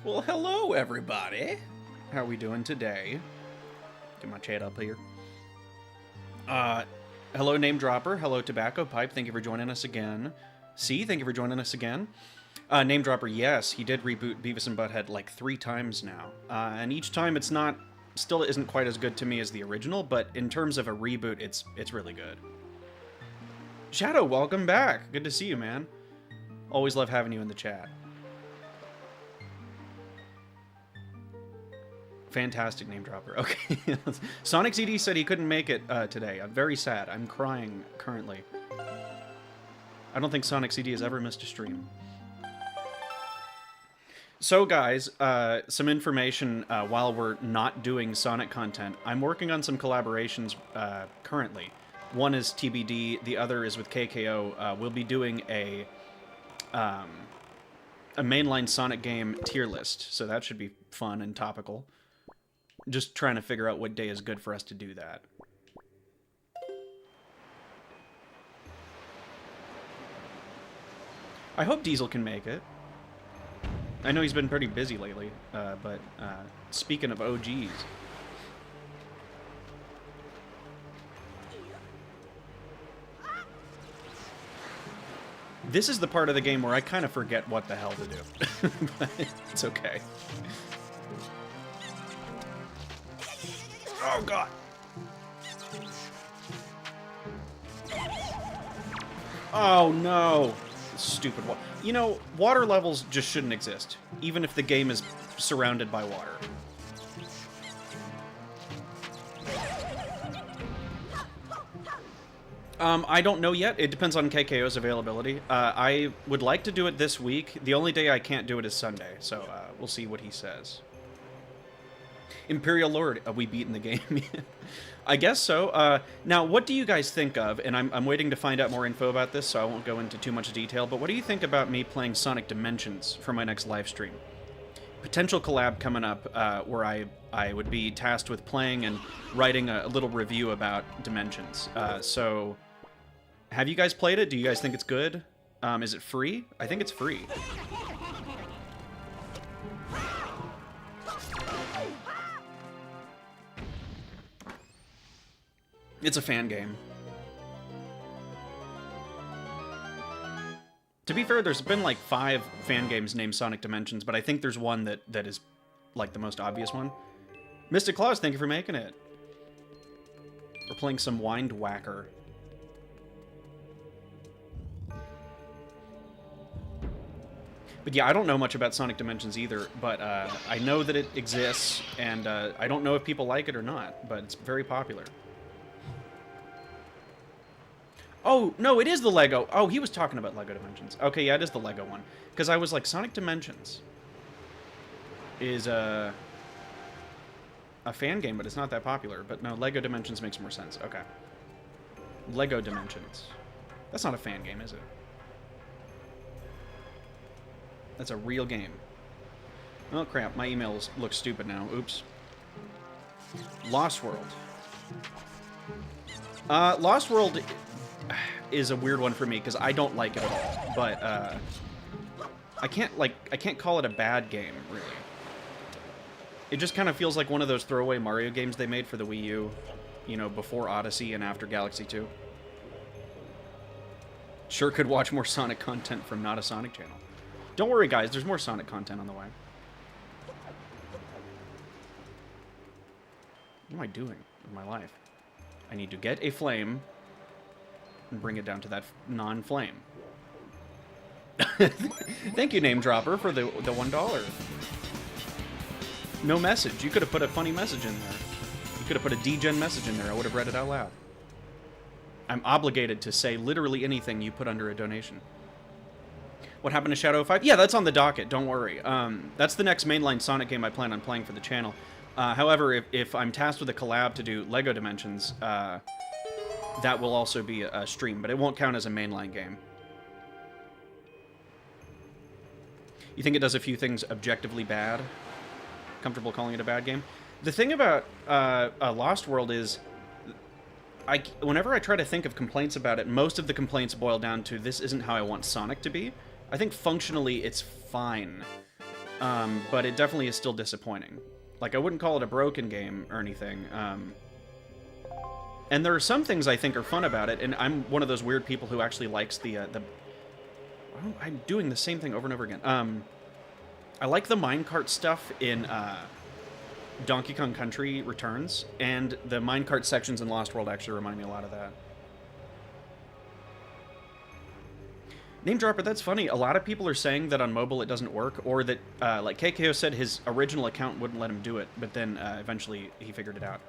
Well, hello, everybody. How are we doing today? Get my chat up here. Hello, Name Dropper. Hello, Tobacco Pipe. Thank you for joining us again. C, thank you for joining us again. Name Dropper, yes, he did reboot Beavis and Butthead like 3 times now. And each time it's not, still isn't quite as good to me as the original, but in terms of a reboot, it's really good. Shadow, welcome back. Good to see you, man. Always love having you in the chat. Fantastic Name Dropper. Okay. Sonic CD said he couldn't make it today. I'm very sad. I'm crying currently. I don't think Sonic CD has ever missed a stream. So guys, some information while we're not doing Sonic content. I'm working on some collaborations currently. One is TBD, the other is with KKO. We'll be doing a mainline Sonic game tier list, so that should be fun and topical. Just trying to figure out what day is good for us to do that. I hope Diesel can make it. I know he's been pretty busy lately, but speaking of OGs... This is the part of the game where I kind of forget what the hell to do. But it's okay. Oh, God. Oh, no. Stupid water. You know, water levels just shouldn't exist, even if the game is surrounded by water. I don't know yet. It depends on KKO's availability. I would like to do it this week. The only day I can't do it is Sunday, so we'll see what he says. Imperial Lord, are we beating the game? I guess so. Now, what do you guys think of, and I'm waiting to find out more info about this, so I won't go into too much detail, but what do you think about me playing Sonic Dimensions for my next live stream? Potential collab coming up where I would be tasked with playing and writing a little review about Dimensions. So, have you guys played it? Do you guys think it's good? Is it free? I think it's free. It's a fan game. To be fair, there's been like 5 fan games named Sonic Dimensions, but I think there's one that is like the most obvious one. Mystic Claus, thank you for making it. We're playing some Wind Whacker. But yeah, I don't know much about Sonic Dimensions either, but I know that it exists, and I don't know if people like it or not, but it's very popular. Oh, no, it is the Lego. Oh, he was talking about Lego Dimensions. Okay, yeah, it is the Lego one. Because I was like, Sonic Dimensions is a fan game, but it's not that popular. But no, Lego Dimensions makes more sense. Okay. Lego Dimensions. That's not a fan game, is it? That's a real game. Oh, crap. My emails look stupid now. Oops. Lost World. Lost World is a weird one for me because I don't like it at all. But I can't call it a bad game, really. It just kind of feels like one of those throwaway Mario games they made for the Wii U, you know, before Odyssey and after Galaxy 2. Sure could watch more Sonic content from Not a Sonic Channel. Don't worry, guys, there's more Sonic content on the way. What am I doing with my life? I need to get a flame and bring it down to that non-flame. Thank you, Name Dropper, for the $1. No message. You could have put a funny message in there. You could have put a D-Gen message in there. I would have read it out loud. I'm obligated to say literally anything you put under a donation. What happened to Shadow 5? Yeah, that's on the docket. Don't worry. That's the next mainline Sonic game I plan on playing for the channel. However, if I'm tasked with a collab to do Lego Dimensions, that will also be a stream, but it won't count as a mainline game. You think it does a few things objectively bad? Comfortable calling it a bad game? The thing about Lost World is, whenever I try to think of complaints about it, most of the complaints boil down to, this isn't how I want Sonic to be. I think functionally it's fine. but it definitely is still disappointing. Like, I wouldn't call it a broken game or anything. And there are some things I think are fun about it, and I'm one of those weird people who actually likes the I'm doing the same thing over and over again. I like the minecart stuff in Donkey Kong Country Returns, and the minecart sections in Lost World actually remind me a lot of that. Name Dropper, that's funny. A lot of people are saying that on mobile it doesn't work, or that, like KKO said, his original account wouldn't let him do it, but then eventually he figured it out.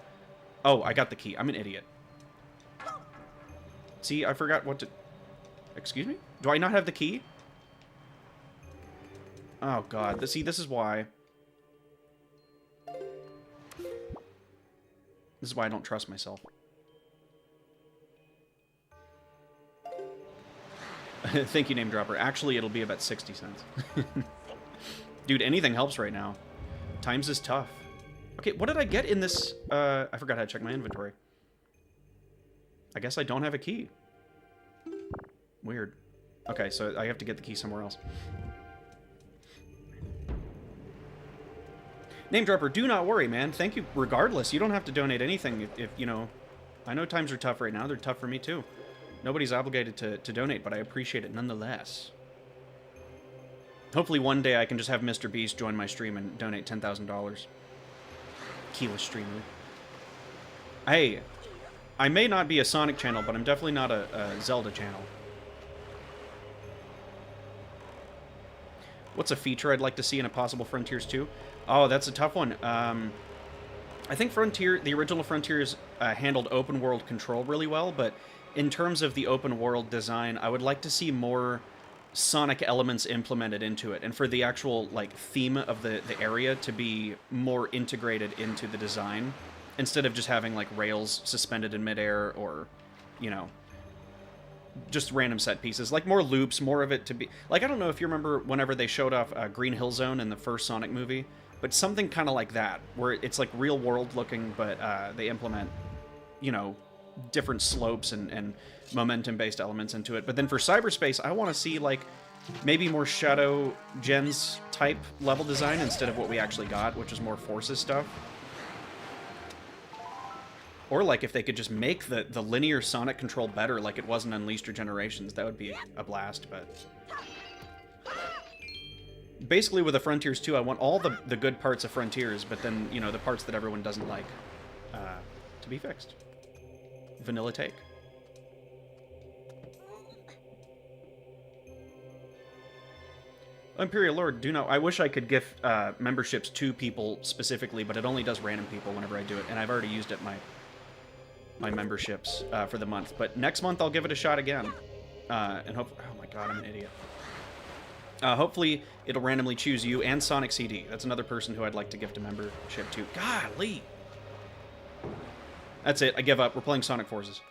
Oh, I got the key. I'm an idiot. See, I forgot what to... Excuse me? Do I not have the key? Oh, God. See, this is why. This is why I don't trust myself. Thank you, Name Dropper. Actually, it'll be about 60 cents. Dude, anything helps right now. Times is tough. Okay, what did I get in this? I forgot how to check my inventory. I guess I don't have a key. Weird. Okay, so I have to get the key somewhere else. Name Dropper, do not worry, man. Thank you regardless. You don't have to donate anything if you know... I know times are tough right now. They're tough for me, too. Nobody's obligated to donate, but I appreciate it nonetheless. Hopefully one day I can just have Mr. Beast join my stream and donate $10,000. Keyless streamer. Hey, I may not be a Sonic channel, but I'm definitely not a Zelda channel. What's a feature I'd like to see in a possible Frontiers 2? Oh, that's a tough one. I think the original Frontiers handled open world control really well, but in terms of the open world design, I would like to see more Sonic elements implemented into it, and for the actual like theme of the area to be more integrated into the design, instead of just having like rails suspended in midair or, you know, just random set pieces. Like more loops, more of it to be... Like, I don't know if you remember whenever they showed off Green Hill Zone in the first Sonic movie, but something kind of like that, where it's like real world looking, but they implement, you know, different slopes and momentum-based elements into it. But then for cyberspace, I want to see, like, maybe more Shadow Gens type level design instead of what we actually got, which is more Forces stuff. Or, like, if they could just make the linear Sonic control better like it was in Unleashed Generations, that would be a blast, but... Basically, with the Frontiers 2, I want all the good parts of Frontiers, but then, you know, the parts that everyone doesn't like, to be fixed. Vanilla take. Imperial Lord, do know. I wish I could give memberships to people specifically, but it only does random people whenever I do it, and I've already used it my memberships for the month. But next month I'll give it a shot again, and hope. Oh my god, I'm an idiot. Hopefully it'll randomly choose you and Sonic CD. That's another person who I'd like to gift a membership to. Golly. That's it. I give up. We're playing Sonic Forces.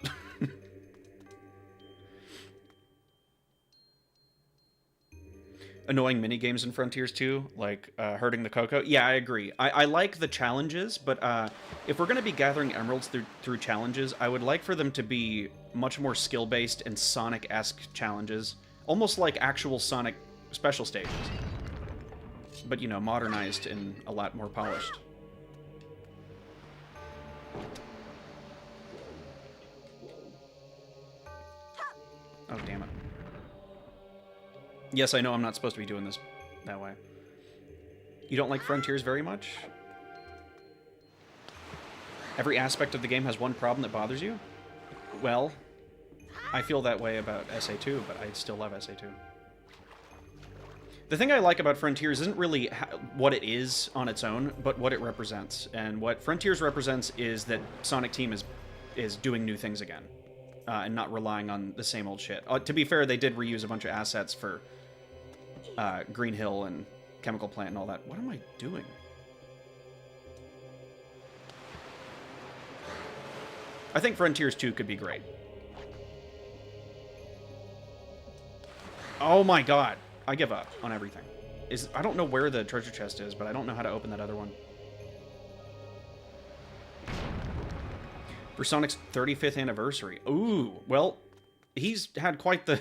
Annoying minigames in Frontiers 2, like hurting the Coco. Yeah, I agree. I like the challenges, but if we're going to be gathering emeralds through challenges, I would like for them to be much more skill-based and Sonic-esque challenges. Almost like actual Sonic special stages. But, you know, modernized and a lot more polished. Oh, damn it. Yes, I know I'm not supposed to be doing this that way. You don't like Frontiers very much? Every aspect of the game has one problem that bothers you? Well, I feel that way about SA2, but I still love SA2. The thing I like about Frontiers isn't really what it is on its own, but what it represents. And what Frontiers represents is that Sonic Team is doing new things again. And not relying on the same old shit. To be fair, they did reuse a bunch of assets for Green Hill and Chemical Plant and all that. What am I doing? I think Frontiers 2 could be great. Oh my god. I give up on everything. I don't know where the treasure chest is, but I don't know how to open that other one. For Sonic's 35th anniversary. Ooh, well, he's had quite the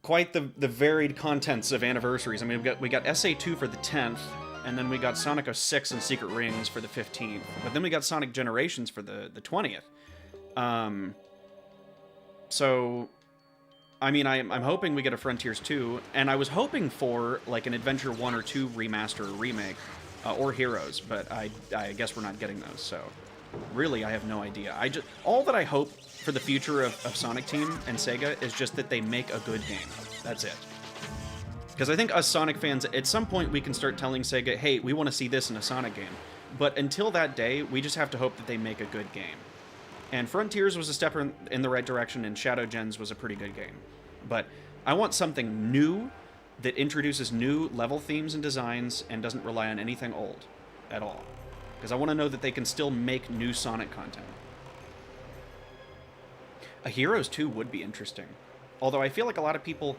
quite the varied contents of anniversaries. I mean, we got SA2 for the 10th, and then we got Sonic 06 and Secret Rings for the 15th. But then we got Sonic Generations for the 20th. So, I mean, I'm hoping we get a Frontiers 2, and I was hoping for, like, an Adventure 1 or 2 remaster or remake, or Heroes, but I guess we're not getting those, so really, I have no idea. All that I hope for the future of Sonic Team and Sega is just that they make a good game. That's it. Because I think us Sonic fans, at some point, we can start telling Sega, hey, we want to see this in a Sonic game. But until that day, we just have to hope that they make a good game. And Frontiers was a step in the right direction, and Shadow Gens was a pretty good game. But I want something new that introduces new level themes and designs and doesn't rely on anything old at all. Because I want to know that they can still make new Sonic content. A Heroes 2 would be interesting. Although I feel like a lot of people...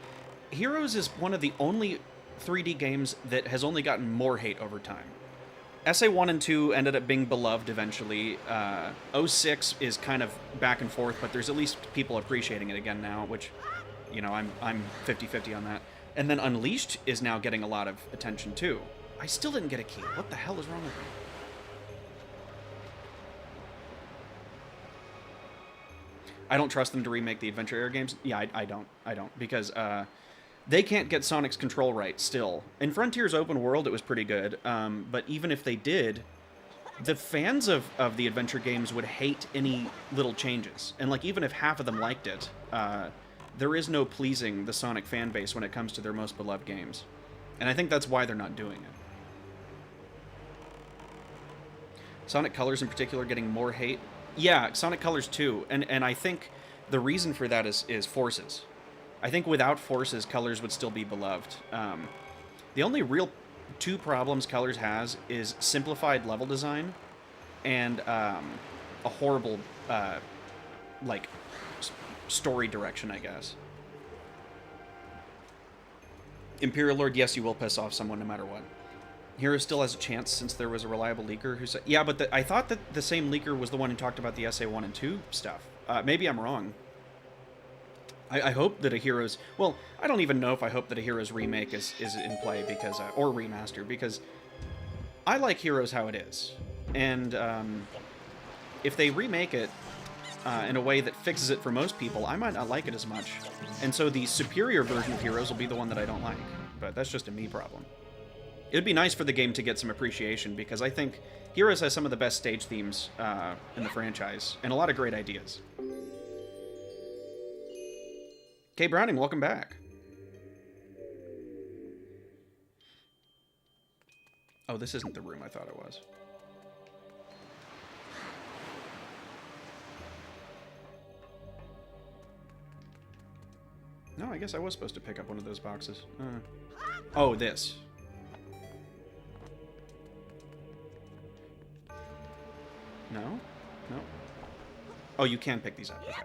Heroes is one of the only 3D games that has only gotten more hate over time. SA1 and 2 ended up being beloved eventually. 06 is kind of back and forth, but there's at least people appreciating it again now, which, you know, I'm 50-50 on that. And then Unleashed is now getting a lot of attention too. I still didn't get a key. What the hell is wrong with me? I don't trust them to remake the Adventure Era games. Yeah, I don't. Because they can't get Sonic's control right still. In Frontiers Open World, it was pretty good. But even if they did, the fans of the adventure games would hate any little changes. And like even if half of them liked it, there is no pleasing the Sonic fan base when it comes to their most beloved games. And I think that's why they're not doing it. Sonic Colors in particular getting more hate. Yeah, Sonic Colors too, and I think the reason for that is Forces. I think without Forces, Colors would still be beloved. The only real two problems Colors has is simplified level design and a horrible, like, story direction, I guess. Imperial Lord, yes, you will piss off someone no matter what. Hero still has a chance since there was a reliable leaker who said... Yeah, but I thought that the same leaker was the one who talked about the SA1 and 2 stuff. Maybe I'm wrong. I hope that a Heroes... Well, I don't even know if I hope that a Heroes remake is in play, because... or remaster, because I like Heroes how it is. And if they remake it in a way that fixes it for most people, I might not like it as much. And so the superior version of Heroes will be the one that I don't like. But that's just a me problem. It would be nice for the game to get some appreciation, because I think Heroes has some of the best stage themes in the franchise, and a lot of great ideas. Kay Browning, welcome back. Oh, this isn't the room I thought it was. No, I guess I was supposed to pick up one of those boxes. Oh, this. No? No? Oh, you can pick these up. Okay.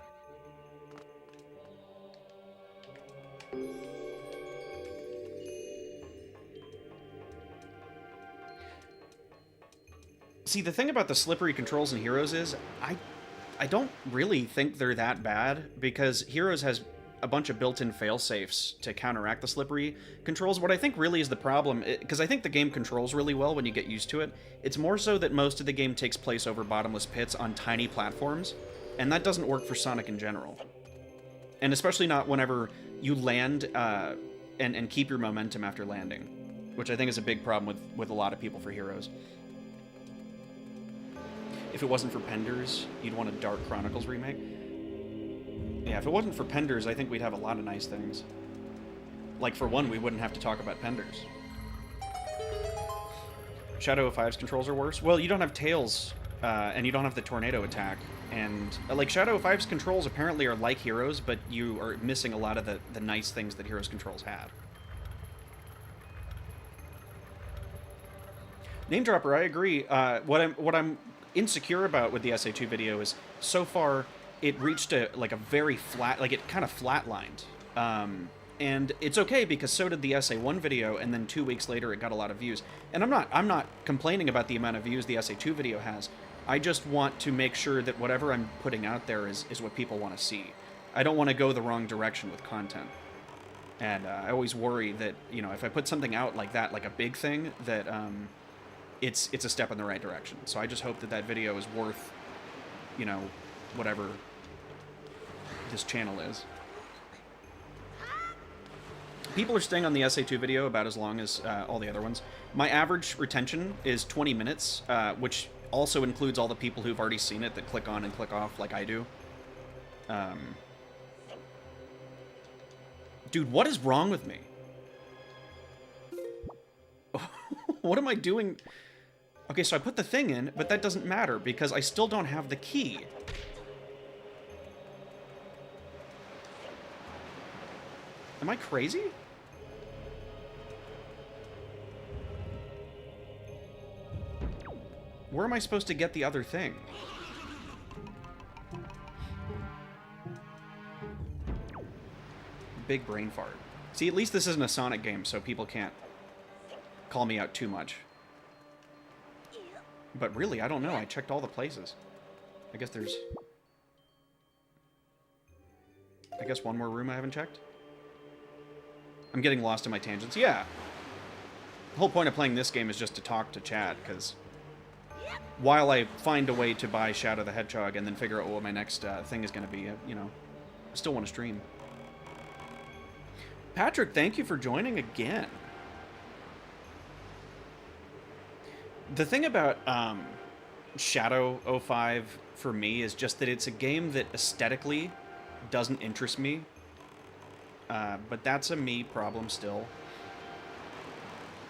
See, the thing about the slippery controls in Heroes is, I don't really think they're that bad, because Heroes has a bunch of built-in fail-safes to counteract the slippery controls. What I think really is the problem, because I think the game controls really well when you get used to it, it's more so that most of the game takes place over bottomless pits on tiny platforms, and that doesn't work for Sonic in general. And especially not whenever you land and keep your momentum after landing, which I think is a big problem with a lot of people for Heroes. If it wasn't for Penders, you'd want a Dark Chronicles remake. Yeah, if it wasn't for Penders, I think we'd have a lot of nice things. Like, for one, we wouldn't have to talk about Penders. Shadow of 5's controls are worse? Well, you don't have Tails, and you don't have the tornado attack. And, like, Shadow of 5's controls apparently are like Heroes, but you are missing a lot of the nice things that Heroes controls had. Name Dropper, I agree. What I'm insecure about with the SA2 video is, so far, it reached a very flat, like, it kind of flatlined. And it's okay, because so did the SA1 video, and then 2 weeks later it got a lot of views. And I'm not complaining about the amount of views the SA2 video has. I just want to make sure that whatever I'm putting out there is what people want to see. I don't want to go the wrong direction with content. And I always worry that, you know, if I put something out like that, like a big thing, that it's a step in the right direction. So I just hope that that video is worth, you know, whatever this channel is. People are staying on the SA2 video about as long as all the other ones. My average retention is 20 minutes, which also includes all the people who've already seen it that click on and click off like I do. Dude, what is wrong with me? What am I doing? Okay, so I put the thing in, but that doesn't matter because I still don't have the key. Am I crazy? Where am I supposed to get the other thing? Big brain fart. See, at least this isn't a Sonic game, so people can't call me out too much. But really, I don't know. I checked all the places. I guess there's... I guess one more room I haven't checked? I'm getting lost in my tangents. Yeah. The whole point of playing this game is just to talk to chat, because while I find a way to buy Shadow the Hedgehog and then figure out what my next thing is going to be, you know, I still want to stream. Patrick, thank you for joining again. The thing about Shadow 05 for me is just that it's a game that aesthetically doesn't interest me. But that's a me problem still.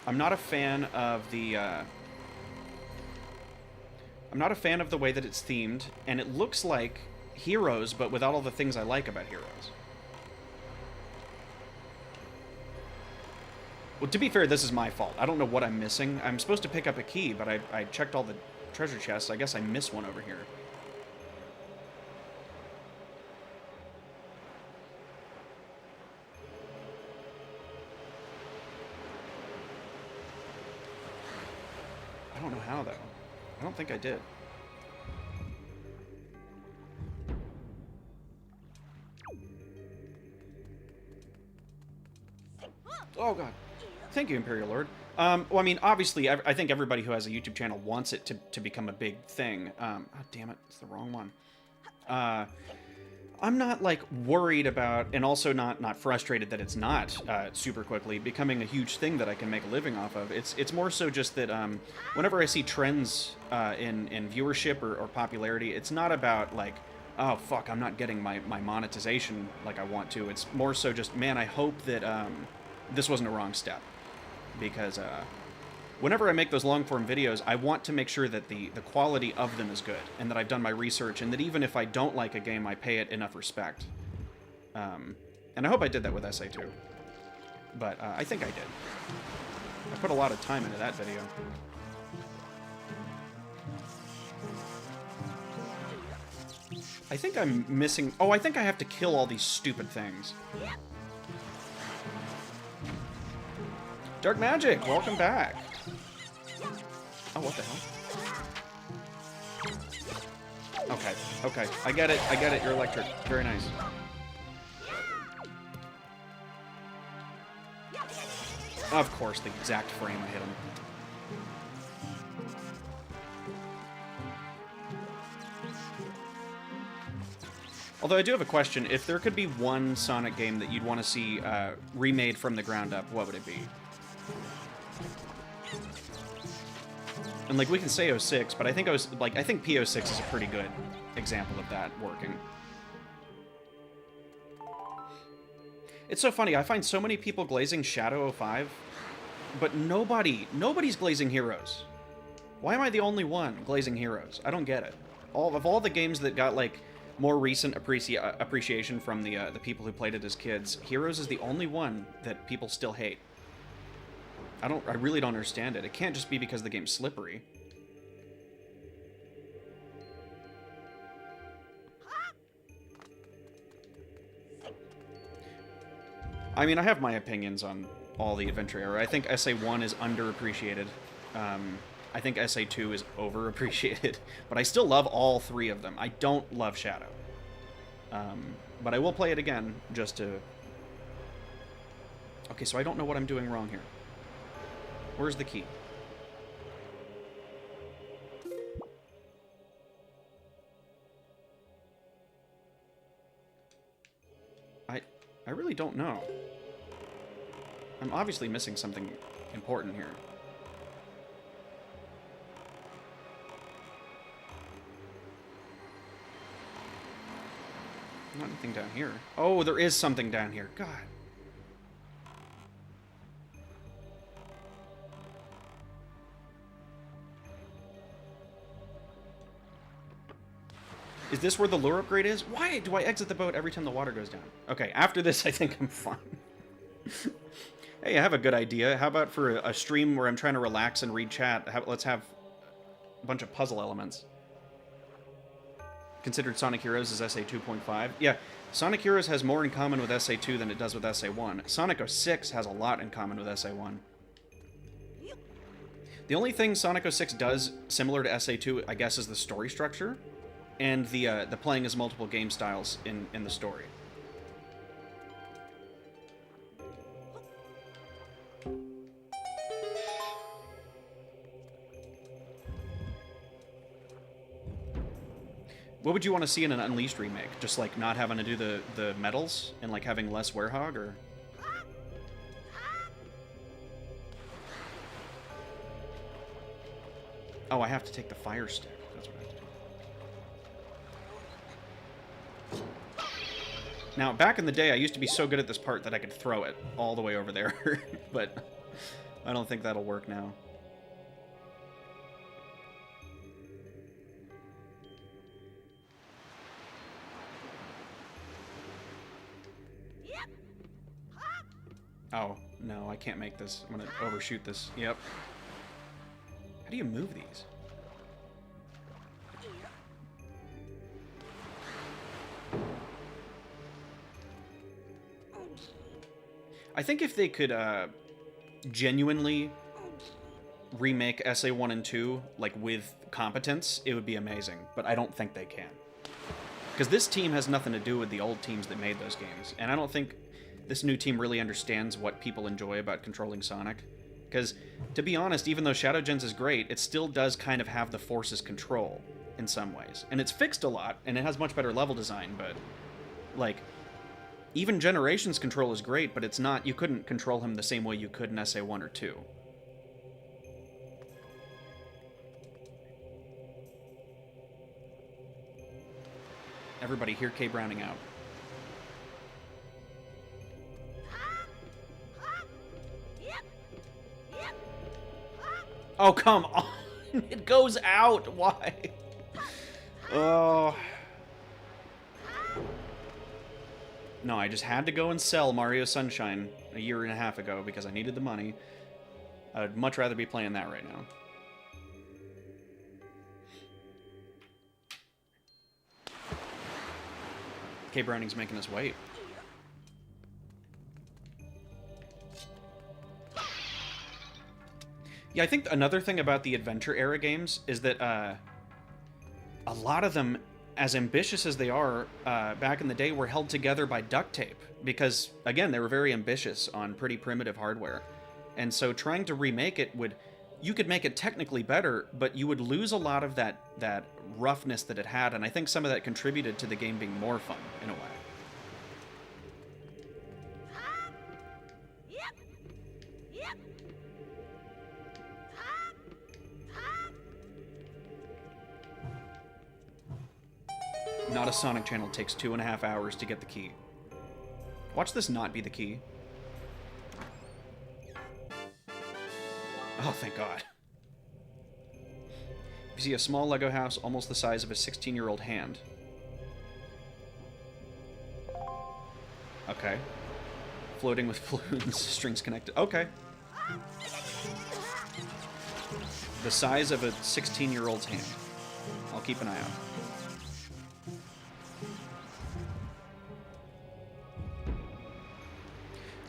I'm not a fan of the... I'm not a fan of the way that it's themed, and it looks like Heroes, but without all the things I like about Heroes. Well, to be fair, this is my fault. I don't know what I'm missing. I'm supposed to pick up a key, but I checked all the treasure chests. I guess I missed one over here. I don't know how, though. I don't think I did. Oh, God. Thank you, Imperial Lord. Well, I mean, obviously, I think everybody who has a YouTube channel wants it to become a big thing. Oh, damn it. It's the wrong one. I'm not, like, worried about, and also not frustrated that it's not, super quickly, becoming a huge thing that I can make a living off of. It's more so just that, whenever I see trends in viewership or popularity, it's not about, like, oh, fuck, I'm not getting my monetization like I want to. It's more so just, man, I hope that, this wasn't a wrong step. Because, whenever I make those long-form videos, I want to make sure that the quality of them is good, and that I've done my research, and that even if I don't like a game, I pay it enough respect. And I hope I did that with SA2. But, I think I did. I put a lot of time into that video. I think I'm missing... Oh, I think I have to kill all these stupid things. Dark Magic, welcome back. Oh, what the hell? Okay, okay. I get it, you're electric. Very nice. Of course, the exact frame I hit him. Although I do have a question. If there could be one Sonic game that you'd want to see remade from the ground up, what would it be? And, like, we can say 06, but I think I think P06 is a pretty good example of that working. It's so funny, I find so many people glazing Shadow 05, but nobody's glazing Heroes. Why am I the only one glazing Heroes? I don't get it. Of all the games that got, like, more recent appreciation from the people who played it as kids, Heroes is the only one that people still hate. I really don't understand it. It can't just be because the game's slippery. I mean, I have my opinions on all the Adventure era. I think SA1 is underappreciated. I think SA2 is overappreciated. But I still love all three of them. I don't love Shadow. But I will play it again, just to Okay, so I don't know what I'm doing wrong here. Where's the key? I really don't know. I'm obviously missing something important here. Not anything down here. Oh, there is something down here. God. Is this where the lure upgrade is? Why do I exit the boat every time the water goes down? Okay, after this, I think I'm fine. Hey, I have a good idea. How about for a stream where I'm trying to relax and read chat, let's have a bunch of puzzle elements. Considered Sonic Heroes as SA 2.5? Yeah, Sonic Heroes has more in common with SA 2 than it does with SA 1. Sonic 06 has a lot in common with SA 1. The only thing Sonic 06 does similar to SA 2, I guess, is the story structure and the playing as multiple game styles in the story. What would you want to see in an Unleashed remake? Just, like, not having to do the medals and, like, having less Werehog, or...? Oh, I have to take the fire stick. That's what I have to do. Now, back in the day, I used to be so good at this part that I could throw it all the way over there. But I don't think that'll work now. Oh, no, I can't make this. I'm gonna overshoot this. Yep. How do you move these? I think if they could genuinely remake SA 1 and 2, like, with competence, it would be amazing. But I don't think they can. Because this team has nothing to do with the old teams that made those games. And I don't think this new team really understands what people enjoy about controlling Sonic. Because, to be honest, even though Shadow Gens is great, it still does kind of have the Force's control in some ways. And it's fixed a lot, and it has much better level design, but, like, even Generations control is great, but it's not, you couldn't control him the same way you could in SA 1 or 2. Everybody hear K Browning out. Oh, come on! It goes out! Why? Oh. No, I just had to go and sell Mario Sunshine a year and a half ago because I needed the money. I'd much rather be playing that right now. K Browning's making us wait. Yeah, I think another thing about the adventure-era games is that a lot of them, as ambitious as they are, back in the day, were held together by duct tape. Because, again, they were very ambitious on pretty primitive hardware. And so trying to remake it would... You could make it technically better, but you would lose a lot of that roughness that it had, and I think some of that contributed to the game being more fun, in a way. Not a Sonic channel takes 2.5 hours to get the key. Watch this not be the key. Oh, thank God. You see a small Lego house almost the size of a 16-year-old hand. Okay. Floating with balloons, strings connected. Okay. The size of a 16-year-old's hand. I'll keep an eye out.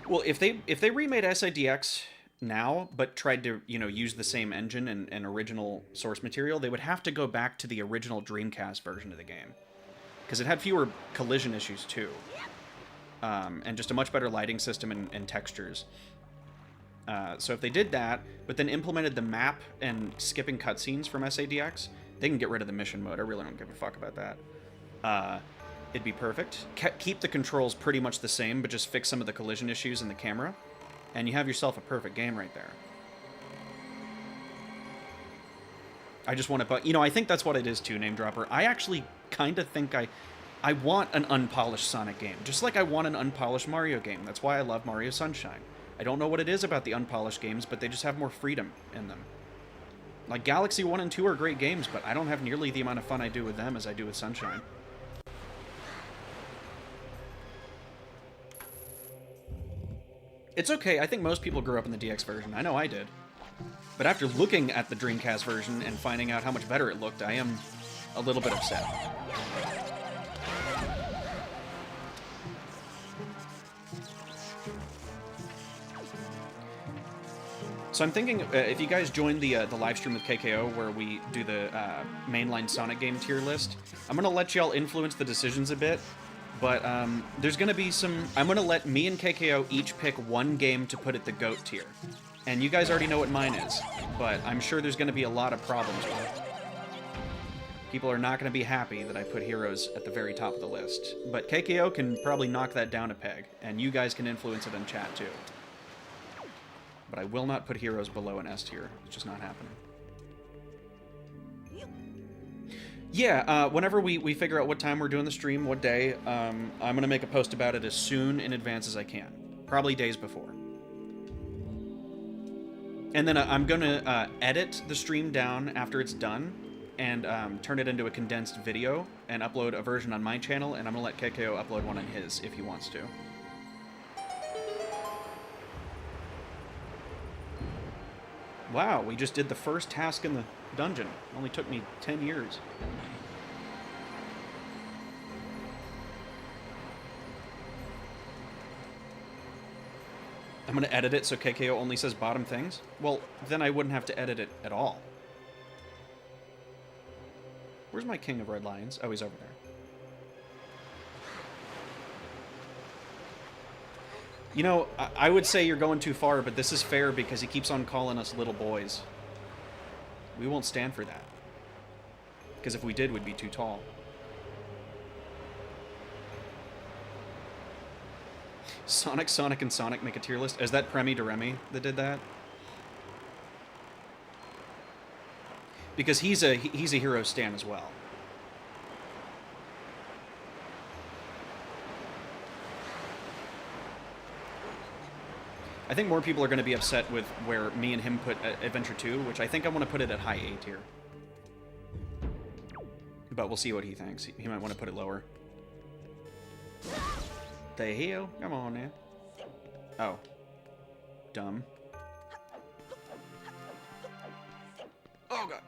Well, if they remade SIDX now, but tried to, you know, use the same engine and original source material, they would have to go back to the original Dreamcast version of the game. Because it had fewer collision issues, too. and just a much better lighting system and textures. So if they did that, but then implemented the map and skipping cutscenes from SADX, they can get rid of the mission mode. I really don't give a fuck about that. It'd be perfect. Keep the controls pretty much the same, but just fix some of the collision issues in the camera, and you have yourself a perfect game right there. I just want to, but, you know, I think that's what it is too, Name Dropper. I actually kind of think I want an unpolished Sonic game, just like I want an unpolished Mario game. That's why I love Mario Sunshine. I don't know what it is about the unpolished games, but they just have more freedom in them. Like, Galaxy 1 and 2 are great games, but I don't have nearly the amount of fun I do with them as I do with Sunshine. It's okay, I think most people grew up in the DX version. I know I did. But after looking at the Dreamcast version and finding out how much better it looked, I am a little bit upset. So I'm thinking, if you guys join the live stream with KKO, where we do the mainline Sonic game tier list, I'm going to let y'all influence the decisions a bit, but there's going to be some... I'm going to let me and KKO each pick one game to put at the GOAT tier. And you guys already know what mine is, but I'm sure there's going to be a lot of problems with it. People are not going to be happy that I put Heroes at the very top of the list, but KKO can probably knock that down a peg, and you guys can influence it in chat too. But I will not put Heroes below an S tier. It's just not happening. Yeah, whenever we figure out what time we're doing the stream, what day, I'm going to make a post about it as soon in advance as I can. Probably days before. And then I'm going to edit the stream down after it's done and turn it into a condensed video and upload a version on my channel, and I'm going to let KKO upload one on his if he wants to. Wow, we just did the first task in the dungeon. It only took me 10 years. I'm going to edit it so KKO only says bottom things? Well, then I wouldn't have to edit it at all. Where's my King of Red Lions? Oh, he's over there. You know, I would say you're going too far, but this is fair because he keeps on calling us little boys. We won't stand for that. Because if we did, we'd be too tall. Sonic, and Sonic make a tier list? Is that Premi Doremi that did that? Because he's a hero stan as well. I think more people are going to be upset with where me and him put Adventure 2, which I think I want to put it at high A tier. But we'll see what he thinks. He might want to put it lower. The hell? Come on, man. Oh. Dumb. Oh, God.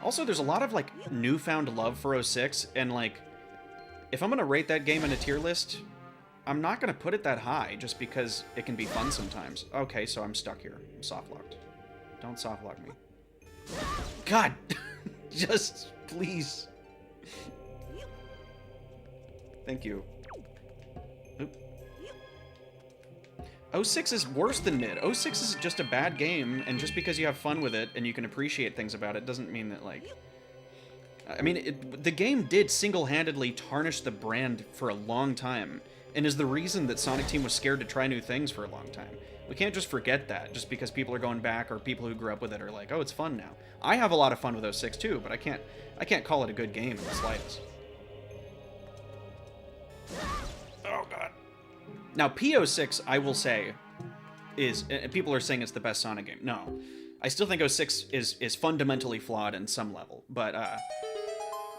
Also, there's a lot of, like, newfound love for 06, and, like, if I'm going to rate that game in a tier list, I'm not going to put it that high just because it can be fun sometimes. Okay, so I'm stuck here. I'm soft-locked. Don't soft-lock me. God! Just, please. Thank you. Oop. 06 is worse than mid. 06 is just a bad game, and just because you have fun with it and you can appreciate things about it doesn't mean that, like... I mean, the game did single-handedly tarnish the brand for a long time, and is the reason that Sonic Team was scared to try new things for a long time. We can't just forget that, just because people are going back, or people who grew up with it are like, oh, it's fun now. I have a lot of fun with 06 too, but I can't call it a good game in the slightest. Oh, God. Now, P06, I will say, is... people are saying it's the best Sonic game. No. I still think 06 is fundamentally flawed in some level, but,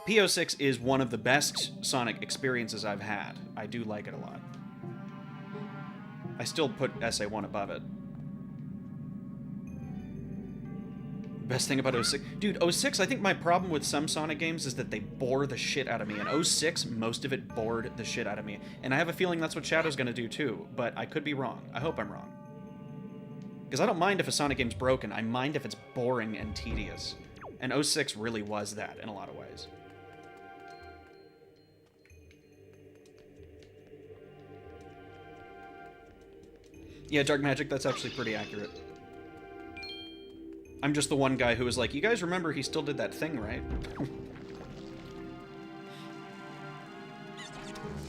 P06 is one of the best Sonic experiences I've had. I do like it a lot. I still put SA1 above it. Best thing about 06... Dude, 06, I think my problem with some Sonic games is that they bore the shit out of me. And 06, most of it bored the shit out of me. And I have a feeling that's what Shadow's gonna do too, but I could be wrong. I hope I'm wrong. Because I don't mind if a Sonic game's broken, I mind if it's boring and tedious. And 06 really was that in a lot of ways. Yeah, Dark Magic, that's actually pretty accurate. I'm just the one guy who was like, you guys remember he still did that thing, right?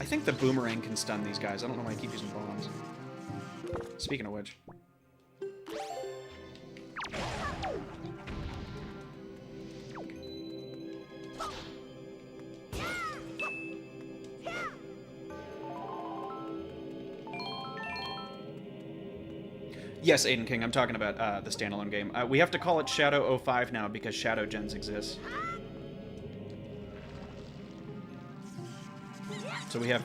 I think the boomerang can stun these guys. I don't know why I keep using bombs. Speaking of which. Yes, Aiden King, I'm talking about the standalone game. We have to call it Shadow 05 now because Shadow Gens exists. So we have...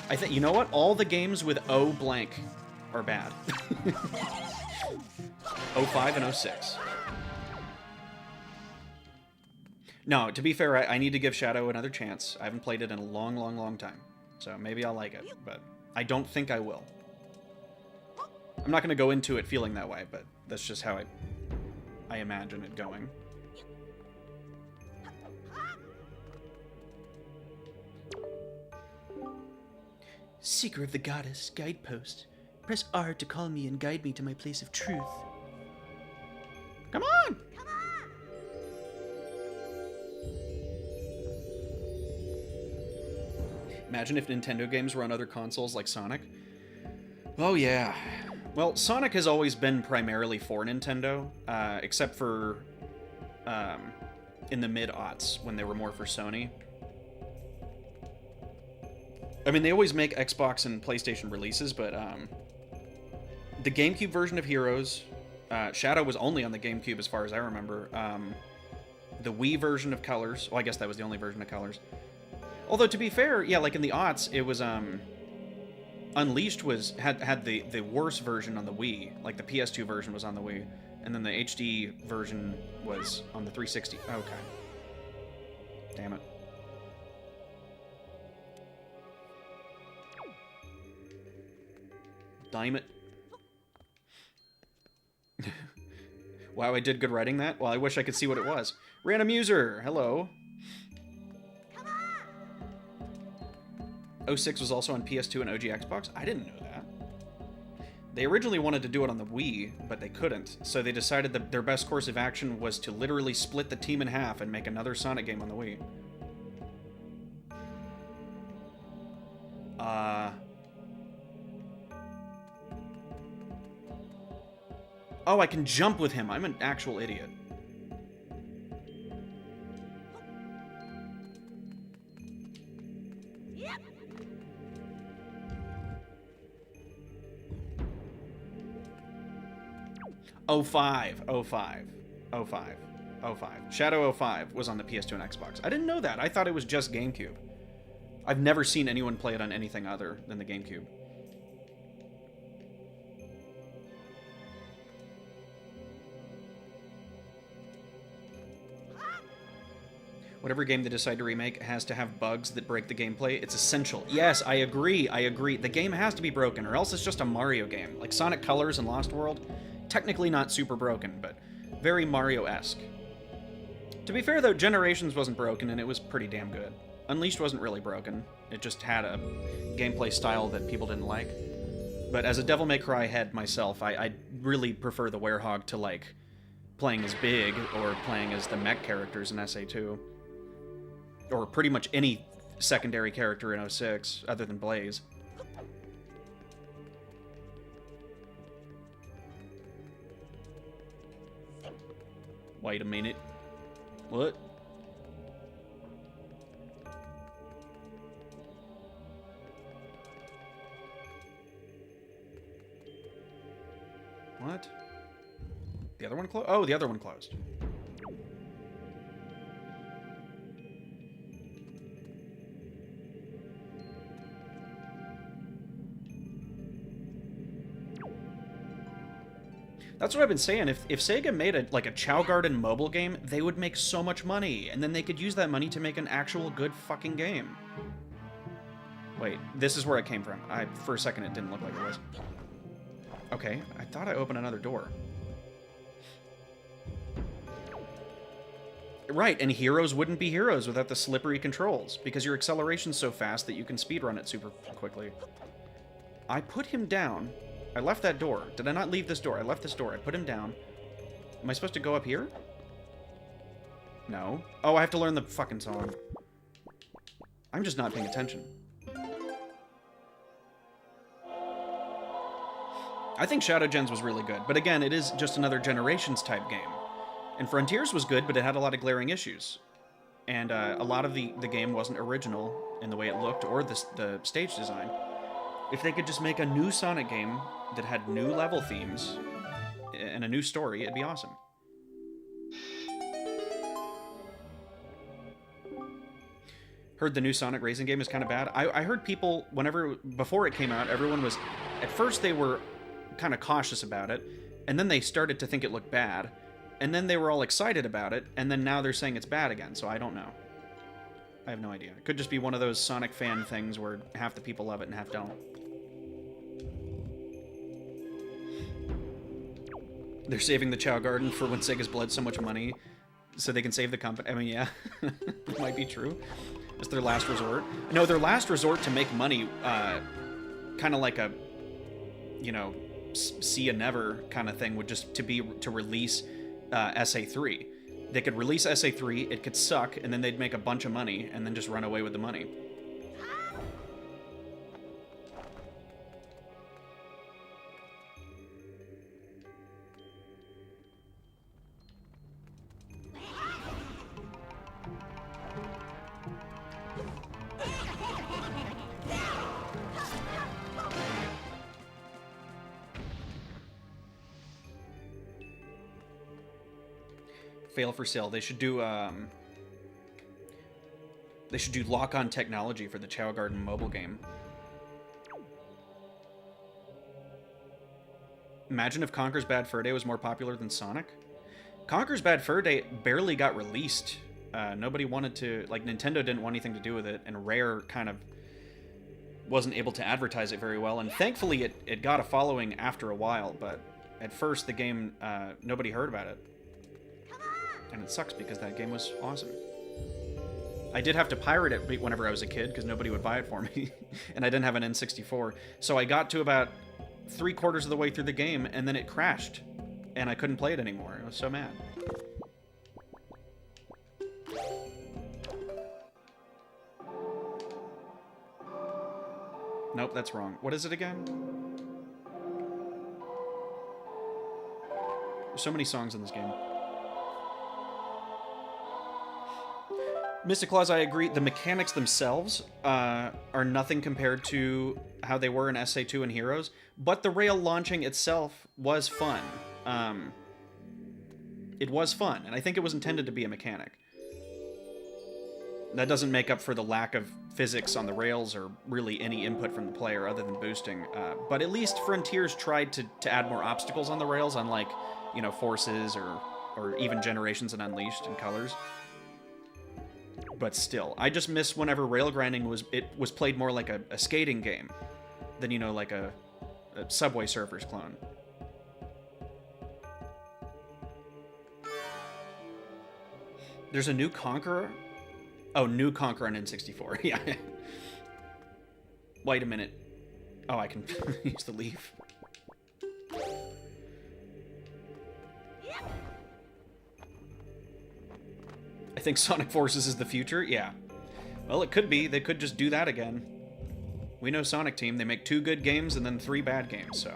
I think, you know what? All the games with O blank are bad. 05 and 06. No, to be fair, I need to give Shadow another chance. I haven't played it in a long, long, long time. So maybe I'll like it, but I don't think I will. I'm not going to go into it feeling that way, but that's just how I imagine it going. Seeker of the Goddess, guidepost. Press R to call me and guide me to my place of truth. Come on! Come on! Imagine if Nintendo games were on other consoles like Sonic. Oh yeah. Well, Sonic has always been primarily for Nintendo, except for in the mid-aughts, when they were more for Sony. I mean, they always make Xbox and PlayStation releases, but the GameCube version of Heroes, Shadow was only on the GameCube as far as I remember. The Wii version of Colors, well, I guess that was the only version of Colors. Although, to be fair, yeah, like in the aughts, it was... Unleashed had the worst version on the Wii, like the PS2 version was on the Wii, and then the HD version was on the 360. Okay. Damn it. Damn it. Wow, I did good writing that? Well, I wish I could see what it was. Random user, hello. 06 was also on PS2 and OG Xbox? I didn't know that. They originally wanted to do it on the Wii, but they couldn't, so they decided that their best course of action was to literally split the team in half and make another Sonic game on the Wii. Oh, I can jump with him. I'm an actual idiot. Oh, 05, 05, 05, 05. Shadow 05 was on the PS2 and Xbox. I didn't know that. I thought it was just GameCube. I've never seen anyone play it on anything other than the GameCube. Whatever game they decide to remake has to have bugs that break the gameplay. It's essential. Yes, I agree, I agree. The game has to be broken, or else it's just a Mario game. Like Sonic Colors and Lost World. Technically not super broken, but very Mario-esque. To be fair, though, Generations wasn't broken, and it was pretty damn good. Unleashed wasn't really broken. It just had a gameplay style that people didn't like. But as a Devil May Cry head myself, I really prefer the Werehog to, like, playing as Big or playing as the mech characters in SA2. Or pretty much any secondary character in 06, other than Blaze. Wait a minute. What? What? The other one closed? Oh, the other one closed. That's what I've been saying. If Sega made a Chow Garden mobile game, they would make so much money, and then they could use that money to make an actual good fucking game. Wait, this is where it came from. For a second, it didn't look like it was. Okay, I thought I opened another door. Right, and Heroes wouldn't be Heroes without the slippery controls, because your acceleration's so fast that you can speedrun it super quickly. I put him down. I left that door. Did I not leave this door? I left this door. I put him down. Am I supposed to go up here? No. Oh, I have to learn the fucking song. I'm just not paying attention. I think Shadow Gens was really good, but again, it is just another Generations type game. And Frontiers was good, but it had a lot of glaring issues. And a lot of the game wasn't original in the way it looked or the stage design. If they could just make a new Sonic game that had new level themes and a new story, it'd be awesome. Heard the new Sonic racing game is kind of bad. I heard people, before it came out, everyone was, at first they were kind of cautious about it, and then they started to think it looked bad, and then they were all excited about it, and then now they're saying it's bad again, so I don't know. I have no idea. It could just be one of those Sonic fan things where half the people love it and half don't. They're saving the Chow Garden for when Sega's bled so much money so they can save the company. I mean, yeah, it might be true. It's their last resort. No, their last resort to make money, kind of like a, you know, see ya never kind of thing would just to release SA3. They could release SA3, it could suck, and then they'd make a bunch of money and then just run away with the money. Fail for sale. They should do lock-on technology for the Chow Garden mobile game. Imagine if Conker's Bad Fur Day was more popular than Sonic. Conker's Bad Fur Day barely got released. Nobody wanted to, like, Nintendo didn't want anything to do with it, and Rare kind of wasn't able to advertise it very well, and thankfully it got a following after a while, but at first the game, nobody heard about it. And it sucks because that game was awesome. I did have to pirate it whenever I was a kid because nobody would buy it for me. And I didn't have an N64. So I got to about 3/4 of the way through the game and then it crashed. And I couldn't play it anymore. I was so mad. Nope, that's wrong. What is it again? There's so many songs in this game. Mystic Claus, I agree. The mechanics themselves are nothing compared to how they were in SA2 and Heroes, but the rail launching itself was fun. It was fun, and I think it was intended to be a mechanic. That doesn't make up for the lack of physics on the rails or really any input from the player other than boosting. But at least Frontiers tried to add more obstacles on the rails, unlike, you know, Forces or even Generations and Unleashed and Colors. But still, I just miss whenever rail grinding was played more like a skating game than, you know, like a Subway Surfers clone. There's a new Conqueror? Oh, new Conqueror on N64. Yeah. Wait a minute. Oh, I can use the leaf. I think Sonic Forces is the future? Yeah. Well, it could be. They could just do that again. We know Sonic Team. They make 2 good games and then 3 bad games, so...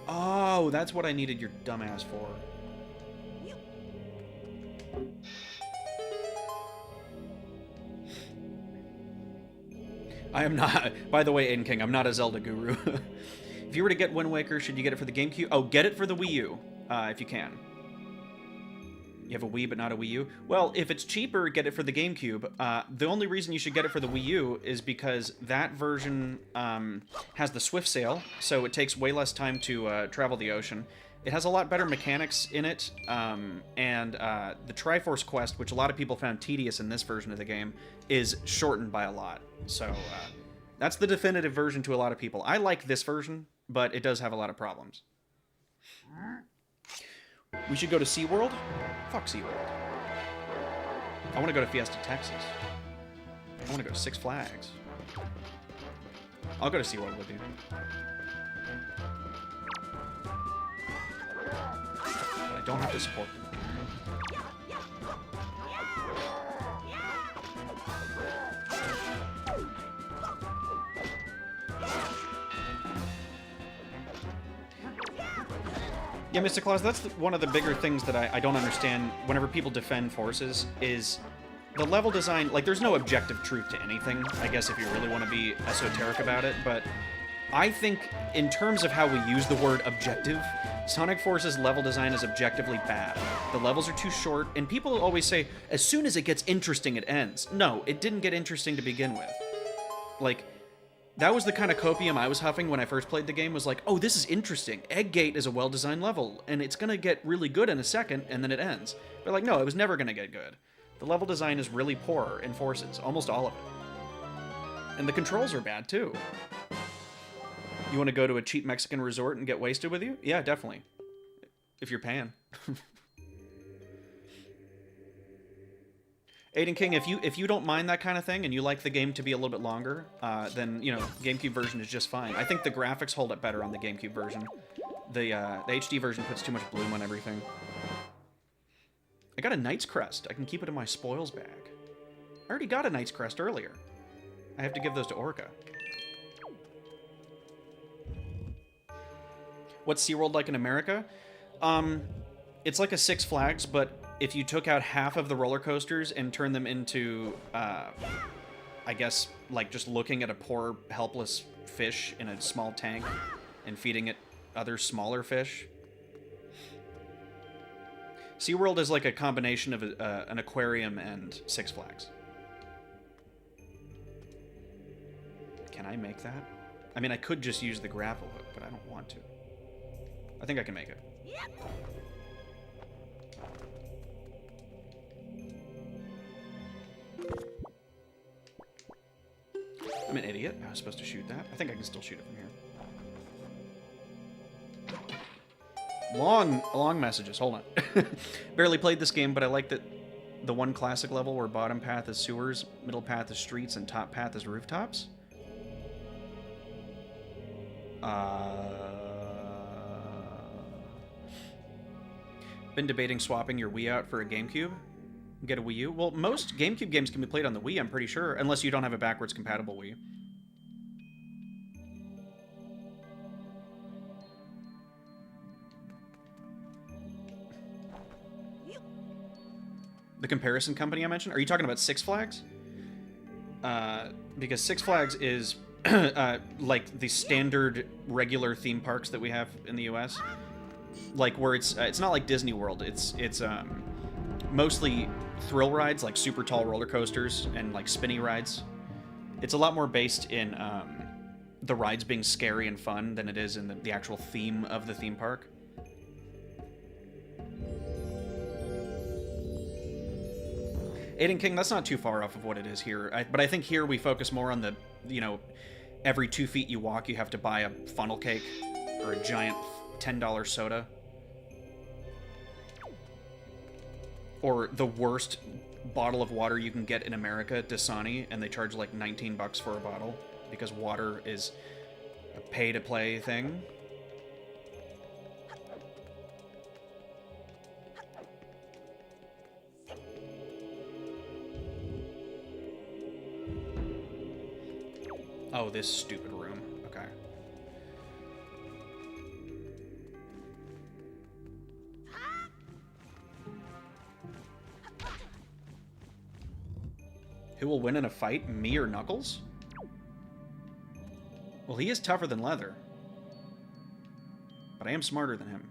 Oh, that's what I needed your dumbass for. I am not, by the way, Aiden King, I'm not a Zelda guru. If you were to get Wind Waker, should you get it for the GameCube? Oh, get it for the Wii U, if you can. You have a Wii but not a Wii U? Well, if it's cheaper, get it for the GameCube. The only reason you should get it for the Wii U is because that version has the Swift Sail, so it takes way less time to travel the ocean. It has a lot better mechanics in it, and the Triforce Quest, which a lot of people found tedious in this version of the game, is shortened by a lot. So that's the definitive version to a lot of people. I like this version, but it does have a lot of problems. We should go to SeaWorld? Fuck SeaWorld. I want to go to Fiesta, Texas. I want to go to Six Flags. I'll go to SeaWorld with you. But I don't have to support them. Yeah, Mr. Claus, that's one of the bigger things that I don't understand whenever people defend forces is the level design. Like, there's no objective truth to anything, I guess, if you really want to be esoteric about it, but I think in terms of how we use the word objective, Sonic Forces level design is objectively bad. The levels are too short, and people always say, as soon as it gets interesting, it ends. No, it didn't get interesting to begin with. Like, that was the kind of copium I was huffing when I first played the game, was like, oh, this is interesting. Egg Gate is a well-designed level, and it's going to get really good in a second, and then it ends. But like, no, it was never going to get good. The level design is really poor in Forces, almost all of it. And the controls are bad, too. You want to go to a cheap Mexican resort and get wasted with you? Yeah, definitely. If you're paying. Aiden King, if you don't mind that kind of thing and you like the game to be a little bit longer, then, you know, GameCube version is just fine. I think the graphics hold up better on the GameCube version. The HD version puts too much bloom on everything. I got a Knight's Crest. I can keep it in my spoils bag. I already got a Knight's Crest earlier. I have to give those to Orca. What's SeaWorld like in America? It's like a Six Flags, but if you took out half of the roller coasters and turned them into, I guess, like just looking at a poor, helpless fish in a small tank and feeding it other smaller fish. SeaWorld is like a combination of an aquarium and Six Flags. Can I make that? I mean, I could just use the grapple hook, but I don't want to. I think I can make it. Yep. I'm an idiot. I was supposed to shoot that. I think I can still shoot it from here. Long messages. Hold on. Barely played this game, but I like that the one classic level where bottom path is sewers, middle path is streets, and top path is rooftops. Been debating swapping your Wii out for a GameCube. Get a Wii U. Well, most GameCube games can be played on the Wii, I'm pretty sure, unless you don't have a backwards compatible Wii. The comparison company I mentioned? Are you talking about Six Flags? Because Six Flags is like the standard regular theme parks that we have in the US. Like where it's not like Disney World. It's mostly thrill rides, like super tall roller coasters and like spinny rides. It's a lot more based in the rides being scary and fun than it is in the actual theme of the theme park. Aiden King, that's not too far off of what it is here. But I think here we focus more on the, you know, every 2 feet you walk, you have to buy a funnel cake or a giant $10 soda. Or the worst bottle of water you can get in America, Dasani, and they charge like 19 bucks for a bottle because water is a pay-to-play thing. Oh, this stupid room. Okay. Who will win in a fight, me or Knuckles? Well, he is tougher than Leather. But I am smarter than him.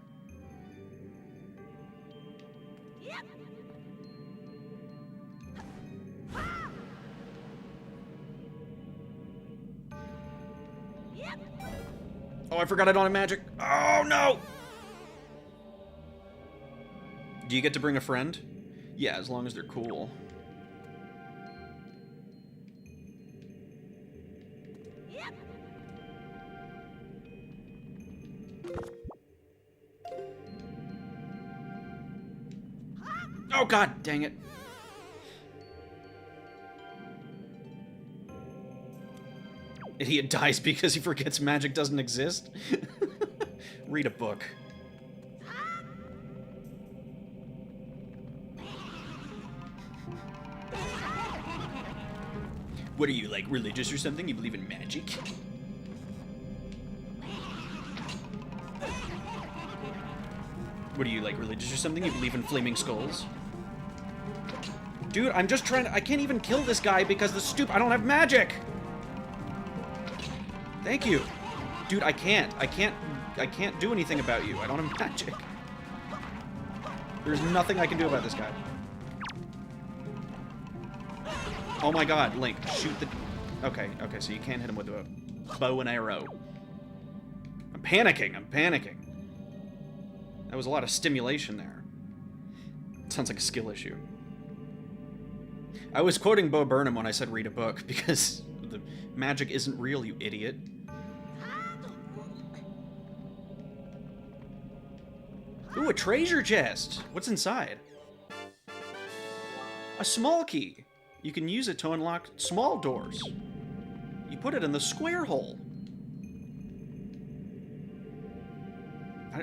Oh, I forgot I don't have magic. Oh, no! Do you get to bring a friend? Yeah, as long as they're cool. Oh, God dang it. Idiot dies because he forgets magic doesn't exist. Read a book. What are you, like, religious or something? You believe in magic? What are you, like, religious or something? You believe in flaming skulls? Dude, I'm just trying to... I can't even kill this guy because I don't have magic! Thank you. Dude, I can't do anything about you. I don't have magic. There's nothing I can do about this guy. Oh my god, Link, shoot the... Okay, so you can't hit him with a bow and arrow. I'm panicking. That was a lot of stimulation there. Sounds like a skill issue. I was quoting Bo Burnham when I said read a book, because the magic isn't real, you idiot. Ooh, a treasure chest! What's inside? A small key. You can use it to unlock small doors. You put it in the square hole.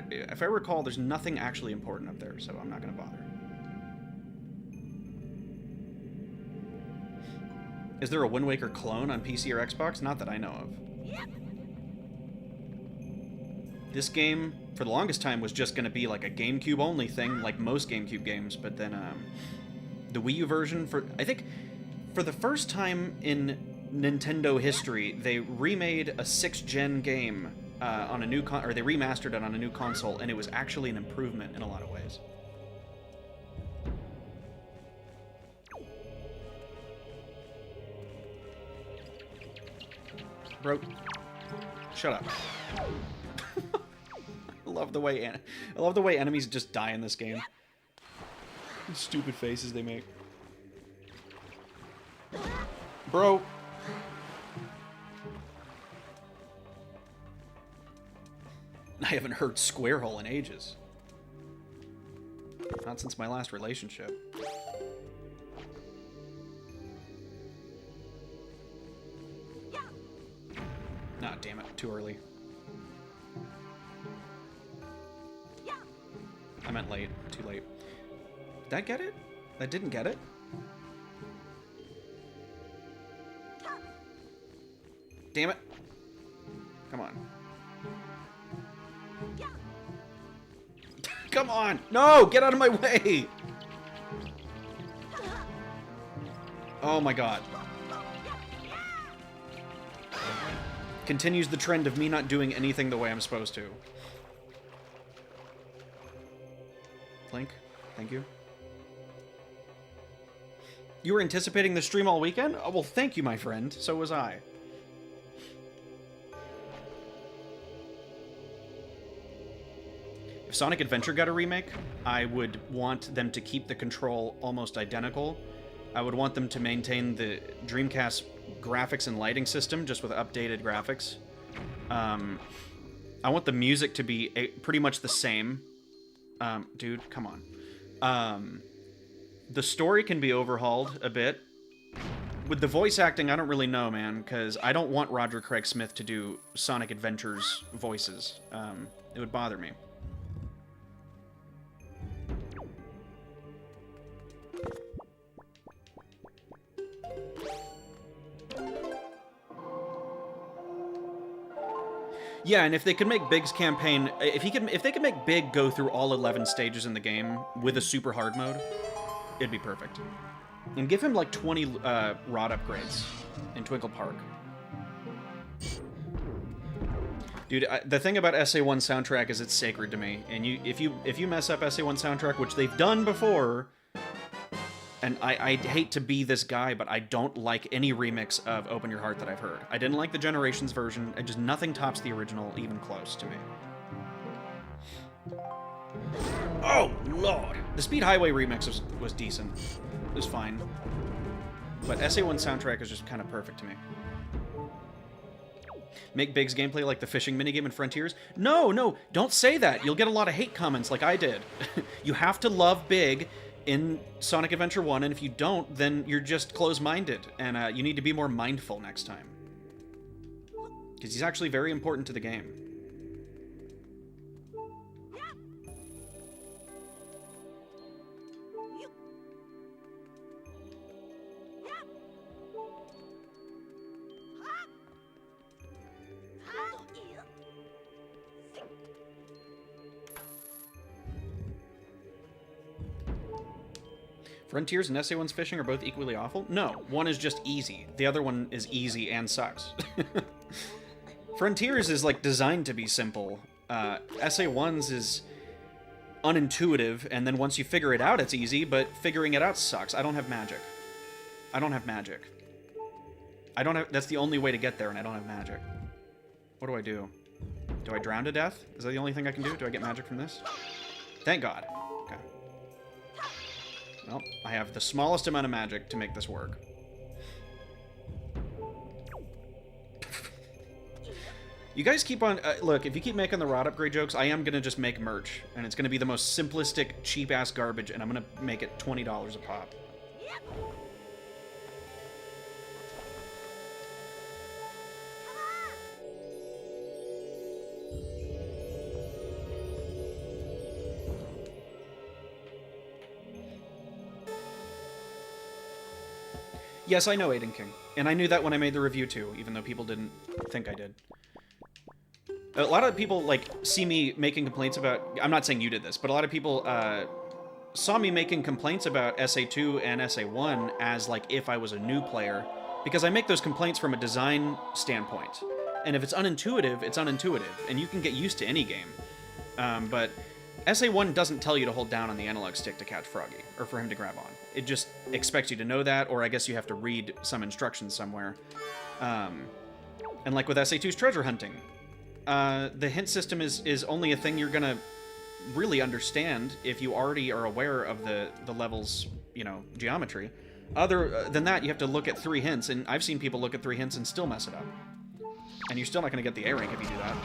If I recall, there's nothing actually important up there, so I'm not going to bother. Is there a Wind Waker clone on PC or Xbox? Not that I know of. This game, for the longest time, was just going to be like a GameCube-only thing, like most GameCube games, but then the Wii U version, I think, for the first time in Nintendo history, they remade a 6th-gen game on a new or they remastered it on a new console, and it was actually an improvement in a lot of ways. Bro, shut up. I love the way enemies just die in this game. The stupid faces they make. Bro. I haven't heard Square Hole in ages. Not since my last relationship. Nah, damn it. Too early. I meant late. Too late. Did that get it? That didn't get it? Damn it. Come on. Come on! No! Get out of my way! Oh my god. Continues the trend of me not doing anything the way I'm supposed to. Link, thank you. You were anticipating the stream all weekend? Oh, well, thank you, my friend. So was I. If Sonic Adventure got a remake, I would want them to keep the control almost identical. I would want them to maintain the Dreamcast graphics and lighting system, just with updated graphics. I want the music to be pretty much the same. Dude, come on. The story can be overhauled a bit. With the voice acting, I don't really know, man, because I don't want Roger Craig Smith to do Sonic Adventure's voices. It would bother me. Yeah, and if they could make Big's campaign, if they could make Big go through all 11 stages in the game with a super hard mode, it'd be perfect. And give him like 20 rod upgrades in Twinkle Park. Dude, the thing about SA1 soundtrack is it's sacred to me. And if you mess up SA1 soundtrack, which they've done before, and I hate to be this guy, but I don't like any remix of Open Your Heart that I've heard. I didn't like the Generations version, and just nothing tops the original even close to me. Oh, Lord! The Speed Highway remix was decent. It was fine. But SA1 soundtrack is just kind of perfect to me. Make Big's gameplay like the fishing minigame in Frontiers? No, don't say that. You'll get a lot of hate comments like I did. You have to love Big in Sonic Adventure 1, and if you don't, then you're just close-minded, and you need to be more mindful next time. Because he's actually very important to the game. Frontiers and SA1's fishing are both equally awful? No, one is just easy. The other one is easy and sucks. Frontiers is, like, designed to be simple. SA1's is unintuitive, and then once you figure it out, it's easy, but figuring it out sucks. I don't have magic. I don't have magic. That's the only way to get there, and I don't have magic. What do I do? Do I drown to death? Is that the only thing I can do? Do I get magic from this? Thank God. Okay. Well, I have the smallest amount of magic to make this work. You guys keep on... look, if you keep making the rod upgrade jokes, I am going to just make merch. And it's going to be the most simplistic, cheap-ass garbage, and I'm going to make it $20 a pop. Yes, I know Aiden King. And I knew that when I made the review, too, even though people didn't think I did. A lot of people, like, see me making complaints about... I'm not saying you did this, but a lot of people saw me making complaints about SA2 and SA1 as, like, if I was a new player, because I make those complaints from a design standpoint. And if it's unintuitive, it's unintuitive, and you can get used to any game. But SA1 doesn't tell you to hold down on the analog stick to catch Froggy, or for him to grab on. It just expects you to know that, or I guess you have to read some instructions somewhere. And like with SA2's treasure hunting, the hint system is only a thing you're gonna really understand if you already are aware of the level's, you know, geometry. Other than that, you have to look at 3 hints, and I've seen people look at 3 hints and still mess it up. And you're still not gonna get the A rank if you do that.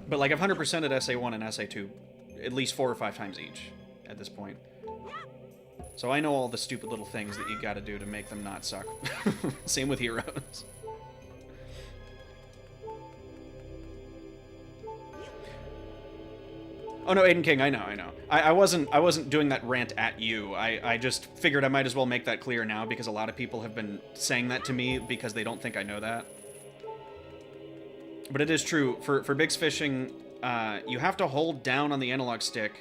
But like I've 100% at SA1 and SA2 at least 4 or 5 times each at this point. So I know all the stupid little things that you gotta do to make them not suck. Same with heroes. Oh no, Aiden King, I know. I wasn't doing that rant at you. I just figured I might as well make that clear now because a lot of people have been saying that to me because they don't think I know that. But it is true. For Big's fishing, you have to hold down on the analog stick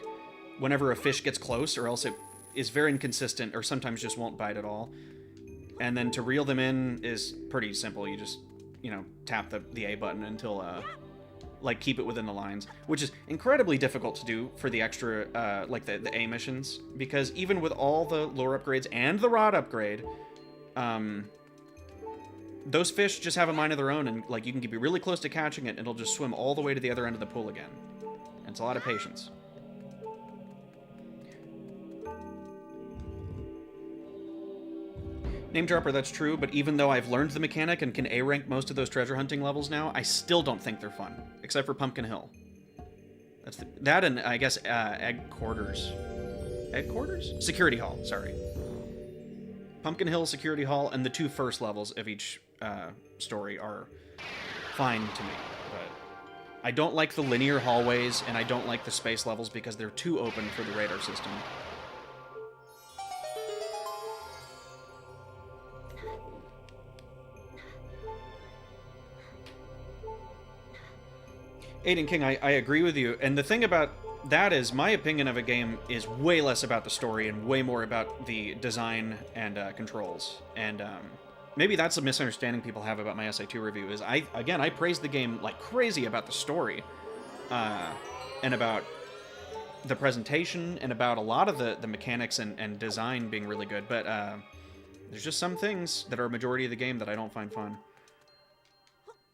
whenever a fish gets close, or else it is very inconsistent, or sometimes just won't bite at all. And then to reel them in is pretty simple. You just, you know, tap the A button until, like, keep it within the lines, which is incredibly difficult to do for the extra, like, the A missions, because even with all the lure upgrades and the rod upgrade, those fish just have a mind of their own, and, like, you can be really close to catching it, and it'll just swim all the way to the other end of the pool again. And it's a lot of patience. Name dropper, that's true, but even though I've learned the mechanic and can A-rank most of those treasure hunting levels now, I still don't think they're fun, except for Pumpkin Hill. That's that and, I guess, Egg Quarters. Egg Quarters? Security Hall, sorry. Pumpkin Hill, Security Hall, and the 2 first levels of each story are fine to me, but I don't like the linear hallways, and I don't like the space levels because they're too open for the radar system. Aiden King, I agree with you, and the thing about that is, my opinion of a game is way less about the story and way more about the design and controls. And maybe that's a misunderstanding people have about my SA2 review, is I praised the game like crazy about the story, and about the presentation, and about a lot of the mechanics and design being really good, but there's just some things that are a majority of the game that I don't find fun.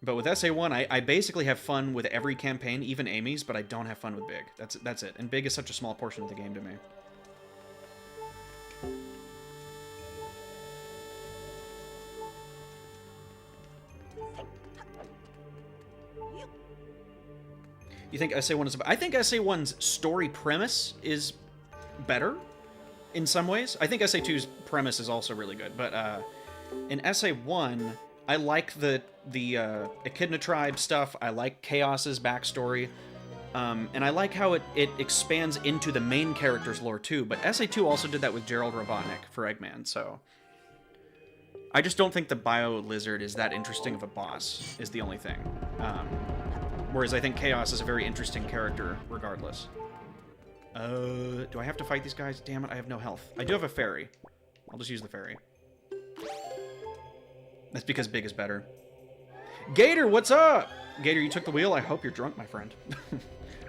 But with SA1, I basically have fun with every campaign, even Amy's, but I don't have fun with Big. That's it. And Big is such a small portion of the game to me. You think SA1 is... I think SA1's story premise is better in some ways. I think SA2's premise is also really good, but in SA1, I like the Echidna tribe stuff. I like Chaos's backstory. And I like how it expands into the main character's lore too, but SA2 also did that with Gerald Robotnik for Eggman, so... I just don't think the Bio Lizard is that interesting of a boss, is the only thing. Whereas I think Chaos is a very interesting character, regardless. Do I have to fight these guys? Damn it, I have no health. I do have a fairy. I'll just use the fairy. That's because big is better. Gator, what's up? Gator, you took the wheel? I hope you're drunk, my friend.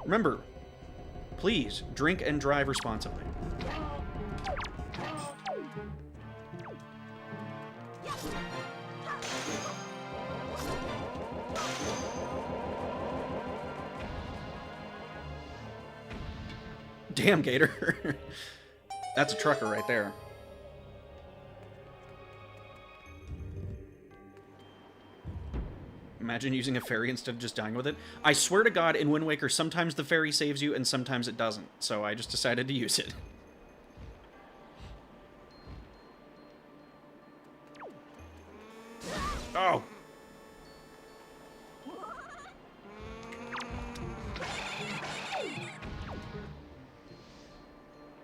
Remember, please, drink and drive responsibly. Damn, Gator. That's a trucker right there. Imagine using a fairy instead of just dying with it. I swear to God, in Wind Waker, sometimes the fairy saves you and sometimes it doesn't. So I just decided to use it. Oh!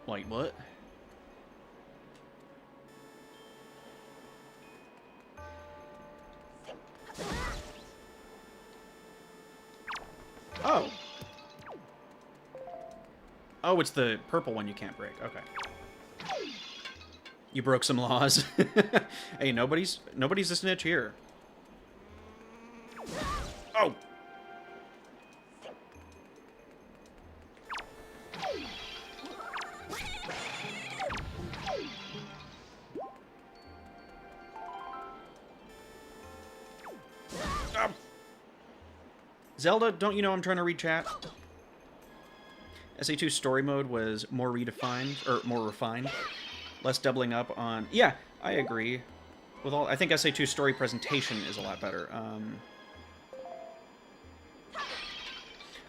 Wait, what? Oh. Oh, it's the purple one you can't break. Okay. You broke some laws. Hey, nobody's a snitch here. Oh. Zelda, don't you know I'm trying to read chat? SA2 story mode was more redefined, or more refined. Less doubling up on... Yeah, I agree. With all, I think SA2 story presentation is a lot better.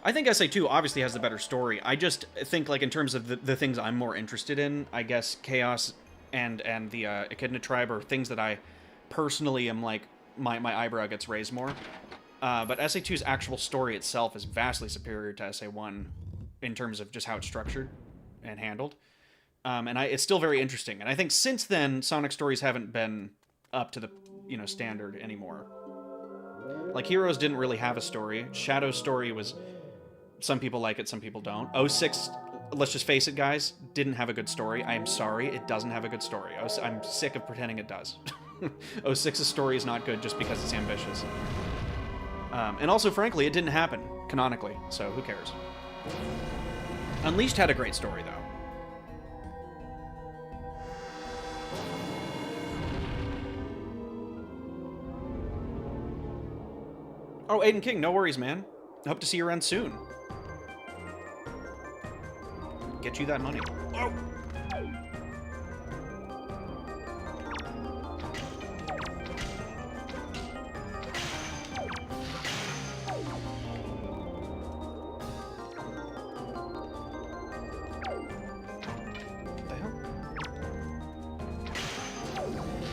I think SA2 obviously has the better story. I just think, like, in terms of the things I'm more interested in, I guess Chaos and the Echidna tribe are things that I personally am, like, my eyebrow gets raised more. But SA2's actual story itself is vastly superior to SA1 in terms of just how it's structured and handled. And it's still very interesting. And I think since then, Sonic stories haven't been up to the, standard anymore. Like, Heroes didn't really have a story. Shadow's story was... Some people like it, some people don't. 06, let's just face it, guys, didn't have a good story. I am sorry, it doesn't have a good story. I'm sick of pretending it does. 06's story is not good just because it's ambitious. And also, frankly, it didn't happen, canonically, so who cares? Unleashed had a great story, though. Oh, Aiden King, no worries, man. Hope to see you around soon. Get you that money. Oh!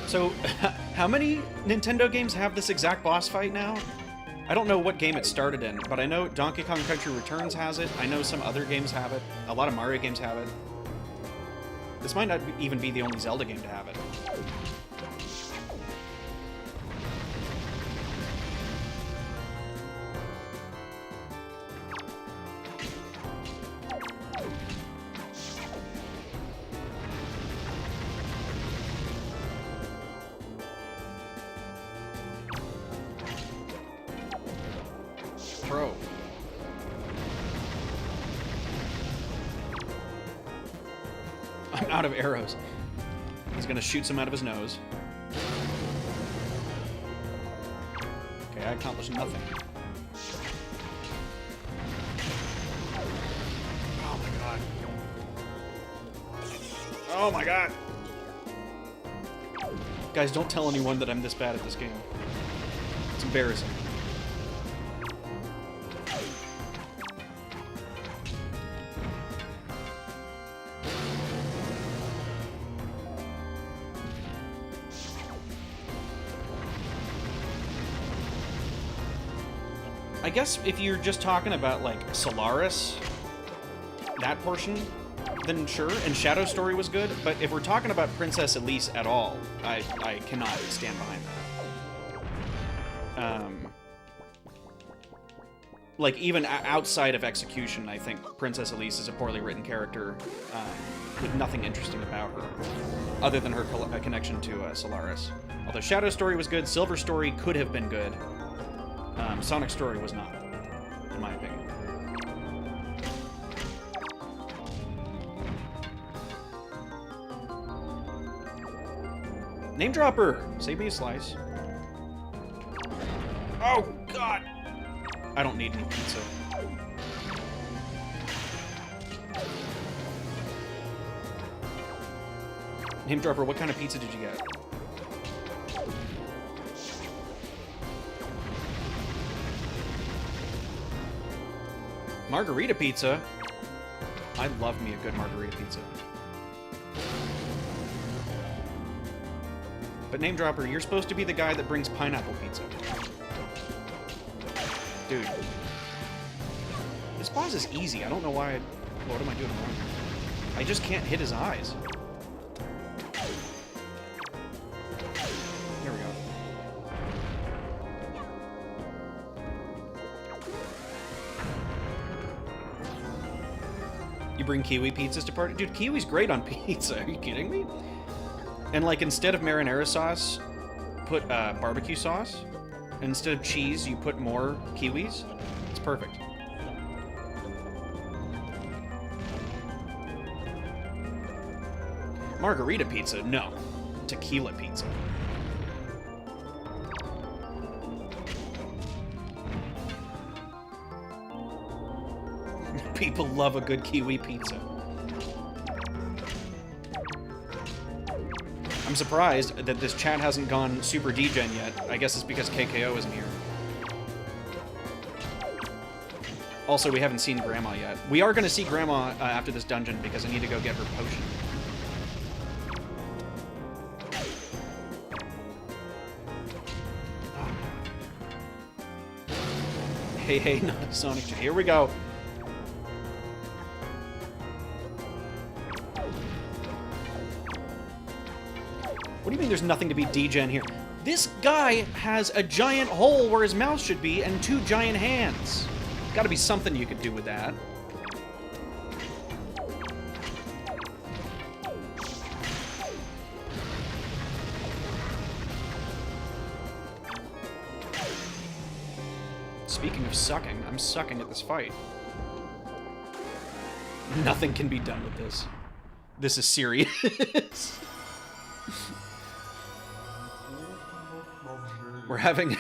So, how many Nintendo games have this exact boss fight now? I don't know what game it started in, but I know Donkey Kong Country Returns has it. I know some other games have it. A lot of Mario games have it. This might not even be the only Zelda game to have it. Bro. I'm out of arrows. He's gonna shoot some out of his nose. Okay, I accomplished nothing. Oh my god. Oh my god! Guys, don't tell anyone that I'm this bad at this game. It's embarrassing. I guess if you're just talking about, like, Solaris, that portion, then sure, and Shadow Story was good, but if we're talking about Princess Elise at all, I cannot stand behind that. Like, even outside of Execution, I think Princess Elise is a poorly written character with nothing interesting about her, other than her connection to Solaris. Although Shadow Story was good, Silver Story could have been good, Sonic Story was not, in my opinion. Name Dropper! Save me a slice. Oh, God! I don't need any pizza. Name Dropper, what kind of pizza did you get? Margarita pizza? I love me a good margarita pizza. But Name Dropper, you're supposed to be the guy that brings pineapple pizza. Dude. This boss is easy. I don't know why. What am I doing wrong? I just can't hit his eyes. Here we go. You bring kiwi pizzas to party? Dude, kiwi's great on pizza. Are you kidding me? And, like, instead of marinara sauce, put barbecue sauce. And instead of cheese, you put more kiwis. It's perfect. Margarita pizza? No. Tequila pizza. People love a good kiwi pizza. I'm surprised that this chat hasn't gone super degen yet. I guess it's because KKO isn't here. Also, we haven't seen Grandma yet. We are going to see Grandma after this dungeon because I need to go get her potion. Hey, not Sonic. Here we go. What do you mean there's nothing to be degen here? This guy has a giant hole where his mouth should be and 2 giant hands. Gotta be something you could do with that. Speaking of sucking, I'm sucking at this fight. Nothing can be done with this. This is serious. We're having...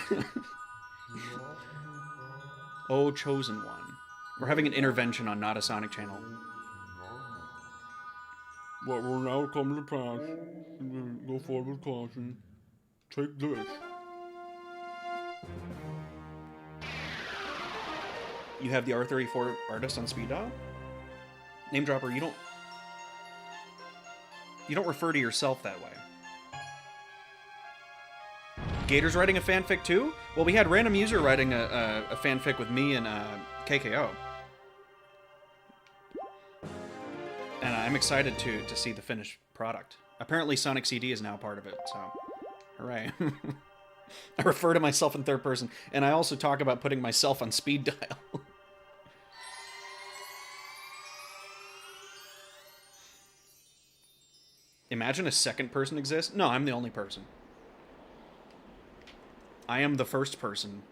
Oh, chosen one. We're having an intervention on Not a Sonic channel. What will now come to pass, go forward with caution. Take this. You have the R34 artist on speed dial? Name Dropper, you don't refer to yourself that way. Gator's writing a fanfic too? Well, we had Random User writing a fanfic with me and KKO. And I'm excited to see the finished product. Apparently Sonic CD is now part of it, so hooray. I refer to myself in third person, and I also talk about putting myself on speed dial. Imagine a second person exists? No, I'm the only person. I am the first person,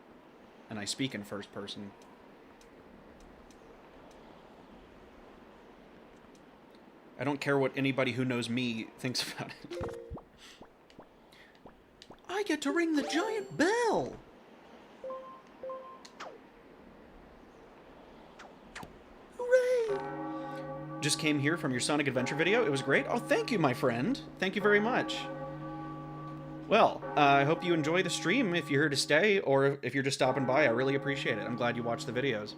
and I speak in first person. I don't care what anybody who knows me thinks about it. I get to ring the giant bell! Hooray! Just came here from your Sonic Adventure video. It was great. Oh, thank you, my friend. Thank you very much. Well, I hope you enjoy the stream if you're here to stay, or if you're just stopping by. I really appreciate it. I'm glad you watched the videos.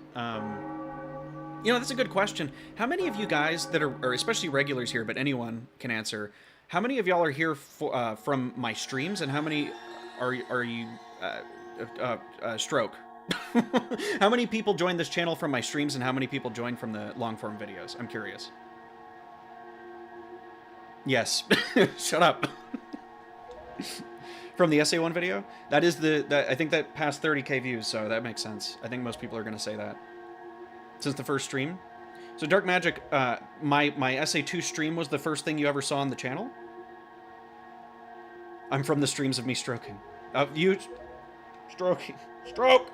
You know, that's a good question. How many of you guys that are, or especially regulars here, but anyone can answer, how many of y'all are here for, from my streams, and how many are you, Stroke? How many people joined this channel from my streams and how many people joined from the long-form videos? I'm curious. Yes. Shut up. From the SA1 video? That is I think that passed 30k views, so that makes sense. I think most people are going to say that. Since the first stream. So Dark Magic, my SA2 stream was the first thing you ever saw on the channel? I'm from the streams of me stroking. You... Stroking. Stroke!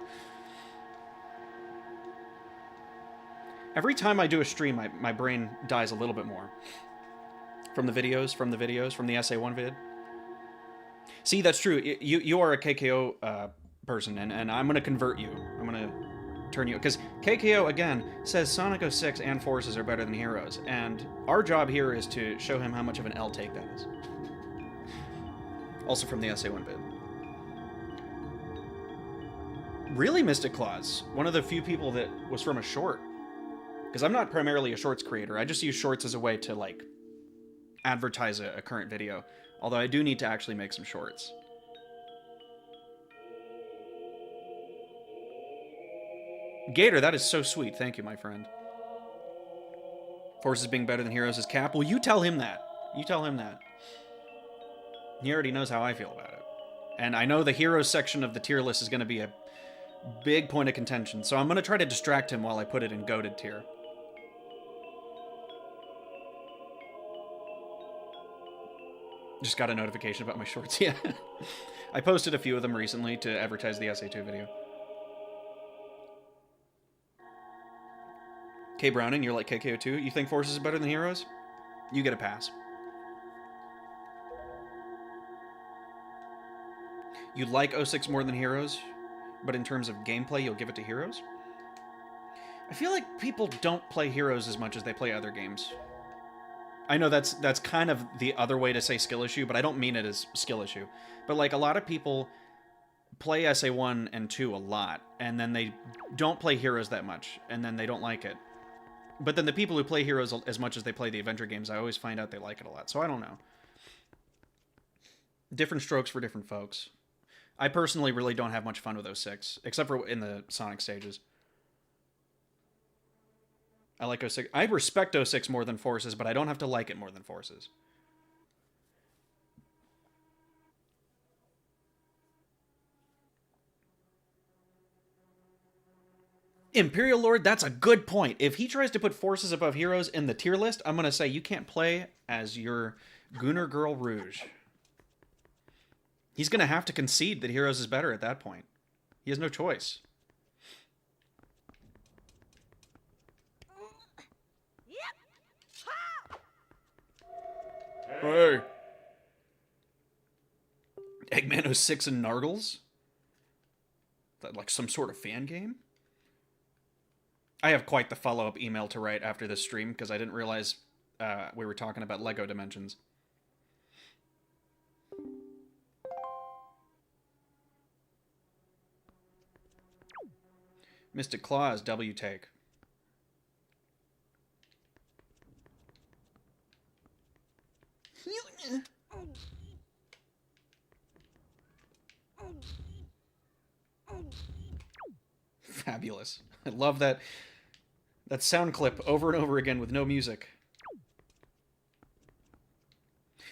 Every time I do a stream, my brain dies a little bit more. From the videos, from the SA1 vid. See, that's true. You are a KKO person, and I'm going to convert you. I'm going to turn you... Because KKO, again, says Sonic 06 and Forces are better than Heroes, and our job here is to show him how much of an L take that is. Also from the SA1 vid. Really, Mystic Claus? One of the few people that was from a short. Because I'm not primarily a shorts creator. I just use shorts as a way to, like, advertise a current video. Although I do need to actually make some shorts. Gator, that is so sweet. Thank you, my friend. Forces being better than Heroes is cap. Well, you tell him that. You tell him that. He already knows how I feel about it. And I know the Heroes section of the tier list is going to be a big point of contention. So I'm going to try to distract him while I put it in goated tier. Just got a notification about my shorts, yeah. I posted a few of them recently to advertise the SA2 video. K Browning, you're like KKO2. You think Forces is better than Heroes? You get a pass. You like 06 more than Heroes, but in terms of gameplay, you'll give it to Heroes? I feel like people don't play Heroes as much as they play other games. I know that's kind of the other way to say skill issue, but I don't mean it as skill issue. But, like, a lot of people play SA1 and 2 a lot, and then they don't play Heroes that much, and then they don't like it. But then the people who play Heroes as much as they play the adventure games, I always find out they like it a lot. So I don't know. Different strokes for different folks. I personally really don't have much fun with 06, except for in the Sonic stages. I like 06. I respect 06 more than Forces, but I don't have to like it more than Forces. Imperial Lord, that's a good point. If he tries to put Forces above Heroes in the tier list, I'm going to say you can't play as your Gunner Girl Rouge. He's going to have to concede that Heroes is better at that point. He has no choice. Hey. Eggman 06 and Nargles? Is that like some sort of fan game? I have quite the follow-up email to write after this stream because I didn't realize we were talking about Lego Dimensions. Mystic Claws, W take. Fabulous. I love that sound clip over and over again with no music.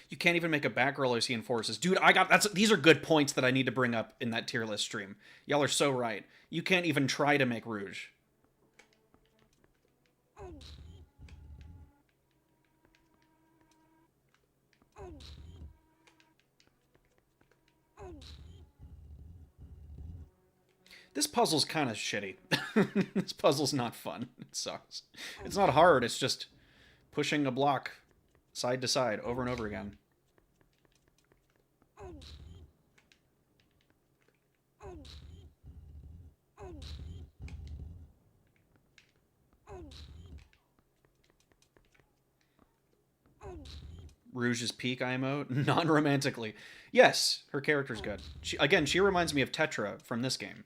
You can't even make a Batgirl OC in Forces. Dude, these are good points that I need to bring up in that tier list stream. Y'all are so right. You can't even try to make Rouge. This puzzle's kind of shitty. This puzzle's not fun. It sucks. It's not hard, it's just pushing a block side to side over and over again. Rouge's peak IMO? Non-romantically. Yes, her character's good. She reminds me of Tetra from this game.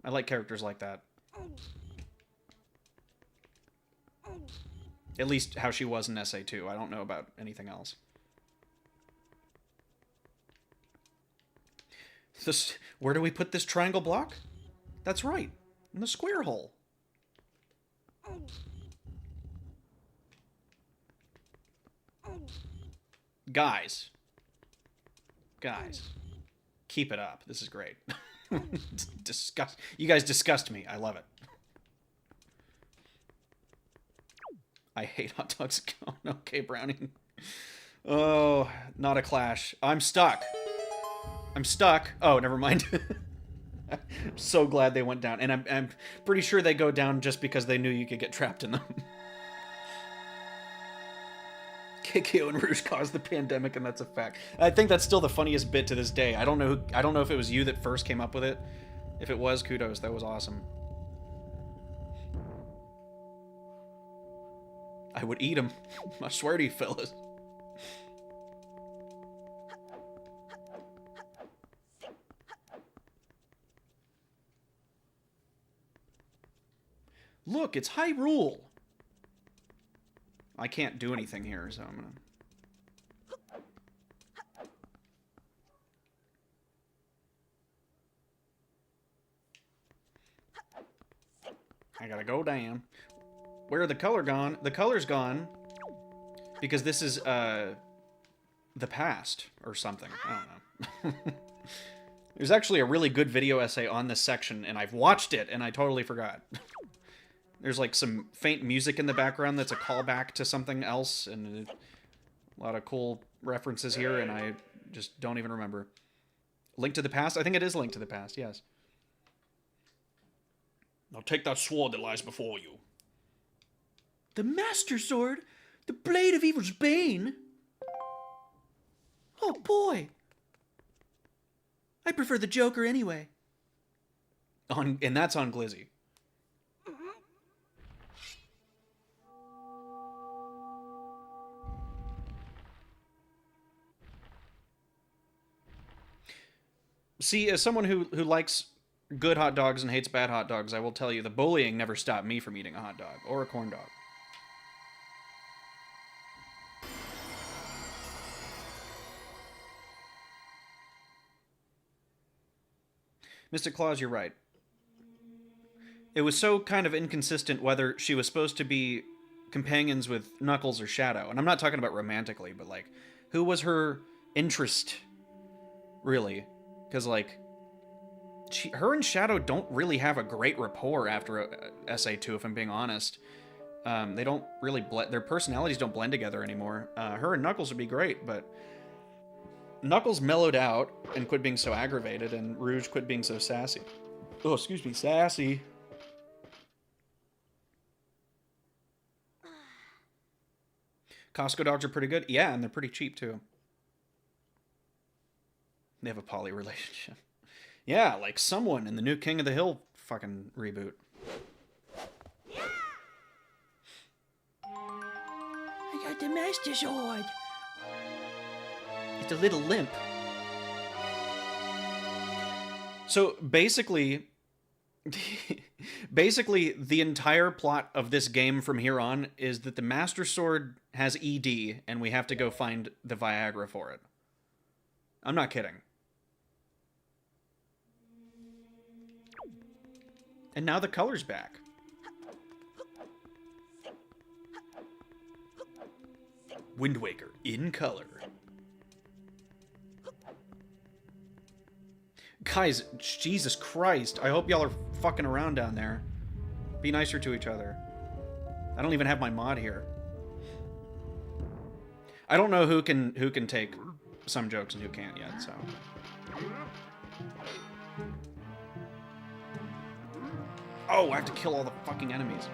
I like characters like that. At least how she was in SA2. I don't know about anything else. Where do we put this triangle block? That's right. In the square hole. Guys. Guys. Keep it up. This is great. Disgust. You guys disgust me. I love it. I hate hot dogs. Okay, Brownie. Oh, not a clash. I'm stuck. I'm stuck. Oh, never mind. I'm so glad they went down. And I'm pretty sure they go down just because they knew you could get trapped in them. Kikyo and Rouge caused the pandemic, and that's a fact. I think that's still the funniest bit to this day. I don't know if it was you that first came up with it. If it was, kudos. That was awesome. I would eat them. I swear to you, fellas. Look, it's Hyrule. I can't do anything here, so I'm gonna... I gotta go down. Where are the color gone? The color's gone. Because this is, the past, or something. I don't know. There's actually a really good video essay on this section, and I've watched it, and I totally forgot. There's, like, some faint music in the background that's a callback to something else, and a lot of cool references here, and I just don't even remember. Link to the Past? I think it is Link to the Past, yes. Now take that sword that lies before you. The Master Sword? The Blade of Evil's Bane? Oh, boy. I prefer the Joker anyway. And that's on Glizzy. See, as someone who likes good hot dogs and hates bad hot dogs, I will tell you the bullying never stopped me from eating a hot dog or a corn dog. Mr. Claus, you're right. It was so kind of inconsistent whether she was supposed to be companions with Knuckles or Shadow. And I'm not talking about romantically, but, like, who was her interest, really? Because, like, her and Shadow don't really have a great rapport after SA2, if I'm being honest. They don't really their personalities don't blend together anymore. Her and Knuckles would be great, but Knuckles mellowed out and quit being so aggravated, and Rouge quit being so sassy. Oh, excuse me, sassy. Costco dogs are pretty good. Yeah, and they're pretty cheap, too. They have a poly relationship. Yeah, like someone in the new King of the Hill fucking reboot. I got the Master Sword. It's a little limp. So basically, the entire plot of this game from here on is that the Master Sword has ED, and we have to go find the Viagra for it. I'm not kidding. And now the color's back. Wind Waker in color. Guys, Jesus Christ. I hope y'all are fucking around down there. Be nicer to each other. I don't even have my mod here. I don't know who can take some jokes and who can't yet, so... Oh, I have to kill all the fucking enemies.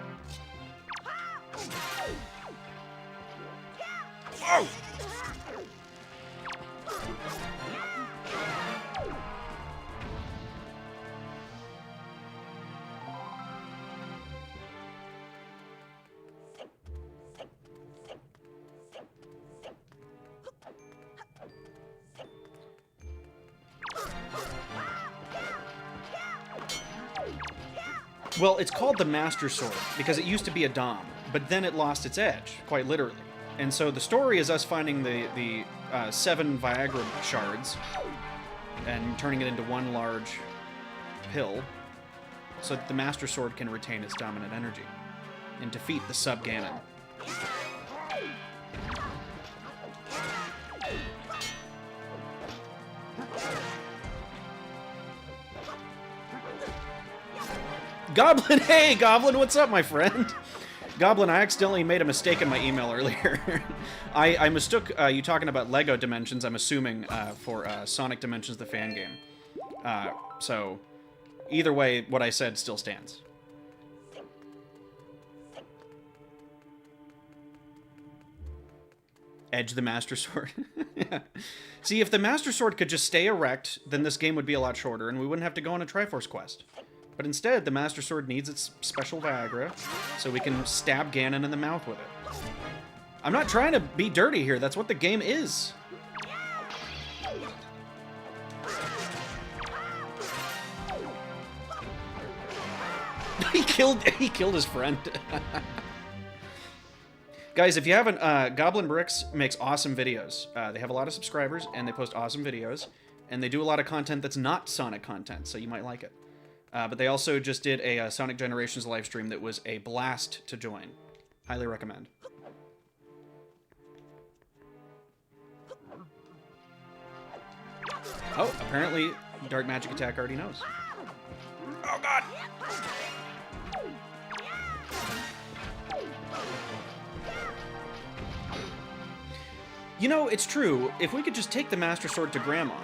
Oh! Well, it's called the Master Sword because it used to be a Dom, but then it lost its edge, quite literally. And so the story is us finding the 7 Viagra shards and turning it into one large pill. so that the Master Sword can retain its dominant energy and defeat the Sub-Ganon. Goblin, hey, Goblin, what's up, my friend? Goblin, I accidentally made a mistake in my email earlier. I mistook you talking about Lego Dimensions, I'm assuming, for Sonic Dimensions, the fan game. So, either way, what I said still stands. Edge the Master Sword. Yeah. See, if the Master Sword could just stay erect, then this game would be a lot shorter, and we wouldn't have to go on a Triforce quest. But instead, the Master Sword needs its special Viagra, so we can stab Ganon in the mouth with it. I'm not trying to be dirty here, that's what the game is. He killed his friend. Guys, if you haven't, Goblin Bricks makes awesome videos. They have a lot of subscribers, and they post awesome videos, and they do a lot of content that's not Sonic content, so you might like it. But they also just did a Sonic Generations live stream that was a blast to join. Highly recommend. Oh, apparently Dark Magic Attack already knows. Oh, God! You know, it's true. If we could just take the Master Sword to Grandma,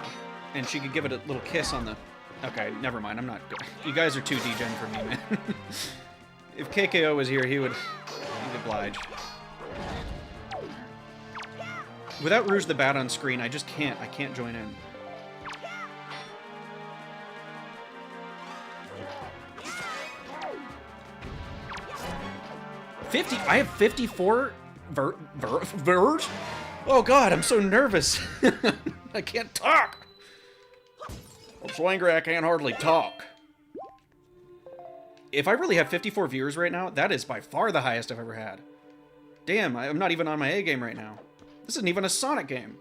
and she could give it a little kiss on the... Okay, never mind. I'm not good. You guys are too degen for me, man. If KKO was here, he'd oblige. Without Rouge the Bat on screen, I just can't. I can't join in. I have 54 verge? Oh god, I'm so nervous. I can't talk. I'm so angry I can't hardly talk. If I really have 54 viewers right now, that is by far the highest I've ever had. Damn, I'm not even on my A game right now. This isn't even a Sonic game.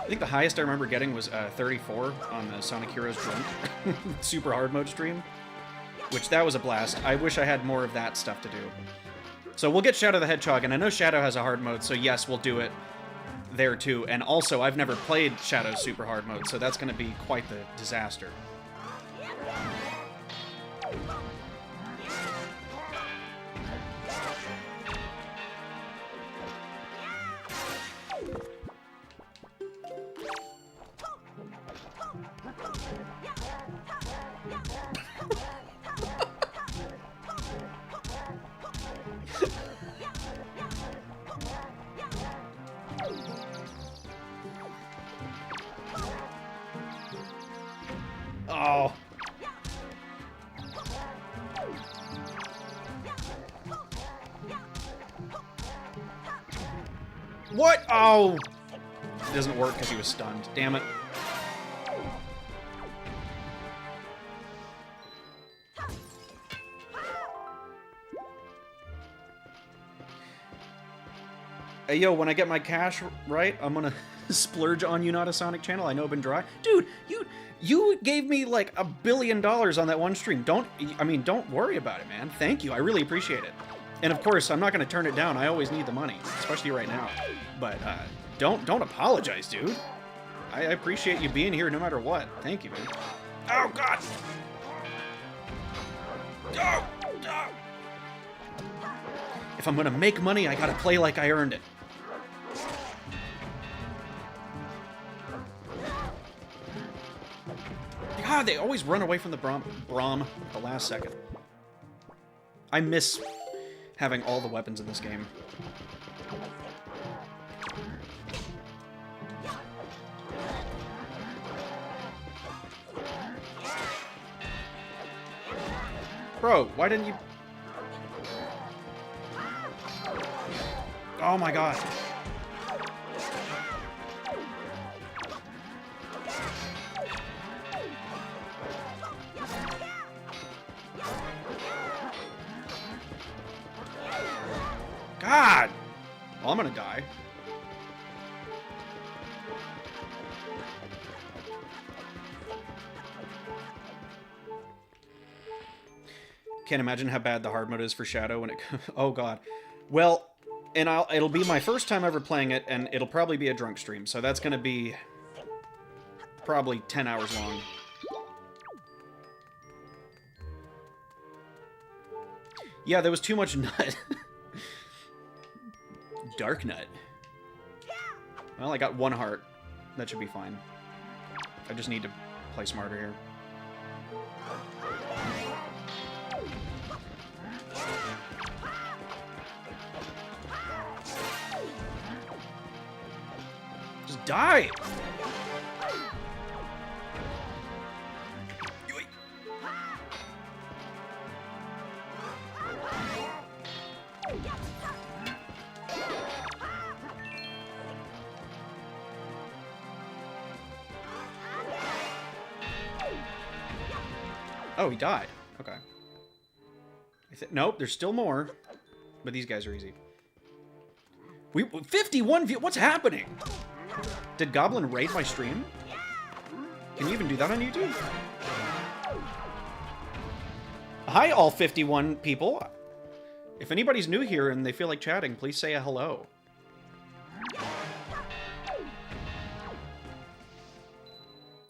I think the highest I remember getting was 34 on the Sonic Heroes Drunk Super Hard Mode stream. Which, that was a blast. I wish I had more of that stuff to do. So we'll get Shadow the Hedgehog, and I know Shadow has a hard mode, so yes, we'll do it there too. And also, I've never played Shadow's super hard mode, so that's going to be quite the disaster. Oh. What? Oh. It doesn't work because he was stunned. Damn it. Hey, yo, when I get my cash right, I'm gonna splurge on You Not a Sonic channel. I know I've been dry. Dude, you gave me like $1 billion on that one stream. Don't worry about it, man. Thank you. I really appreciate it. And of course, I'm not gonna turn it down. I always need the money, especially right now. But don't apologize, dude. I appreciate you being here no matter what. Thank you, man. Oh, God. Oh, oh. If I'm gonna make money, I gotta play like I earned it. God, they always run away from the Braum at the last second. I miss having all the weapons in this game. Bro, why didn't you... Oh my god. Well, I'm gonna die. Can't imagine how bad the hard mode is for Shadow when it comes... Oh, God. Well, and it'll be my first time ever playing it, and it'll probably be a drunk stream, so that's gonna be probably 10 hours long. Yeah, there was too much nut. Dark nut. Well, I got 1 heart. That should be fine. I just need to play smarter here. Just die! Oh, he died. Okay. Nope, there's still more. But these guys are easy. 51 views. What's happening? Did Goblin raid my stream? Can you even do that on YouTube? Hi, all 51 people. If anybody's new here and they feel like chatting, please say a hello.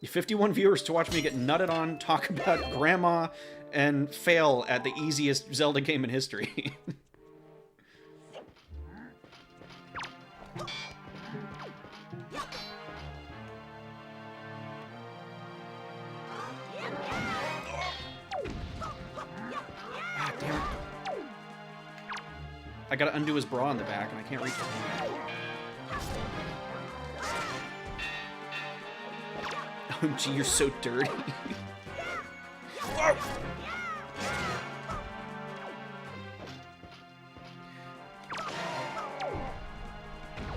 You 51 viewers to watch me get nutted on, talk about grandma, and fail at the easiest Zelda game in history. Ah, damn it. I gotta undo his bra in the back, and I can't reach it. Oh, gee, you're so dirty.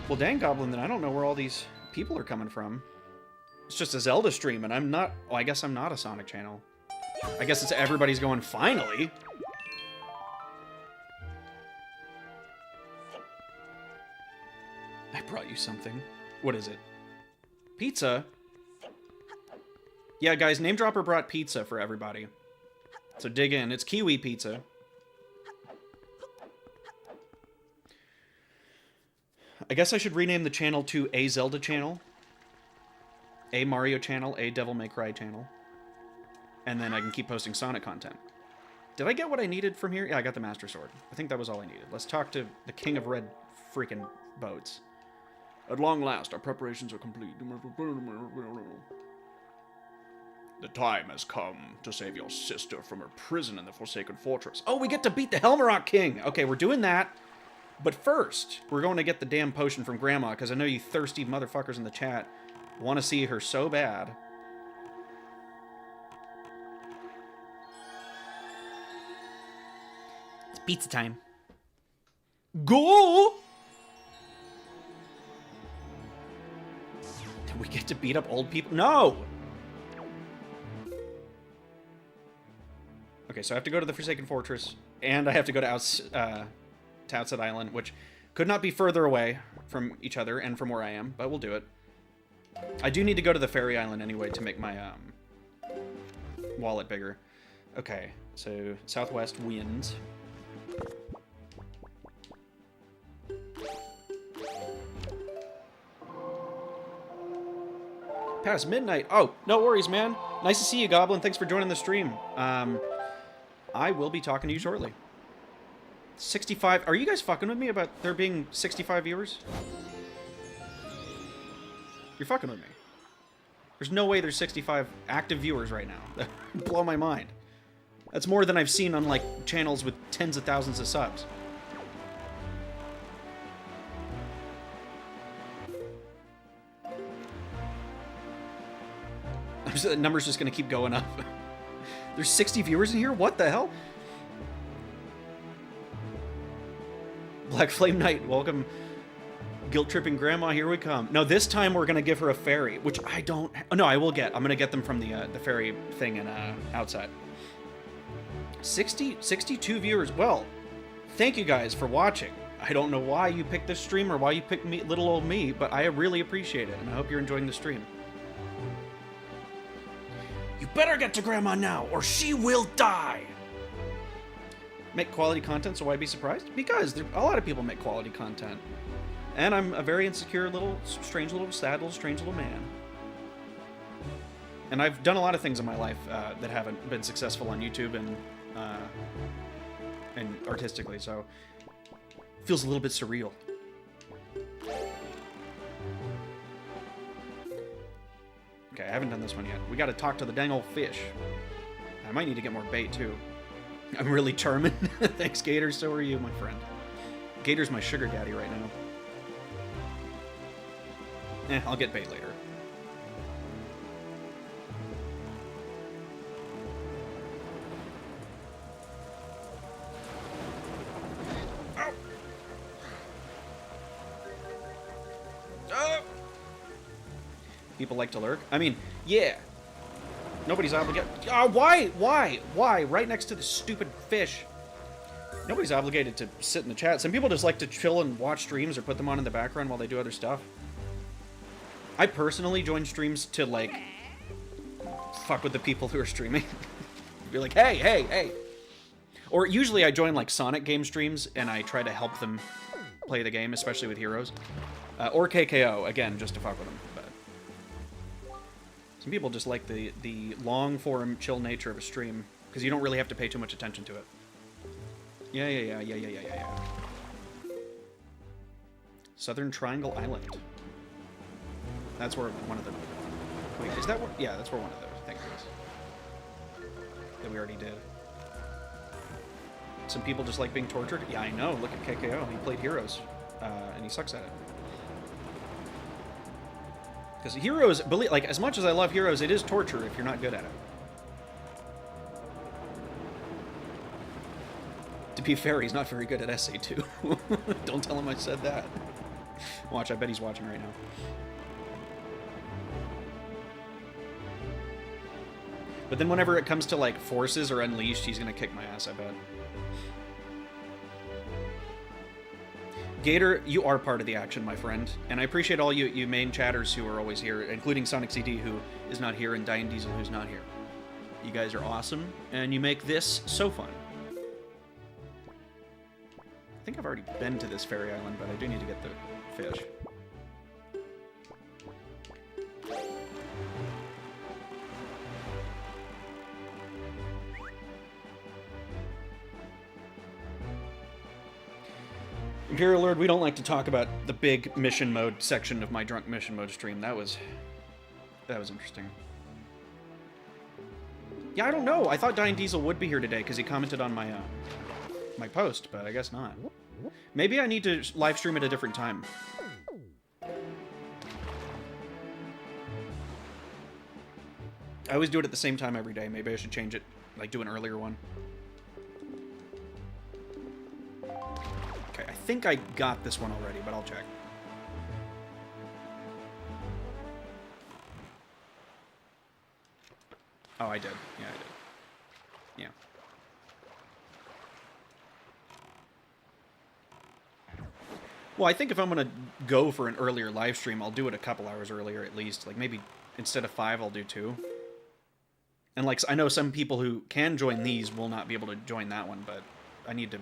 Well, dang, Goblin, then I don't know where all these people are coming from. It's just a Zelda stream, and I'm not... Well, I guess I'm not a Sonic channel. I guess it's everybody's going, finally! I brought you something. What is it? Pizza? Yeah, guys, Name Dropper brought pizza for everybody. So dig in. It's kiwi pizza. I guess I should rename the channel to A Zelda channel, A Mario channel, A Devil May Cry channel. And then I can keep posting Sonic content. Did I get what I needed from here? Yeah, I got the Master Sword. I think that was all I needed. Let's talk to the King of Red freaking Boats. At long last, our preparations are complete. The time has come to save your sister from her prison in the Forsaken Fortress. Oh, we get to beat the Helmarock King! Okay, we're doing that. But first, we're going to get the damn potion from Grandma, because I know you thirsty motherfuckers in the chat want to see her so bad. It's pizza time. Go! Did we get to beat up old people? No! Okay, so I have to go to the Forsaken Fortress, and I have to go to Outset Island, which could not be further away from each other and from where I am, but we'll do it. I do need to go to the Fairy Island anyway to make my wallet bigger. Okay, so southwest winds. Past midnight. Oh, no worries, man. Nice to see you, Goblin. Thanks for joining the stream. I will be talking to you shortly. 65. Are you guys fucking with me about there being 65 viewers? You're fucking with me. There's no way there's 65 active viewers right now. That would blow my mind. That's more than I've seen on, like, channels with tens of thousands of subs. The number's just gonna keep going up. There's 60 viewers in here? What the hell? Black Flame Knight, welcome. Guilt-tripping Grandma, here we come. No, this time we're gonna give her a fairy, which I don't... Oh, no, I will get. I'm gonna get them from the fairy thing in outside. 62 viewers. Well, thank you guys for watching. I don't know why you picked this stream or why you picked me, little old me, but I really appreciate it, and I hope you're enjoying the stream. You better get to Grandma now, or she will die! Make quality content, so why be surprised? Because a lot of people make quality content. And I'm a very insecure little, strange little, sad little, strange little man. And I've done a lot of things in my life that haven't been successful on YouTube and artistically, so it feels a little bit surreal. Okay, I haven't done this one yet. We gotta talk to the dang old fish. I might need to get more bait, too. I'm really charming. Thanks, Gator. So are you, my friend. Gator's my sugar daddy right now. I'll get bait later. Oh. Oh. People like to lurk. I mean, yeah. Nobody's obligated. Oh, why? Why? Why? Right next to the stupid fish. Nobody's obligated to sit in the chat. Some people just like to chill and watch streams or put them on in the background while they do other stuff. I personally join streams to, like, fuck with the people who are streaming. Be like, hey, hey, hey. Or usually I join, like, Sonic game streams and I try to help them play the game, especially with heroes. Or KKO, again, just to fuck with them. Some people just like the long-form, chill nature of a stream, because you don't really have to pay too much attention to it. Yeah. Southern Triangle Island. That's where one of the... Wait, is that where... Yeah, that's where one of those things is. That we already did. Some people just like being tortured? Yeah, I know. Look at KKO. He played Heroes, and he sucks at it. Because Heroes, like, as much as I love Heroes, it is torture if you're not good at it. To be fair, he's not very good at SA2. Don't tell him I said that. Watch, I bet he's watching right now. But then whenever it comes to, like, Forces or Unleashed, he's gonna kick my ass, I bet. Gator, you are part of the action, my friend, and I appreciate all you main chatters who are always here, including Sonic CD, who is not here, and Diane Diesel, who's not here. You guys are awesome, and you make this so fun. I think I've already been to this fairy island, but I do need to get the fish. Imperial Lord, we don't like to talk about the big mission mode section of my drunk mission mode stream. That was interesting. Yeah, I don't know. I thought Diane Diesel would be here today because he commented on my my post, but I guess not. Maybe I need to live stream at a different time. I always do it at the same time every day. Maybe I should change it, like do an earlier one. Okay, I think I got this one already, but I'll check. Oh, I did. Yeah, I did. Yeah. Well, I think if I'm going to go for an earlier live stream, I'll do it a couple hours earlier at least. Like, maybe instead of 5, I'll do 2. And, like, I know some people who can join these will not be able to join that one, but I need to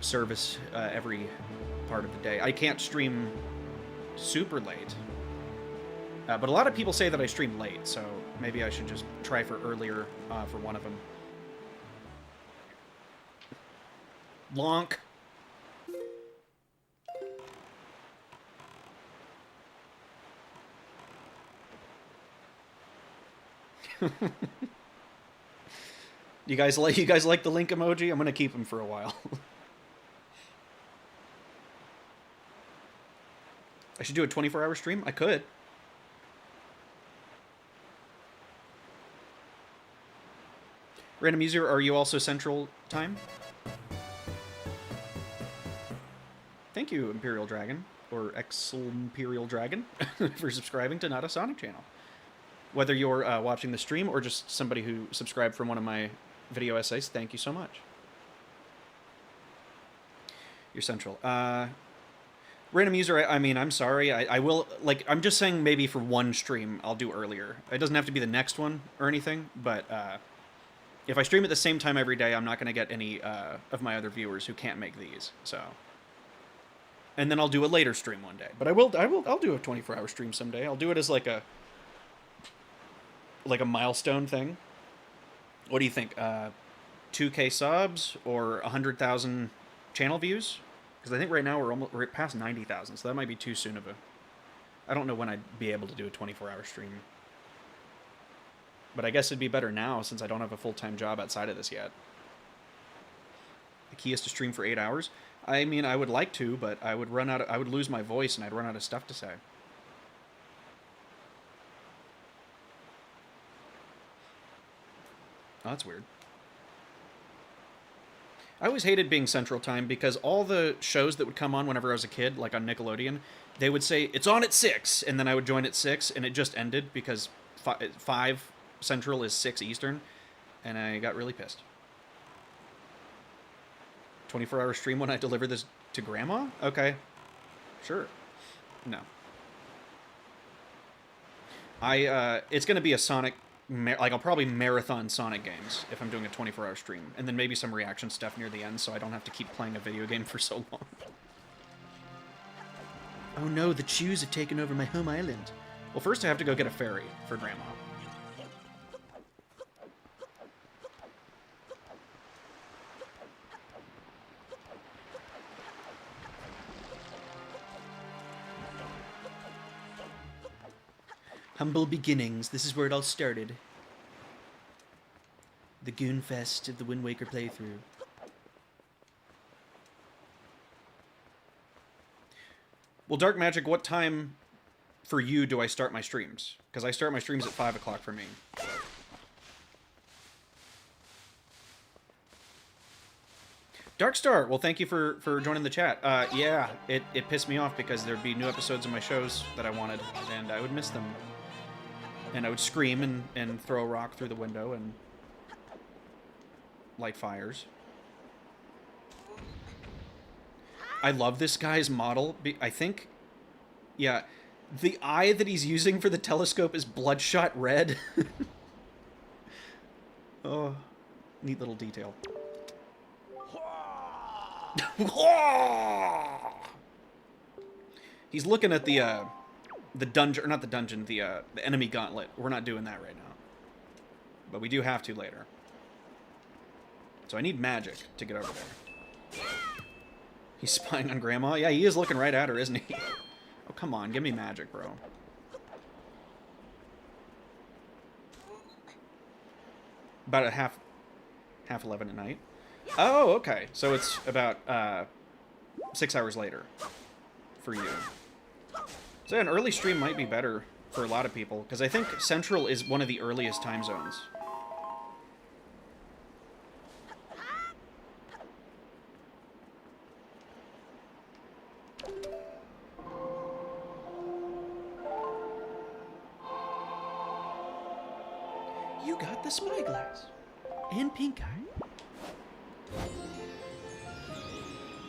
service every part of the day. I can't stream super late. But a lot of people say that I stream late, so maybe I should just try for earlier for one of them. Lonk. You guys like the link emoji? I'm gonna keep him for a while. I should do a 24-hour stream? I could. Random user, are you also Central Time? Thank you, Imperial Dragon, or Ex-Imperial Dragon, for subscribing to Not a Sonic channel. Whether you're watching the stream or just somebody who subscribed from one of my video essays, thank you so much. You're central. Random user, I mean, I'm sorry. I will, like, I'm just saying maybe for one stream, I'll do earlier. It doesn't have to be the next one or anything, but if I stream at the same time every day, I'm not going to get any of my other viewers who can't make these, so. And then I'll do a later stream one day. But I'll do a 24-hour stream someday. I'll do it as like a milestone thing. What do you think? 2K subs or 100,000 channel views? Because I think right now we're past 90,000, so that might be too soon of a... I don't know when I'd be able to do a 24-hour stream. But I guess it'd be better now since I don't have a full-time job outside of this yet. The key is to stream for 8 hours. I mean, I would like to, but I would I would lose my voice and I'd run out of stuff to say. Oh, that's weird. I always hated being Central Time because all the shows that would come on whenever I was a kid, like on Nickelodeon, they would say, it's on at 6, and then I would join at 6, and it just ended because 5 Central is 6 Eastern, and I got really pissed. 24-hour stream when I deliver this to Grandma? Okay. Sure. No. It's going to be a Sonic... Like, I'll probably marathon Sonic games if I'm doing a 24-hour stream. And then maybe some reaction stuff near the end so I don't have to keep playing a video game for so long. Oh no, the Chews have taken over my home island. Well, first I have to go get a ferry for Grandma. Humble beginnings. This is where it all started. The Goonfest of the Wind Waker playthrough. Well, Dark Magic, what time for you do I start my streams? Because I start my streams at 5 o'clock for me. Darkstar, well, thank you for joining the chat. Yeah, it pissed me off because there'd be new episodes of my shows that I wanted, and I would miss them. And I would scream and throw a rock through the window and light fires. I love this guy's model. I think, yeah, the eye that he's using for the telescope is bloodshot red. Oh, neat little detail. He's looking at the dungeon, or not the dungeon, the enemy gauntlet. We're not doing that right now. But we do have to later. So I need magic to get over there. He's spying on Grandma? Yeah, he is looking right at her, isn't he? Oh, come on, give me magic, bro. About a half 11 at night. Oh, okay. So it's about 6 hours later for you. So yeah, an early stream might be better for a lot of people, because I think Central is one of the earliest time zones. You got the spyglass. And pink eye.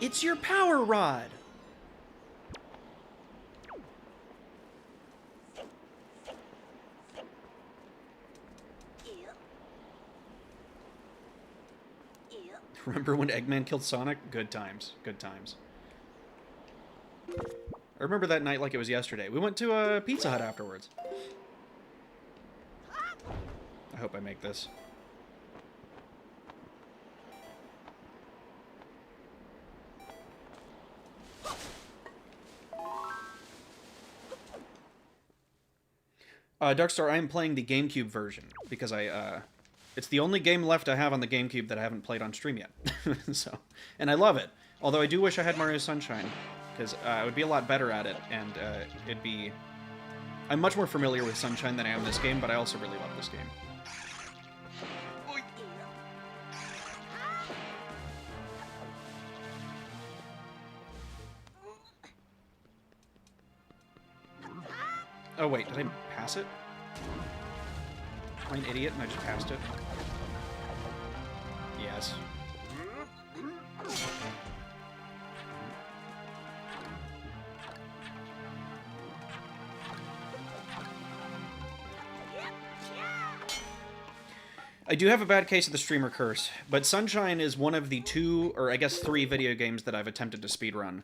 It's your power rod. Remember when Eggman killed Sonic? Good times. Good times. I remember that night like it was yesterday. We went to a Pizza Hut afterwards. I hope I make this. Darkstar, I am playing the GameCube version because it's the only game left I have on the GameCube that I haven't played on stream yet. So, and I love it. Although I do wish I had Mario Sunshine, because I would be a lot better at it, and it'd be... I'm much more familiar with Sunshine than I am this game, but I also really love this game. Oh wait, did I pass it? Am I an idiot and I just passed it? Yes. I do have a bad case of the streamer curse, but Sunshine is one of the 2, or I guess 3 video games that I've attempted to speedrun.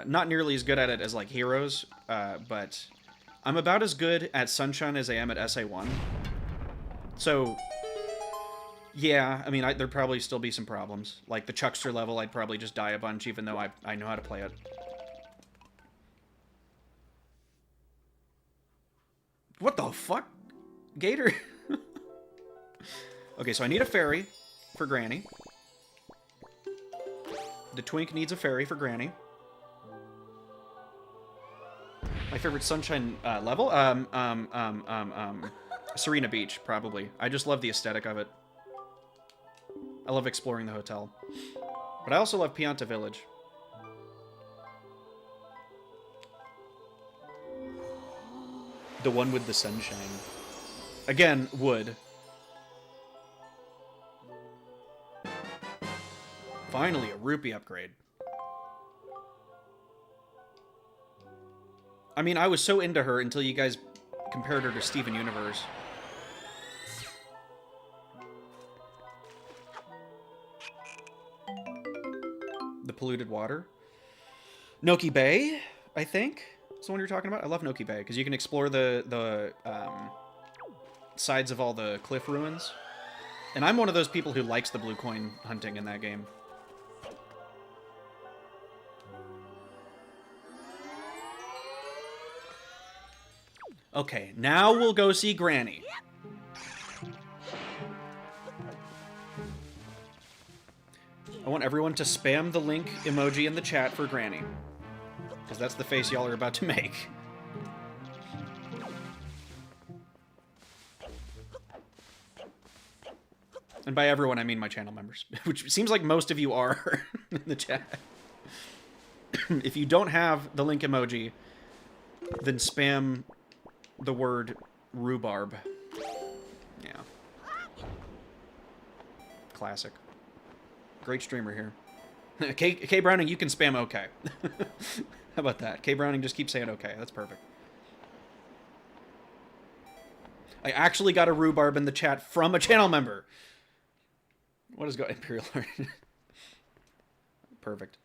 Not nearly as good at it as, like, Heroes, but I'm about as good at Sunshine as I am at SA1. So, yeah, I mean, there'd probably still be some problems. Like, the Chuckster level, I'd probably just die a bunch, even though I know how to play it. What the fuck? Gator? Okay, so I need a fairy for Granny. The Twink needs a fairy for Granny. My favorite Sunshine level? Serena Beach, probably. I just love the aesthetic of it. I love exploring the hotel. But I also love Pianta Village. The one with the sunshine. Again, wood. Finally, a rupee upgrade. I mean, I was so into her until you guys compared her to Steven Universe. The polluted water. Noki Bay, I think, is the one you're talking about. I love Noki Bay, because you can explore the sides of all the cliff ruins. And I'm one of those people who likes the blue coin hunting in that game. Okay, now we'll go see Granny. I want everyone to spam the link emoji in the chat for Granny. Because that's the face y'all are about to make. And by everyone, I mean my channel members. Which seems like most of you are in the chat. If you don't have the link emoji, then spam the word rhubarb. Yeah. Classic. Great streamer here. K Browning, you can spam okay. How about that? K Browning, just keep saying okay. That's perfect. I actually got a rhubarb in the chat from a channel member. What is going Imperial Art? Perfect.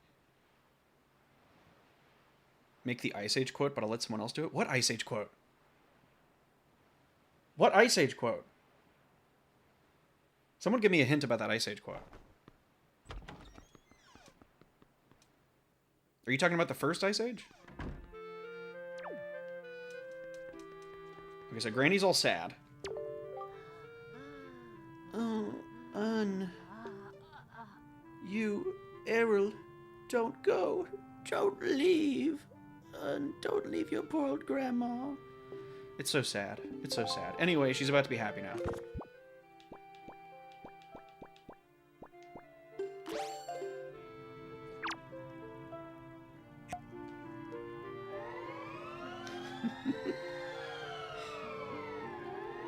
Make the Ice Age quote, but I'll let someone else do it? What Ice Age quote? What Ice Age quote? Someone give me a hint about that Ice Age quote. Are you talking about the first Ice Age? Okay, so Granny's all sad. Oh, you, Errol, don't go. Don't leave. Don't leave your poor old grandma. It's so sad. It's so sad. Anyway, she's about to be happy now.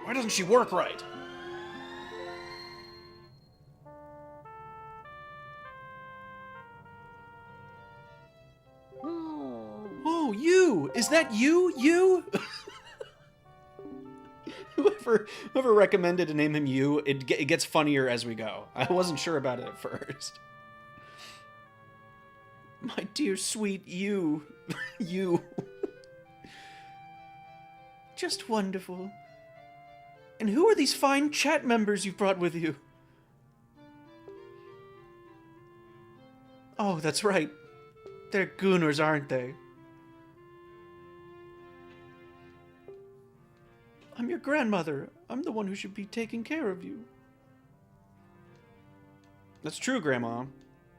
Why doesn't she work right? Oh, you! Is that you? You? Whoever recommended to name him you, it gets funnier as we go. I wasn't sure about it at first. My dear sweet you. You. Just wonderful. And who are these fine chat members you've brought with you? Oh, that's right. They're gooners, aren't they? I'm your grandmother. I'm the one who should be taking care of you. That's true, Grandma.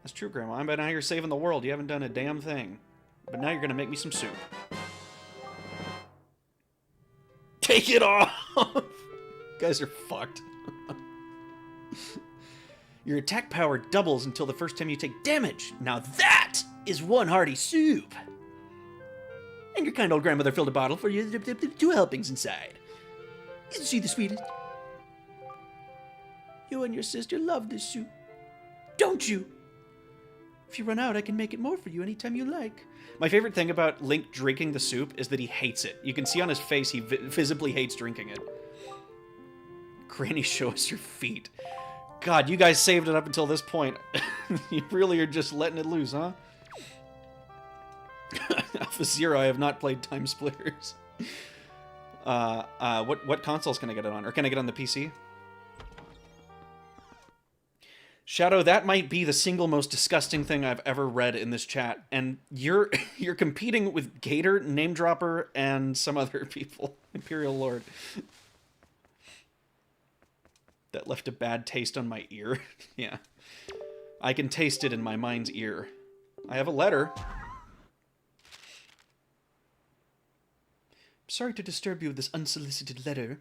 That's true, Grandma. But now you're saving the world. You haven't done a damn thing. But now you're gonna make me some soup. Take it off! You guys are fucked. Your attack power doubles until the first time you take damage. Now that is one hearty soup. And your kind old grandmother filled a bottle for you, 2 helpings inside. Isn't she the sweetest? You and your sister love this soup, don't you? If you run out, I can make it more for you anytime you like. My favorite thing about Link drinking the soup is that he hates it. You can see on his face he visibly hates drinking it. Granny, show us your feet. God, you guys saved it up until this point. You really are just letting it loose, huh? Alpha Zero, I have not played Time Splitters. What consoles can I get it on? Or can I get it on the PC? Shadow, that might be the single most disgusting thing I've ever read in this chat, and you're competing with Gator, Name Dropper, and some other people. Imperial Lord. That left a bad taste on my ear. Yeah. I can taste it in my mind's ear. I have a letter. Sorry to disturb you with this unsolicited letter.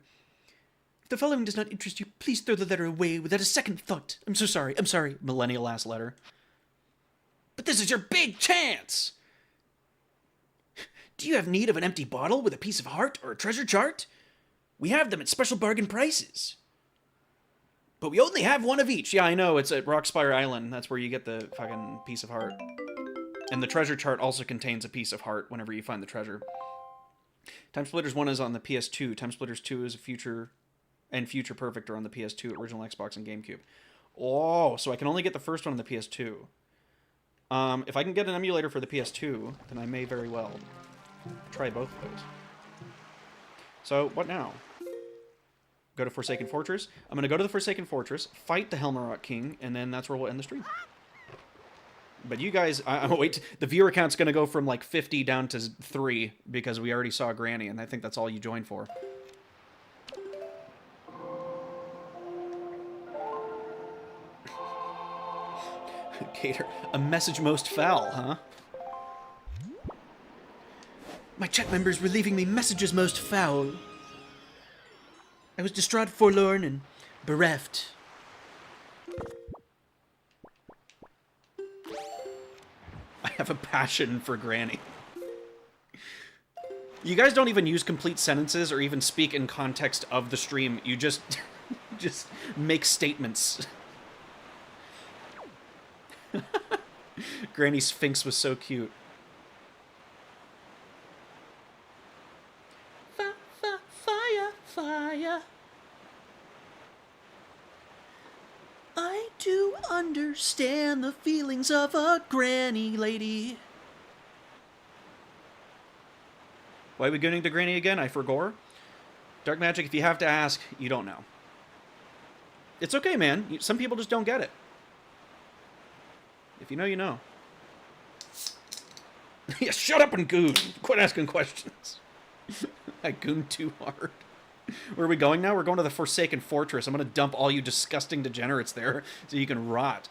If the following does not interest you, please throw the letter away without a second thought. I'm so sorry. I'm sorry. Millennial-ass letter. But this is your big chance! Do you have need of an empty bottle with a piece of heart or a treasure chart? We have them at special bargain prices. But we only have one of each. Yeah, I know. It's at Rockspire Island. That's where you get the fucking piece of heart. And the treasure chart also contains a piece of heart whenever you find the treasure. Time Splitters 1 is on the PS2. Time Splitters 2 is a Future Perfect are on the PS2, original Xbox, and GameCube. Oh, so I can only get the first one on the PS2. If I can get an emulator for the PS2, then I may very well try both of those. So, what now? Go to Forsaken Fortress. I'm going to go to the Forsaken Fortress, fight the Helmarok King, and then that's where we'll end the stream. But you guys, wait, the viewer count's going to go from like 50 down to 3 because we already saw Granny, and I think that's all you joined for. Gator, a message most foul, huh? My chat members were leaving me messages most foul. I was distraught, forlorn, and bereft. I have a passion for Granny. You guys don't even use complete sentences or even speak in context of the stream. You just make statements. Granny Sphinx was so cute. Fire, fire. I do understand the feelings of a granny lady. Why are we going to Granny again? I forgot. Dark Magic, if you have to ask, you don't know. It's okay, man. Some people just don't get it. If you know, you know. Yeah, shut up and goon. Quit asking questions. I gooned too hard. Where are we going now? We're going to the Forsaken Fortress. I'm going to dump all you disgusting degenerates there so you can rot.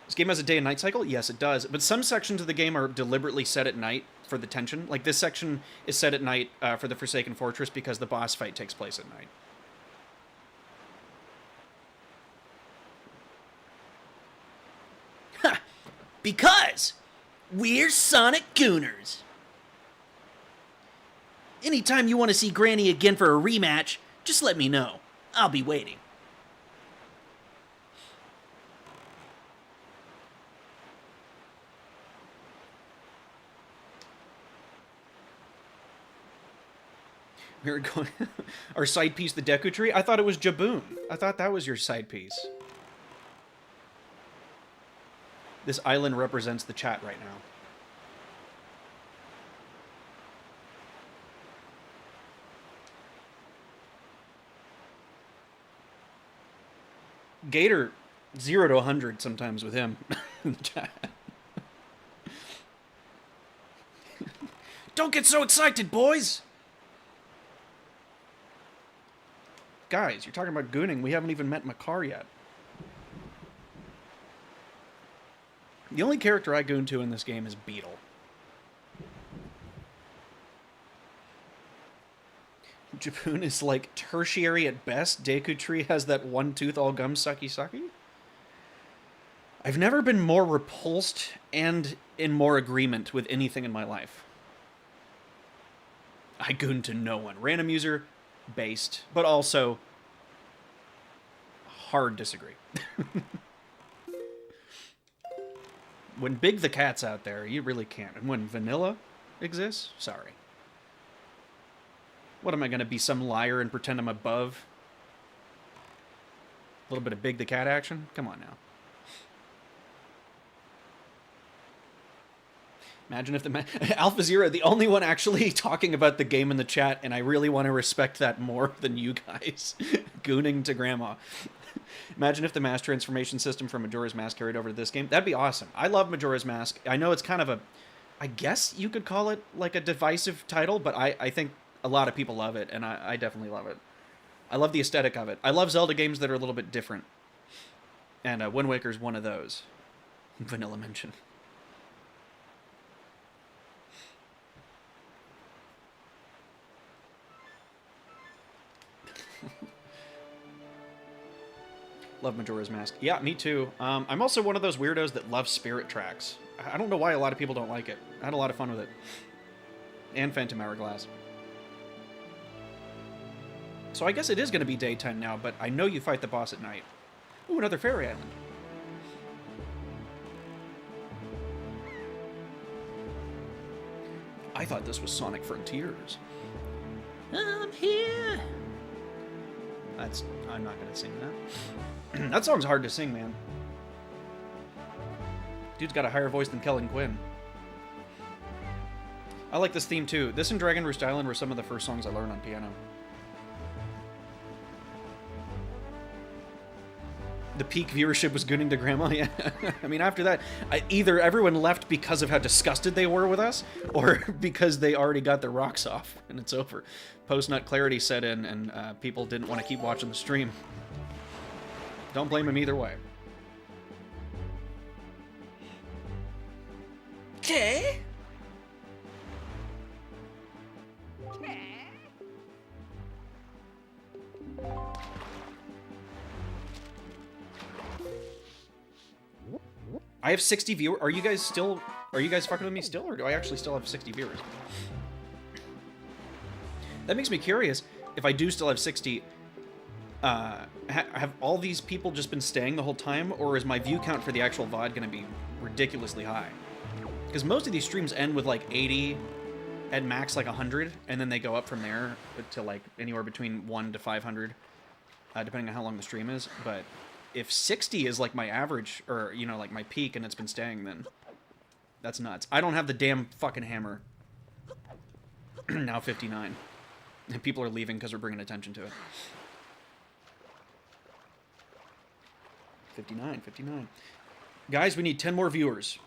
This game has a day and night cycle? Yes, it does. But some sections of the game are deliberately set at night for the tension. Like this section is set at night for the Forsaken Fortress because the boss fight takes place at night. Ha! Because we're Sonic Gooners. Anytime you want to see Granny again for a rematch, just let me know. I'll be waiting. We were going... Our side piece, the Deku Tree? I thought it was Jaboon. I thought that was your side piece. This island represents the chat right now. Gator, 0 to 100 sometimes with him in the chat. Don't get so excited, boys! Guys, you're talking about gooning. We haven't even met Makar yet. The only character I goon to in this game is Beetle. Japoon is like tertiary at best. Deku Tree has that one tooth all gum sucky sucky. I've never been more repulsed and in more agreement with anything in my life. I goon to no one. Random user, based, but also hard disagree. When Big the Cat's out there, you really can't. And when Vanilla exists, sorry. What am I going to be, some liar and pretend I'm above A little bit of Big the Cat action. Come on now. Imagine if the Alpha Zero, the only one actually talking about the game in the chat, and I really want to respect that more than you guys. Gooning to grandma. Imagine if the mass transformation system from Majora's Mask carried over to this game. That'd be awesome. I love Majora's Mask. I know it's kind of a, I guess you could call it like a divisive title, but I think a lot of people love it, and I definitely love it. I love the aesthetic of it. I love Zelda games that are a little bit different. And Wind Waker's one of those. Vanilla mention. Love Majora's Mask. Yeah, me too. I'm also one of those weirdos that loves Spirit Tracks. I don't know why a lot of people don't like it. I had a lot of fun with it. And Phantom Hourglass. So I guess it is going to be daytime now, but I know you fight the boss at night. Ooh, another fairy island. I thought this was Sonic Frontiers. I'm here. I'm not going to sing that. That song's hard to sing, man. Dude's got a higher voice than Kellen Quinn. I like this theme too. This and Dragon Roost Island were some of the first songs I learned on piano. The peak viewership was Gooning to Grandma. Yeah. I mean, after that, either everyone left because of how disgusted they were with us, or because they already got their rocks off, and it's over. Post-nut clarity set in, and people didn't want to keep watching the stream. Don't blame them either way. Okay. I have 60 viewers. Are you guys fucking with me still, or do I actually still have 60 viewers? That makes me curious. If I do still have 60, have all these people just been staying the whole time, or is my view count for the actual VOD going to be ridiculously high? Because most of these streams end with like 80, at max like 100, and then they go up from there to like anywhere between 1 to 500, depending on how long the stream is. But if 60 is like my average, or, you know, like my peak, and it's been staying, then that's nuts. I don't have the damn fucking hammer. Now 59. And people are leaving because we're bringing attention to it. 59, 59. Guys, we need 10 more viewers.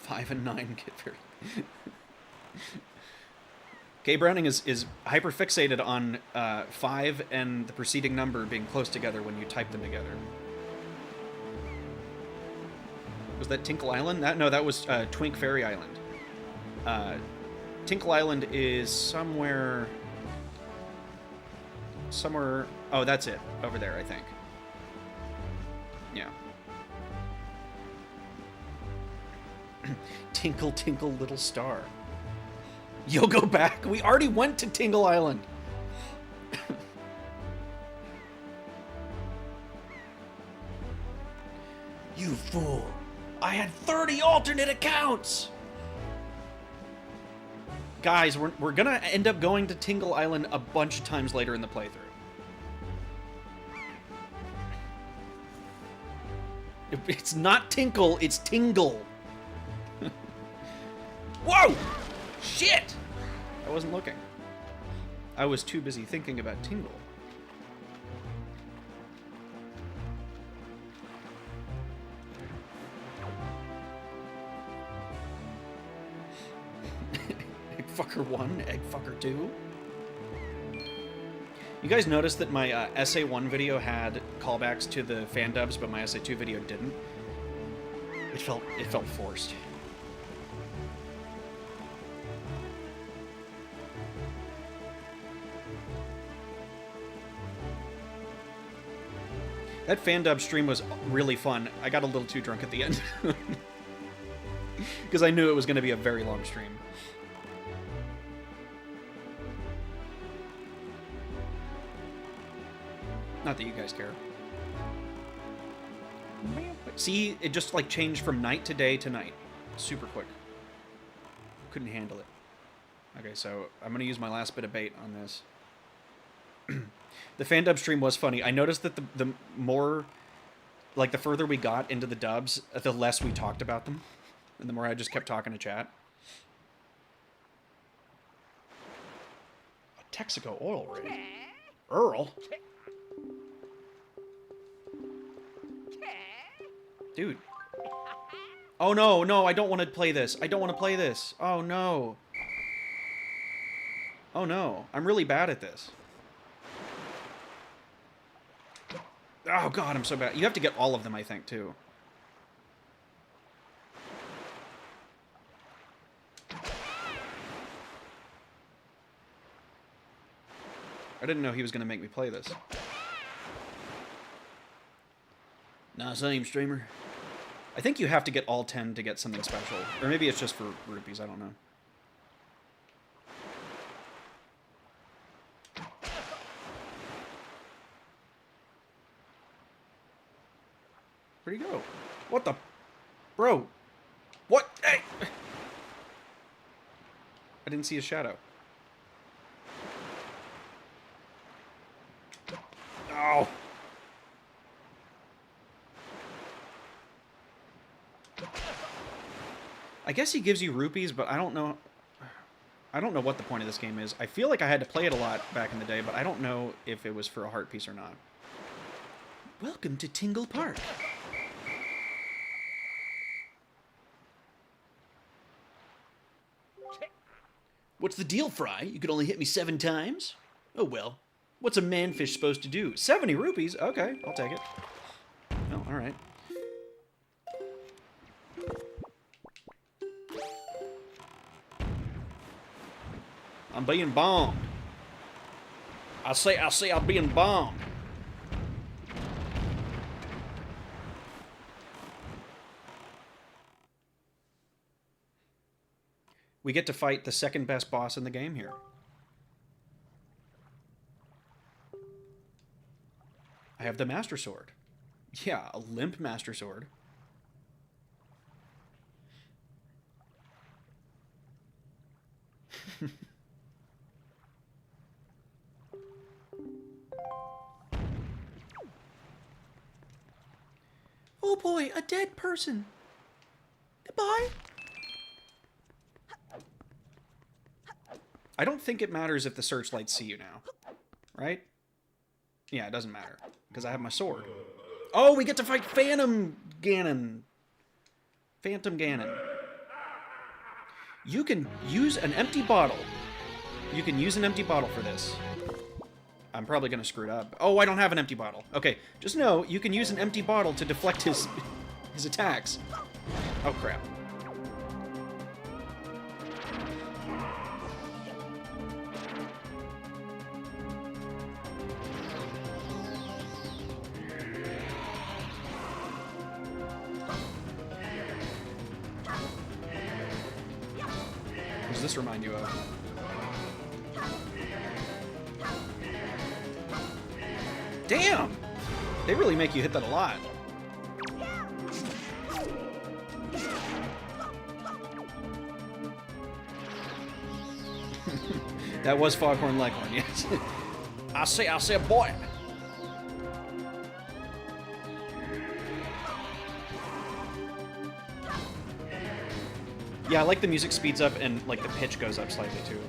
Five and 9 get very... K. Browning is hyper-fixated on 5 and the preceding number being close together when you type them together. Was that Tinkle Island? No, that was Twink Fairy Island. Tinkle Island is somewhere... Oh, that's it. Over there, I think. Yeah. Tinkle, tinkle, little star. Yo, go back. We already went to Tingle Island. You fool. I had 30 alternate accounts. Guys, we're gonna end up going to Tingle Island a bunch of times later in the playthrough. It's not Tinkle, it's Tingle. Whoa! Shit! I wasn't looking. I was too busy thinking about Tingle. Egg fucker 1, egg fucker 2. You guys noticed that my SA1 video had callbacks to the fan dubs, but my SA2 video didn't? It felt forced. That fan dub stream was really fun. I got a little too drunk at the end. Because I knew it was going to be a very long stream. Not that you guys care. See, it just like changed from night to day to night. Super quick. Couldn't handle it. Okay, so I'm going to use my last bit of bait on this. The fan dub stream was funny. I noticed that the more, like, the further we got into the dubs, the less we talked about them. And the more I just kept talking to chat. A Texaco oil rig? Earl? Dude. Oh, no, no, I don't want to play this. I don't want to play this. Oh, no. Oh, no. I'm really bad at this. Oh, God, I'm so bad. You have to get all of them, I think, too. I didn't know he was going to make me play this. Nah, same, streamer. I think you have to get all 10 to get something special. Or maybe it's just for rupees, I don't know. Where'd he go? What the... Bro! What? Hey! I didn't see his shadow. Oh! I guess he gives you rupees, but I don't know... I don't know what the point of this game is. I feel like I had to play it a lot back in the day, but I don't know if it was for a heart piece or not. Welcome to Tingle Park. What's the deal, Fry? You could only hit me 7 times? Oh well. What's a manfish supposed to do? 70 rupees? Okay, I'll take it. Oh, alright. I'm being bombed. I say I'm being bombed. We get to fight the second best boss in the game here. I have the Master Sword. Yeah, a limp Master Sword. Oh boy, a dead person. Goodbye. I don't think it matters if the searchlights see you now. Right? Yeah, it doesn't matter. Because I have my sword. Oh, we get to fight Phantom Ganon. Phantom Ganon. You can use an empty bottle. You can use an empty bottle for this. I'm probably going to screw it up. Oh, I don't have an empty bottle. Okay, just know you can use an empty bottle to deflect his attacks. Oh, crap. What does this remind you of? Damn! They really make you hit that a lot. That was Foghorn Leghorn, yes. I say, boy! Yeah, I like the music speeds up and, like, the pitch goes up slightly, too.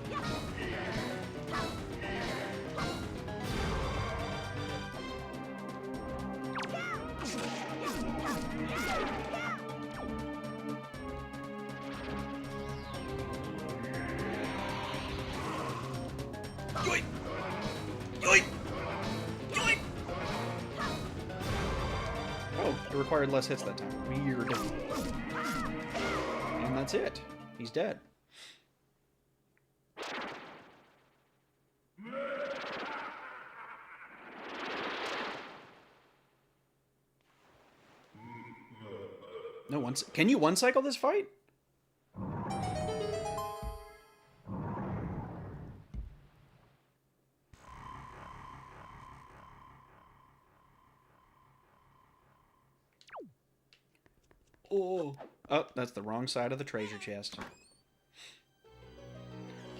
Yoink! Yoink! Yoink! Oh, it required less hits that time. Weird. And that's it. He's dead. No, can you one-cycle this fight? Oh. Oh, that's the wrong side of the treasure chest.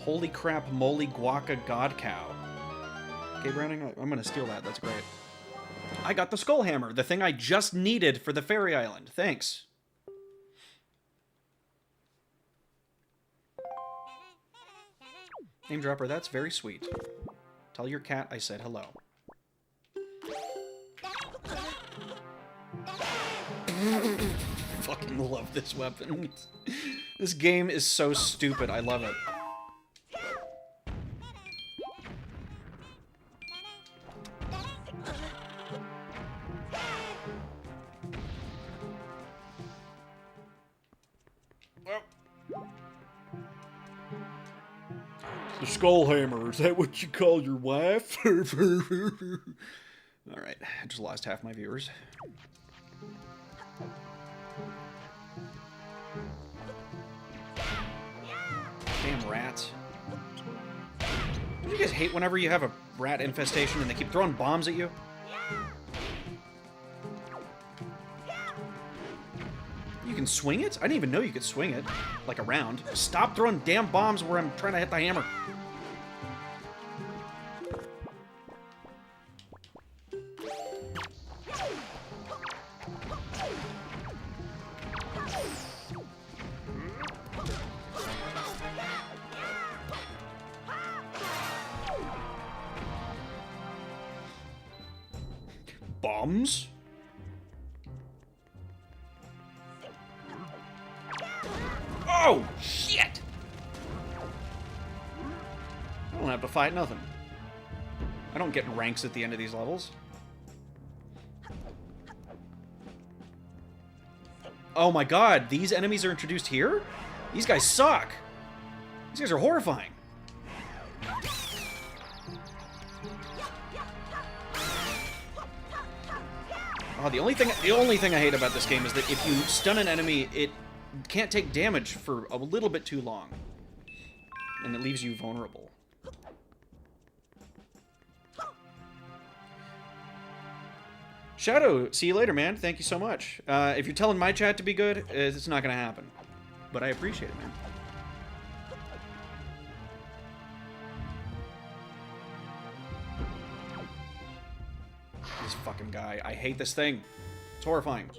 Holy crap, moly guaca god cow. Okay, Browning, I'm gonna steal that. That's great. I got the skull hammer, the thing I just needed for the fairy island. Thanks. Name dropper, that's very sweet. Tell your cat I said hello. Fucking love this weapon. This game is so stupid. I love it. The skull hammer, is that what you call your wife? Alright, I just lost half my viewers. Damn rats. Don't you guys hate whenever you have a rat infestation and they keep throwing bombs at you? You can swing it? I didn't even know you could swing it. Like around. Stop throwing damn bombs where I'm trying to hit the hammer. Bombs? Oh, shit! I don't have to fight nothing. I don't get ranks at the end of these levels. Oh my god, these enemies are introduced here? These guys suck! These guys are horrifying. Oh, the only thing I hate about this game is that if you stun an enemy, it can't take damage for a little bit too long. And it leaves you vulnerable. Shadow, see you later, man. Thank you so much. If you're telling my chat to be good, it's not gonna happen. But I appreciate it, man. This fucking guy. I hate this thing. It's horrifying.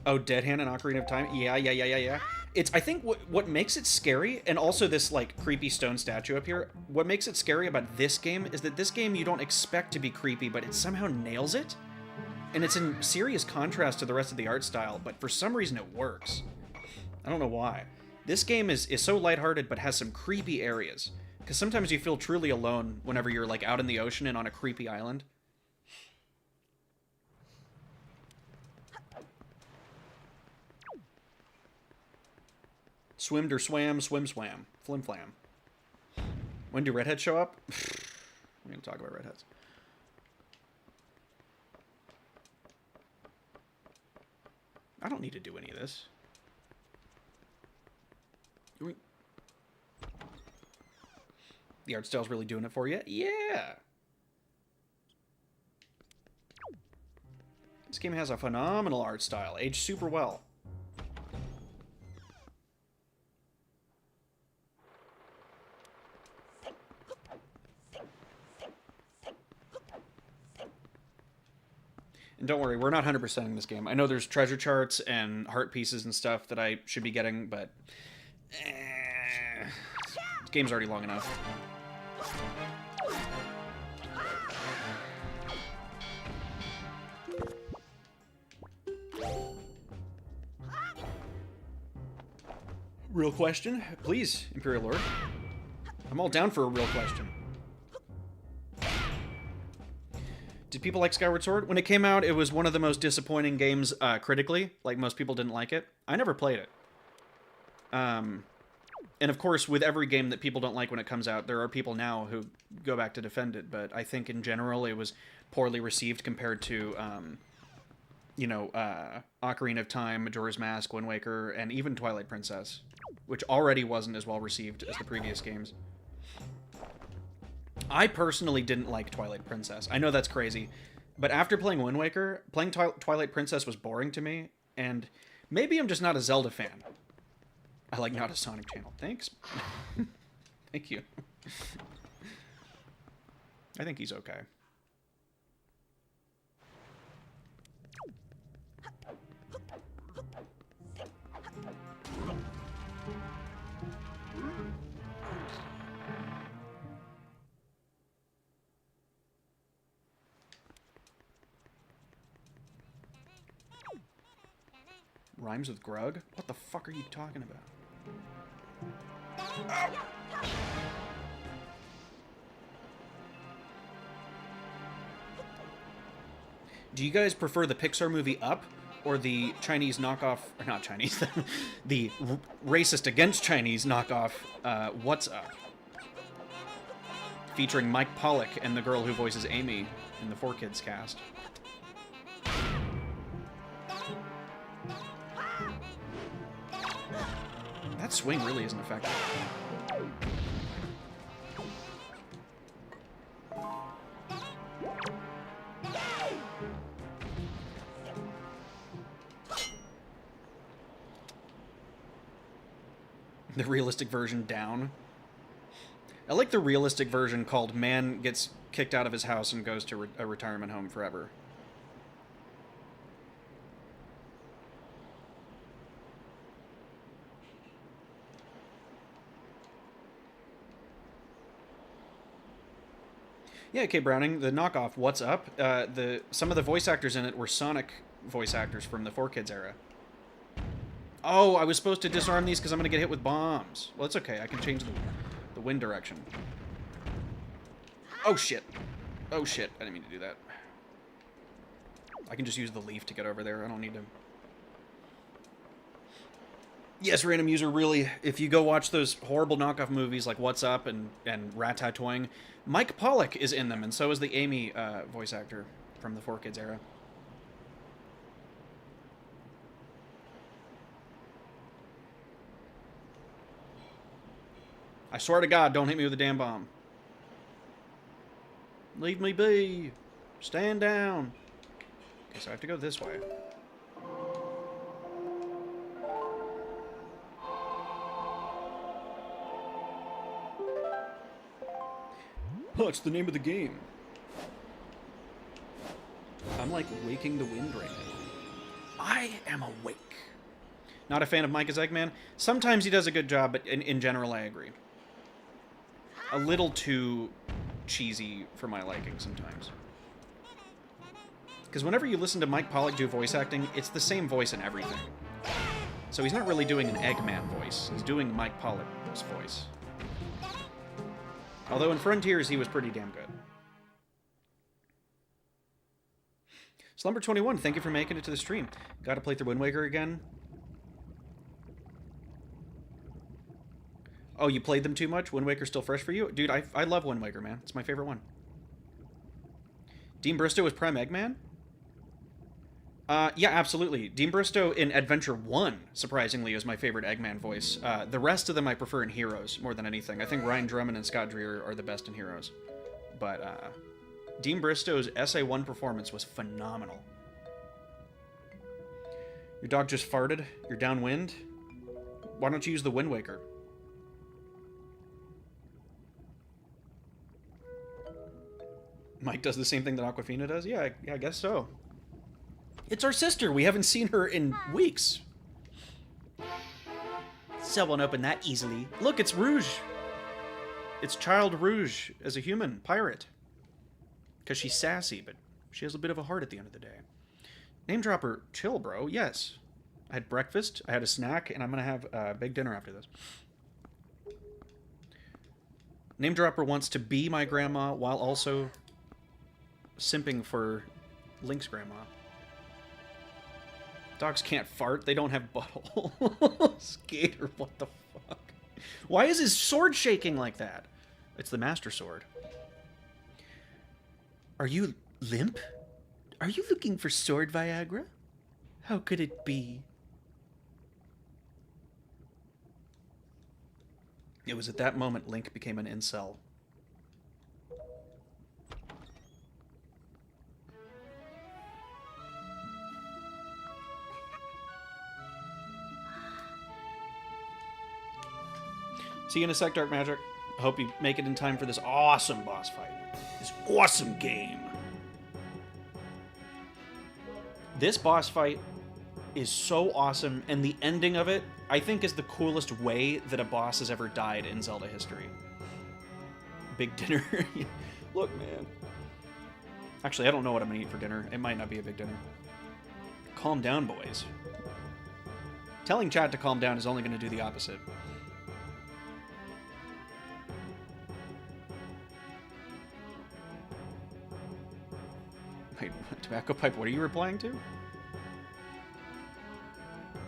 Oh, Dead Hand and Ocarina of Time? Yeah. It's, I think, what makes it scary, and also this, like, creepy stone statue up here, what makes it scary about this game is that this game you don't expect to be creepy, but it somehow nails it. And it's in serious contrast to the rest of the art style, but for some reason it works. I don't know why. This game is so lighthearted, but has some creepy areas. Because sometimes you feel truly alone whenever you're, like, out in the ocean and on a creepy island. Swimmed or swam, swim swam. Flim flam. When do redheads show up? We're gonna talk about redheads. I don't need to do any of this. The art style's really doing it for you? Yeah! This game has a phenomenal art style, aged super well. And don't worry, we're not 100%ing this game. I know there's treasure charts and heart pieces and stuff that I should be getting, but... this game's already long enough. Real question? Please, Imperial Lord. I'm all down for a real question. Did people like Skyward Sword? When it came out, it was one of the most disappointing games critically. Like, most people didn't like it. I never played it. And of course, with every game that people don't like when it comes out, there are people now who go back to defend it. But I think in general, it was poorly received compared to, you know, Ocarina of Time, Majora's Mask, Wind Waker, and even Twilight Princess, which already wasn't as well received as the previous games. I personally didn't like Twilight Princess. I know that's crazy, But after playing Wind Waker, playing Twilight Princess was boring to me, and maybe I'm just not a Zelda fan. I like not a Sonic channel. Thanks. Thank you. I think he's okay. Rhymes with Grug? What the fuck are you talking about? Do you guys prefer the Pixar movie Up or the Chinese knockoff, or not Chinese, the racist against Chinese knockoff, What's Up? Featuring Mike Pollock and the girl who voices Amy in the 4Kids cast. That swing really isn't effective. The realistic version down. I like the realistic version called Man Gets Kicked Out of His House and Goes to a Retirement Home Forever. Yeah, K. Browning, the knockoff, What's Up? Some of the voice actors in it were Sonic voice actors from the 4Kids era. Oh, I was supposed to disarm these because I'm going to get hit with bombs. Well, it's okay. I can change the wind direction. Oh, shit. Oh, shit. I didn't mean to do that. I can just use the leaf to get over there. I don't need to... Yes, random user, really, if you go watch those horrible knockoff movies like What's Up and Ratatouille, Mike Pollock is in them, and so is the Amy voice actor from the 4Kids era. I swear to God, don't hit me with a damn bomb. Leave me be. Stand down. Okay, so I have to go this way. Oh, it's the name of the game. I'm like waking the wind right now. I am awake. Not a fan of Mike as Eggman. Sometimes he does a good job, but in general, I agree. A little too cheesy for my liking sometimes. Because whenever you listen to Mike Pollock do voice acting, it's the same voice in everything. So he's not really doing an Eggman voice. He's doing Mike Pollock's voice. Although in Frontiers, he was pretty damn good. Slumber21, thank you for making it to the stream. Got to play through Wind Waker again. Oh, you played them too much? Wind Waker's still fresh for you? Dude, I love Wind Waker, man. It's my favorite one. Dean Bristow was Prime Eggman? Yeah, absolutely. Dean Bristow in Adventure 1, surprisingly, is my favorite Eggman voice. The rest of them I prefer in Heroes more than anything. I think Ryan Drummond and Scott Dreer are the best in Heroes. But, Dean Bristow's SA1 performance was phenomenal. Your dog just farted? You're downwind? Why don't you use the Wind Waker? Mike does the same thing that Aquafina does? Yeah, I guess so. It's our sister. We haven't seen her in weeks. Cell won't open that easily. Look, it's Rouge. It's Child Rouge as a human pirate. Because she's sassy, but she has a bit of a heart at the end of the day. Name dropper, chill, bro. Yes. I had breakfast, I had a snack, and I'm going to have a big dinner after this. Name dropper wants to be my grandma while also simping for Link's grandma. Dogs can't fart. They don't have butthole. Skater, what the fuck? Why is his sword shaking like that? It's the Master Sword. Are you limp? Are you looking for sword Viagra? How could it be? It was at that moment Link became an incel. See you in a sec, Dark Magic. I hope you make it in time for this awesome boss fight. This awesome game. This boss fight is so awesome, and the ending of it, I think, is the coolest way that a boss has ever died in Zelda history. Big dinner. Look, man. Actually, I don't know what I'm gonna eat for dinner. It might not be a big dinner. Calm down, boys. Telling chat to calm down is only gonna do the opposite. Wait, tobacco pipe, what are you replying to?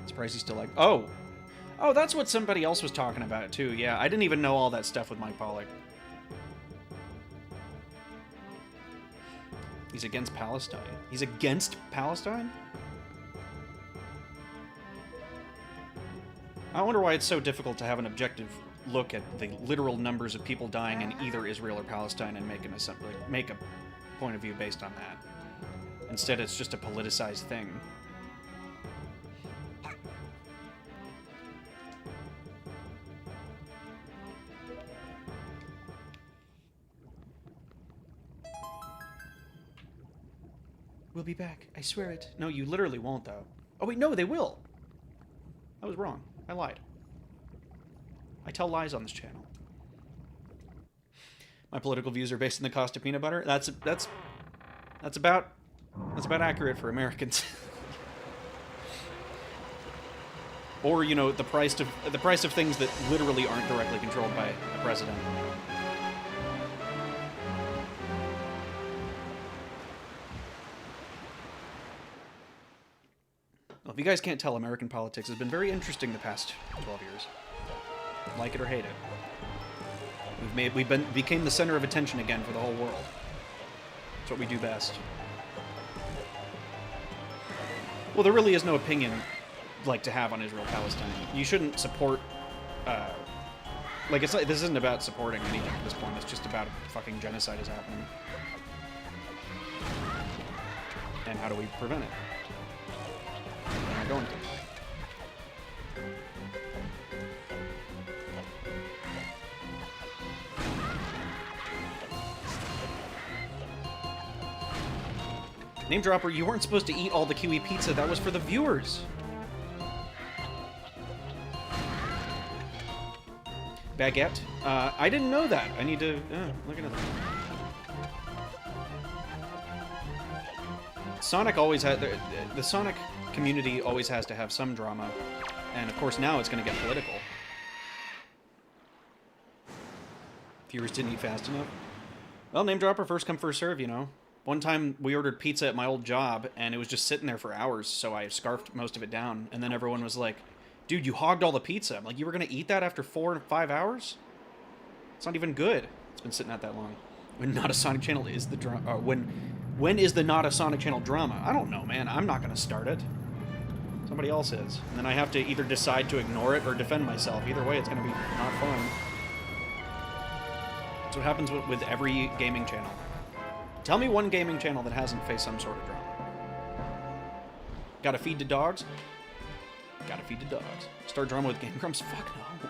Surprised he's still like... Oh! Oh, that's what somebody else was talking about, too. Yeah, I didn't even know all that stuff with Mike Pollock. He's against Palestine. He's against Palestine? I wonder why it's so difficult to have an objective look at the literal numbers of people dying in either Israel or Palestine and make a point of view based on that. Instead, it's just a politicized thing. We'll be back. I swear it. No, you literally won't, though. Oh, wait, no, they will. I was wrong. I lied. I tell lies on this channel. My political views are based on the cost of peanut butter. That's about accurate for Americans. Or, you know, the price of things that literally aren't directly controlled by the president. Well, if you guys can't tell, American politics has been very interesting the past 12 years. Like it or hate it. We became the center of attention again for the whole world. It's what we do best. Well, there really is no opinion like to have on Israel-Palestine. You shouldn't support, like, it's like, this isn't about supporting anything at this point. It's just about fucking genocide is happening. And how do we prevent it? We're not going to. Name dropper, you weren't supposed to eat all the kiwi pizza. That was for the viewers. Baguette? I didn't know that. I need to... look at it. Sonic always had... The Sonic community always has to have some drama. And, of course, now it's going to get political. Viewers didn't eat fast enough. Well, name dropper, first come, first serve, you know. One time, we ordered pizza at my old job, and it was just sitting there for hours, so I scarfed most of it down. And then everyone was like, dude, you hogged all the pizza. I'm like, you were going to eat that after 4 or 5 hours? It's not even good. It's been sitting out that long. When Not a Sonic Channel is the drama... when is the Not a Sonic Channel drama? I don't know, man. I'm not going to start it. Somebody else is. And then I have to either decide to ignore it or defend myself. Either way, it's going to be not fun. That's what happens with every gaming channel. Tell me one gaming channel that hasn't faced some sort of drama. Gotta feed the dogs? Gotta feed the dogs. Start drama with Game Grumps? Fuck no.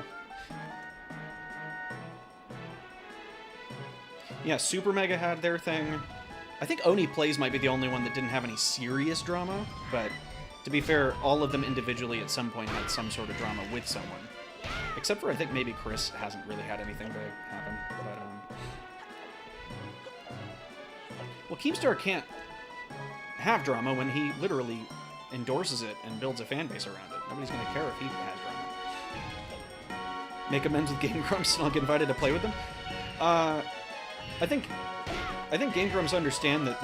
Yeah, Super Mega had their thing. I think Oni Plays might be the only one that didn't have any serious drama, but to be fair, all of them individually at some point had some sort of drama with someone. Except for, I think, maybe Chris hasn't really had anything big happen. But, well, Keemstar can't have drama when he literally endorses it and builds a fan base around it. Nobody's going to care if he has drama. Make amends with Game Grumps and I'll get invited to play with them? I think Game Grumps understand that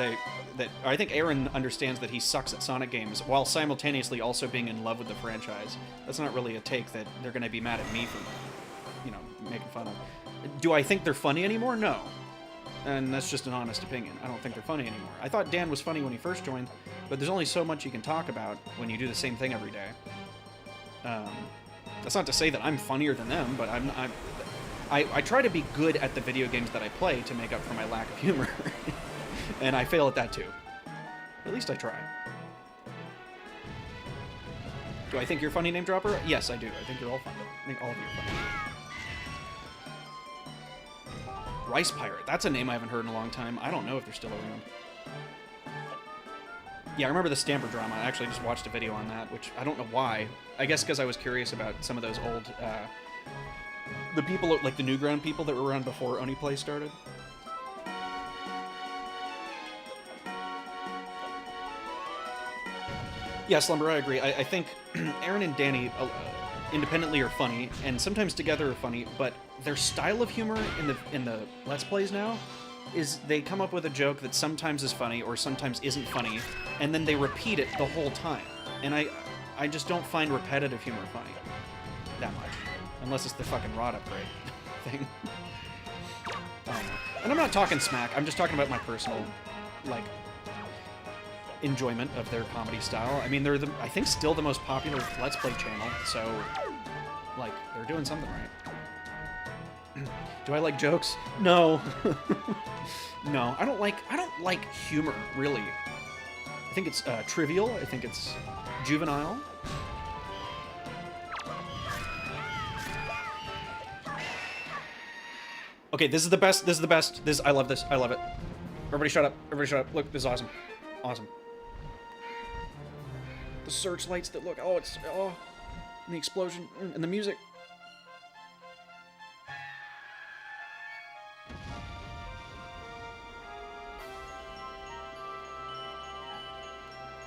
I think Aaron understands that he sucks at Sonic games while simultaneously also being in love with the franchise. That's not really a take that they're going to be mad at me for, you know, making fun of. Do I think they're funny anymore? No. And that's just an honest opinion. I don't think they're funny anymore. I thought Dan was funny when he first joined, but there's only so much you can talk about when you do the same thing every day. That's not to say that I'm funnier than them, but I try to be good at the video games that I play to make up for my lack of humor. And I fail at that too. At least I try. Do I think you're funny, name dropper? Yes, I do. I think you're all funny. I think all of you are funny. Rice Pirate. That's a name I haven't heard in a long time. I don't know if they're still around. Yeah, I remember the Stamper drama. I actually just watched a video on that, which I don't know why. I guess because I was curious about some of those old, the people, like the Newground people that were around before Oniplay started. Yeah, Slumber, I agree. I think Aaron and Danny independently are funny, and sometimes together are funny, but their style of humor in the Let's Plays now is they come up with a joke that sometimes is funny or sometimes isn't funny, and then they repeat it the whole time. And I just don't find repetitive humor funny that much, unless it's the fucking rod upgrade thing. And I'm not talking smack, I'm just talking about my personal, like, enjoyment of their comedy style. I mean, they're I think still the most popular Let's Play channel, so like they're doing something right. Do I like jokes? No. No, I don't like humor, really. I think it's trivial, I think it's juvenile. Okay, this is the best, this is the best. I love this, I love it. Everybody shut up, everybody shut up. Look, this is awesome. Awesome. The searchlights that look, oh, it's, oh, and the explosion, and the music.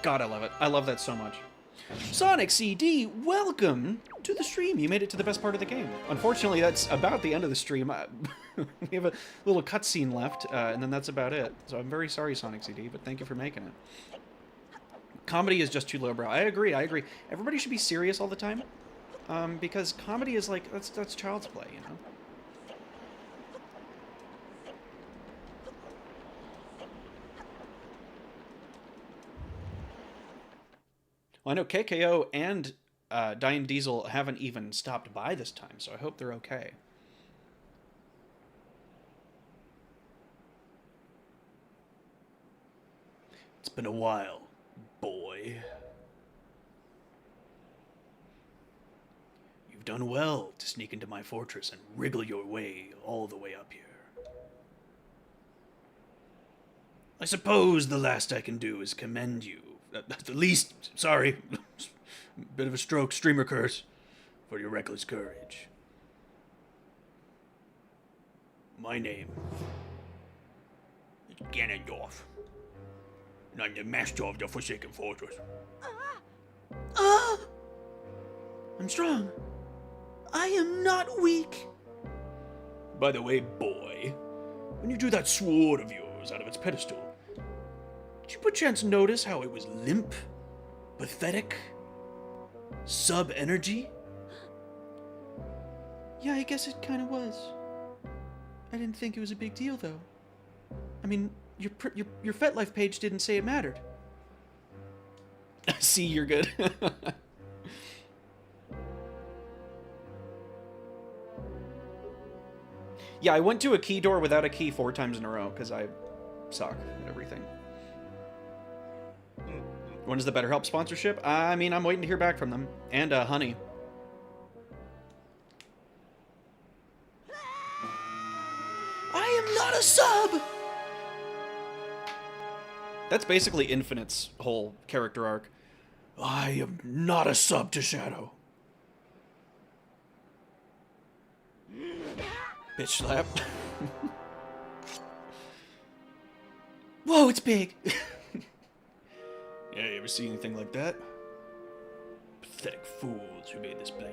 God, I love it. I love that so much. Sonic CD, welcome to the stream. You made it to the best part of the game. Unfortunately, that's about the end of the stream. We have a little cutscene left, and then that's about it. So I'm very sorry, Sonic CD, but thank you for making it. Comedy is just too lowbrow. I agree, I agree. Everybody should be serious all the time, because comedy is like, that's child's play, you know? Well, I know KKO and Diane Diesel haven't even stopped by this time, so I hope they're okay. It's been a while, boy. You've done well to sneak into my fortress and wriggle your way all the way up here. I suppose the last I can do is commend you. At the least, sorry, bit of a stroke, streamer curse, for your reckless courage. My name is Ganondorf, and I'm the master of the Forsaken Fortress. I'm strong. I am not weak. By the way, boy, when you drew that sword of yours out of its pedestal, did you perchance notice how it was limp, pathetic, sub-energy? Yeah, I guess it kind of was. I didn't think it was a big deal, though. I mean, your FetLife page didn't say it mattered. See, you're good. Yeah, I went to a key door without a key 4 times in a row, because I suck at everything. When is the BetterHelp sponsorship? I mean, I'm waiting to hear back from them. And, Honey. I am not a sub! That's basically Infinite's whole character arc. I am not a sub to Shadow. Bitch slap. Whoa, it's big! Yeah, you ever see anything like that? Pathetic fools who made this blade.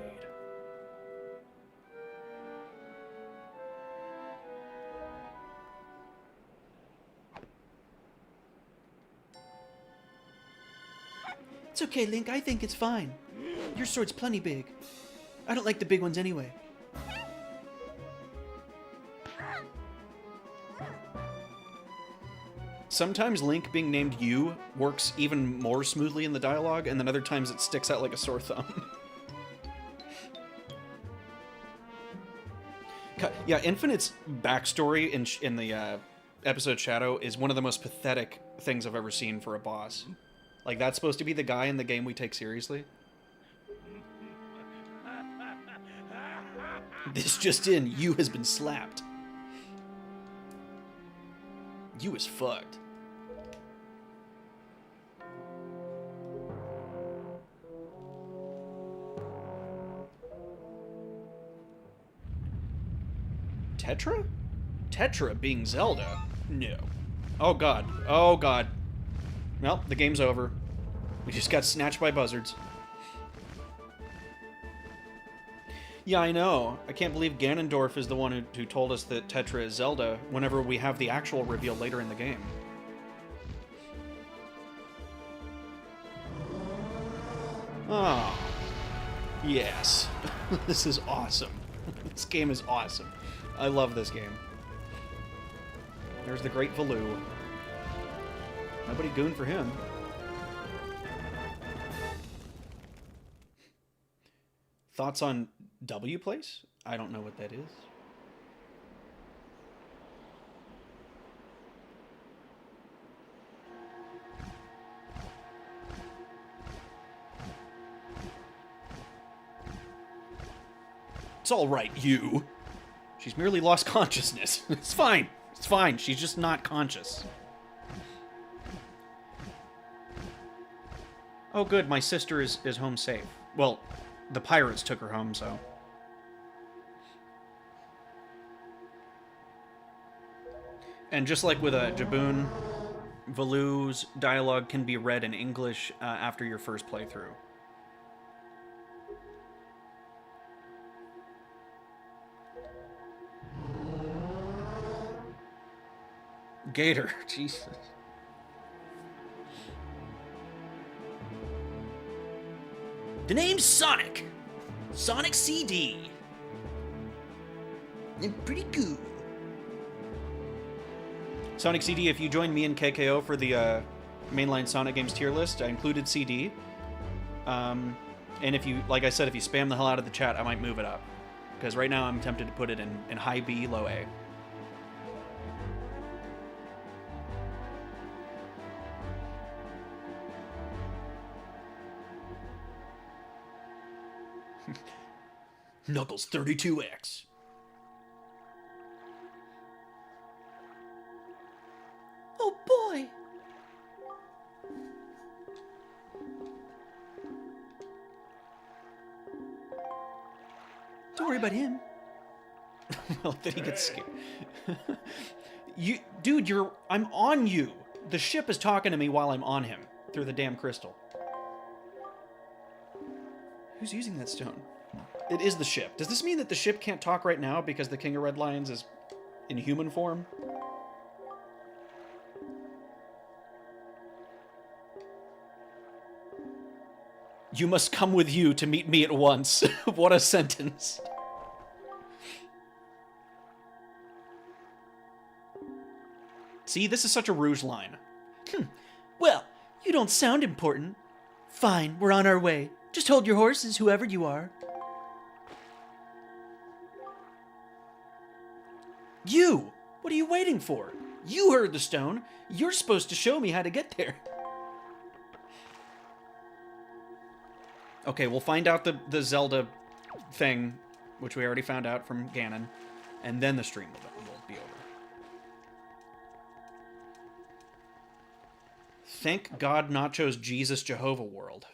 It's okay, Link. I think it's fine. Your sword's plenty big. I don't like the big ones anyway. Sometimes Link being named you works even more smoothly in the dialogue, and then other times it sticks out like a sore thumb. Yeah, Infinite's backstory in the episode Shadow is one of the most pathetic things I've ever seen for a boss. Like, that's supposed to be the guy in the game we take seriously. This just in, you has been slapped. You is fucked. Tetra? Tetra being Zelda? No. Oh god. Oh god. Well, the game's over. We just got snatched by buzzards. Yeah, I know. I can't believe Ganondorf is the one who told us that Tetra is Zelda whenever we have the actual reveal later in the game. Oh. Yes. This is awesome. This game is awesome. I love this game. There's the great Valoo. Nobody goon for him. Thoughts on W Place? I don't know what that is. It's all right, you. She's merely lost consciousness. It's fine. It's fine. She's just not conscious. Oh, good. My sister is home safe. Well, the pirates took her home, so... And just like with a Jaboon, Valoo's dialogue can be read in English after your first playthrough. Gator, Jesus. The name's Sonic. Sonic CD. I'm pretty cool. Sonic CD, if you join me and KKO for the mainline Sonic games tier list, I included CD. And if you, like I said, if you spam the hell out of the chat, I might move it up. Because right now I'm tempted to put it in high B, low A. Knuckles 32X. Oh boy. Don't worry about him. Well, then he gets scared. Dude, I'm on you. The ship is talking to me while I'm on him through the damn crystal. Who's using that stone? It is the ship. Does this mean that the ship can't talk right now because the King of Red Lions is in human form? You must come with you to meet me at once. What a sentence. See, this is such a Rouge line. Well, you don't sound important. Fine, we're on our way. Just hold your horses, whoever you are. You! What are you waiting for? You heard the stone. You're supposed to show me how to get there. Okay, we'll find out the Zelda thing, which we already found out from Ganon, and then the stream will be over. Thank God Nachos Jesus Jehovah World.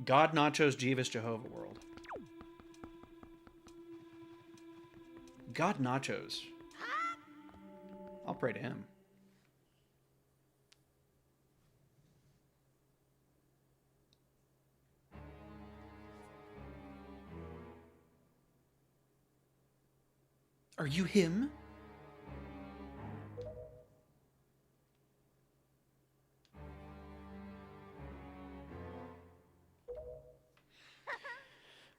God Nachos Jeeves Jehovah World. God Nachos. I'll pray to him. Are you him?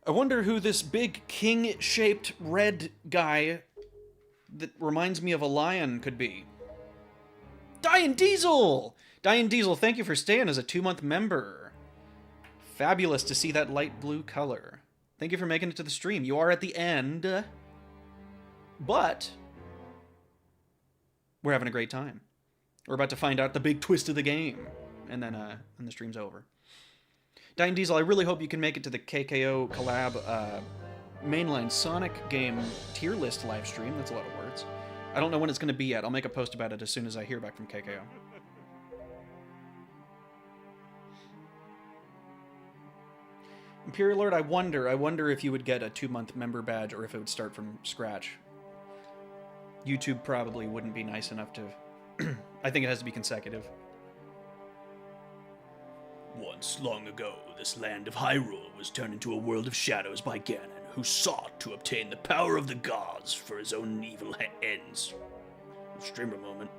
I wonder who this big king-shaped red guy that reminds me of a lion could be. Diane Diesel! Diane Diesel, thank you for staying as a 2-month member. Fabulous to see that light blue color. Thank you for making it to the stream. You are at the end, but we're having a great time. We're about to find out the big twist of the game, and then the stream's over. Diane Diesel, I really hope you can make it to the KKO collab mainline Sonic game tier list live stream. That's a lot of words. I don't know when it's going to be yet. I'll make a post about it as soon as I hear back from KKO. Imperial Lord, I wonder if you would get a 2-month member badge or if it would start from scratch. YouTube probably wouldn't be nice enough to... I think it has to be consecutive. Once, long ago, this land of Hyrule was turned into a world of shadows by Ganon, who sought to obtain the power of the gods for his own evil ends. Streamer moment.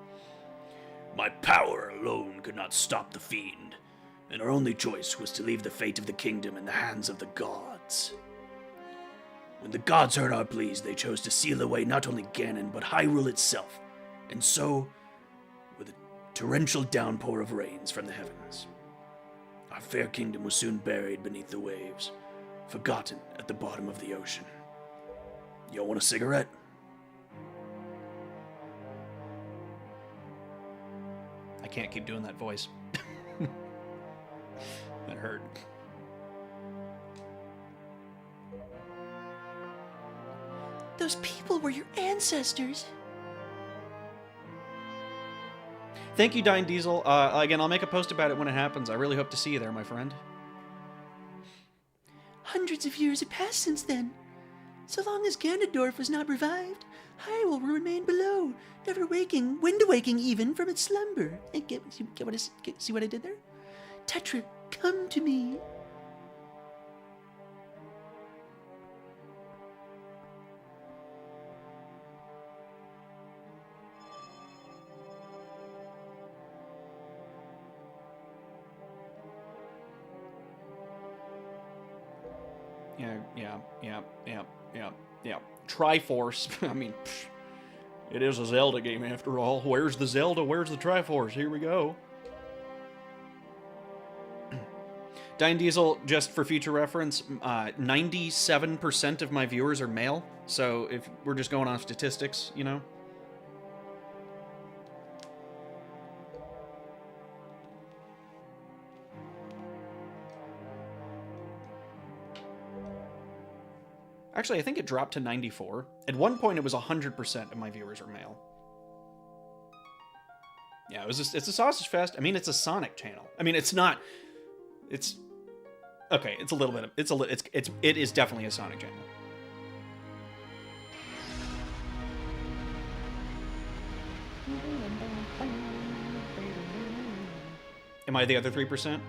My power alone could not stop the fiend, and our only choice was to leave the fate of the kingdom in the hands of the gods. When the gods heard our pleas, they chose to seal away not only Ganon, but Hyrule itself, and so, with a torrential downpour of rains from the heavens, our fair kingdom was soon buried beneath the waves, forgotten at the bottom of the ocean. Y'all want a cigarette? I can't keep doing that voice. That hurt. Those people were your ancestors. Thank you, Dying Diesel. Again, I'll make a post about it when it happens. I really hope to see you there, my friend. Hundreds of years have passed since then. So long as Ganondorf was not revived, Hyrule will remain below, never waking, wind awaking even from its slumber. See what I did there? Tetra, come to me. Yeah. Triforce. I mean, it is a Zelda game after all. Where's the Zelda? Where's the Triforce? Here we go. Dying Diesel, just for future reference, 97% of my viewers are male. So if we're just going off statistics, you know. Actually, I think it dropped to 94. At one point, it was 100% of my viewers were male. Yeah, it's a sausage fest. I mean, it's a Sonic channel. I mean, it's not. It's okay. It's a little bit of. It is definitely a Sonic channel. Am I the other 3%?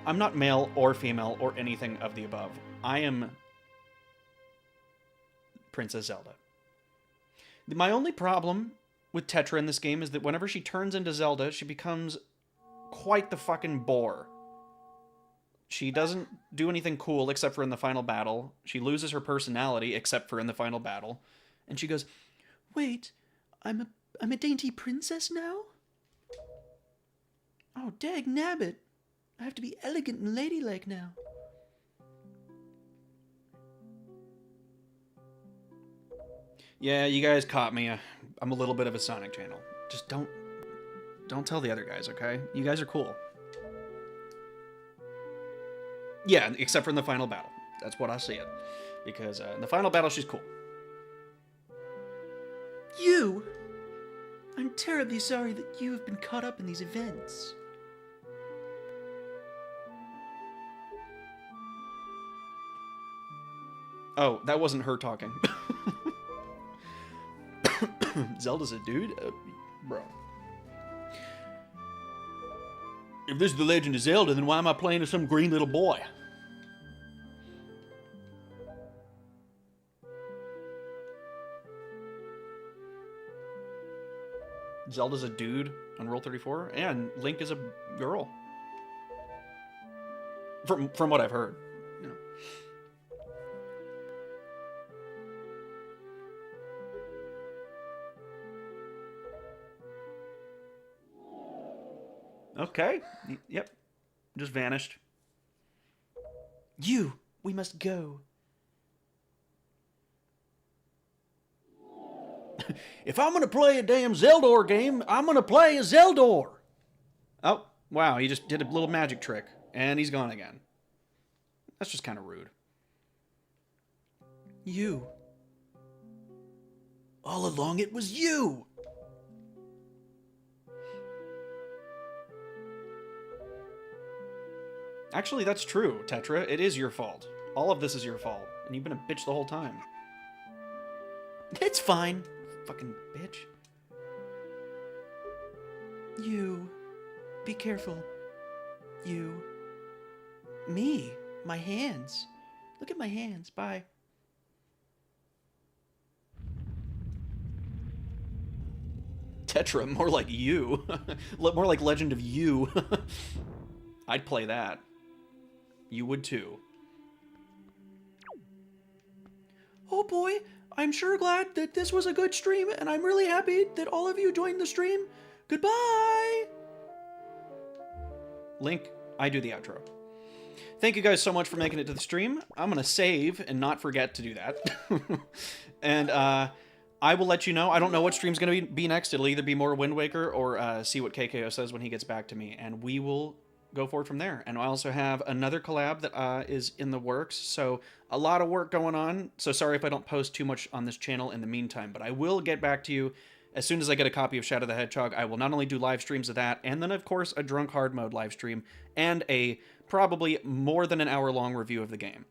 I'm not male or female or anything of the above. I am Princess Zelda. My only problem with Tetra in this game is that whenever she turns into Zelda, she becomes quite the fucking bore. She doesn't do anything cool except for in the final battle. She loses her personality except for in the final battle. And she goes, "Wait, I'm a dainty princess now? Oh, dag nabbit. I have to be elegant and ladylike now." Yeah, you guys caught me. I'm a little bit of a Sonic channel. Just don't tell the other guys, okay? You guys are cool. Yeah, except for in the final battle. That's what I said. Because in the final battle, she's cool. You! I'm terribly sorry that you have been caught up in these events. Oh, that wasn't her talking. Zelda's a dude? Bro. If this is the Legend of Zelda, then why am I playing as some green little boy? Zelda's a dude on Rule 34, and Link is a girl. From what I've heard. Yeah. Okay. Yep. Just vanished. You! We must go. If I'm gonna play a damn Zeldor game, I'm gonna play a Zeldor! Oh, wow, he just did a little magic trick, and he's gone again. That's just kind of rude. You. All along it was you! Actually, that's true, Tetra. It is your fault. All of this is your fault. And you've been a bitch the whole time. It's fine. Fucking bitch. You. Be careful. You. Me. My hands. Look at my hands. Bye. Tetra, more like you. More like Legend of You. I'd play that. You would too. Oh boy, I'm sure glad that this was a good stream, and I'm really happy that all of you joined the stream. Goodbye! Link, I do the outro. Thank you guys so much for making it to the stream. I'm going to save and not forget to do that. And I will let you know. I don't know what stream's going to be next. It'll either be more Wind Waker or see what KKO says when he gets back to me. And we will go forward from there. And I also have another collab that is in the works. So a lot of work going on. So sorry if I don't post too much on this channel in the meantime. But I will get back to you as soon as I get a copy of Shadow the Hedgehog. I will not only do live streams of that, and then of course a Drunk Hard Mode live stream, and a probably more than an hour-long review of the game.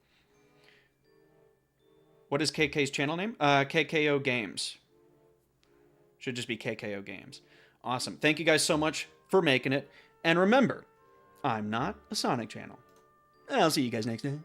What is KK's channel name? KKO Games. Should just be KKO Games. Awesome. Thank you guys so much for making it. And remember, I'm not a Sonic channel. I'll see you guys next time.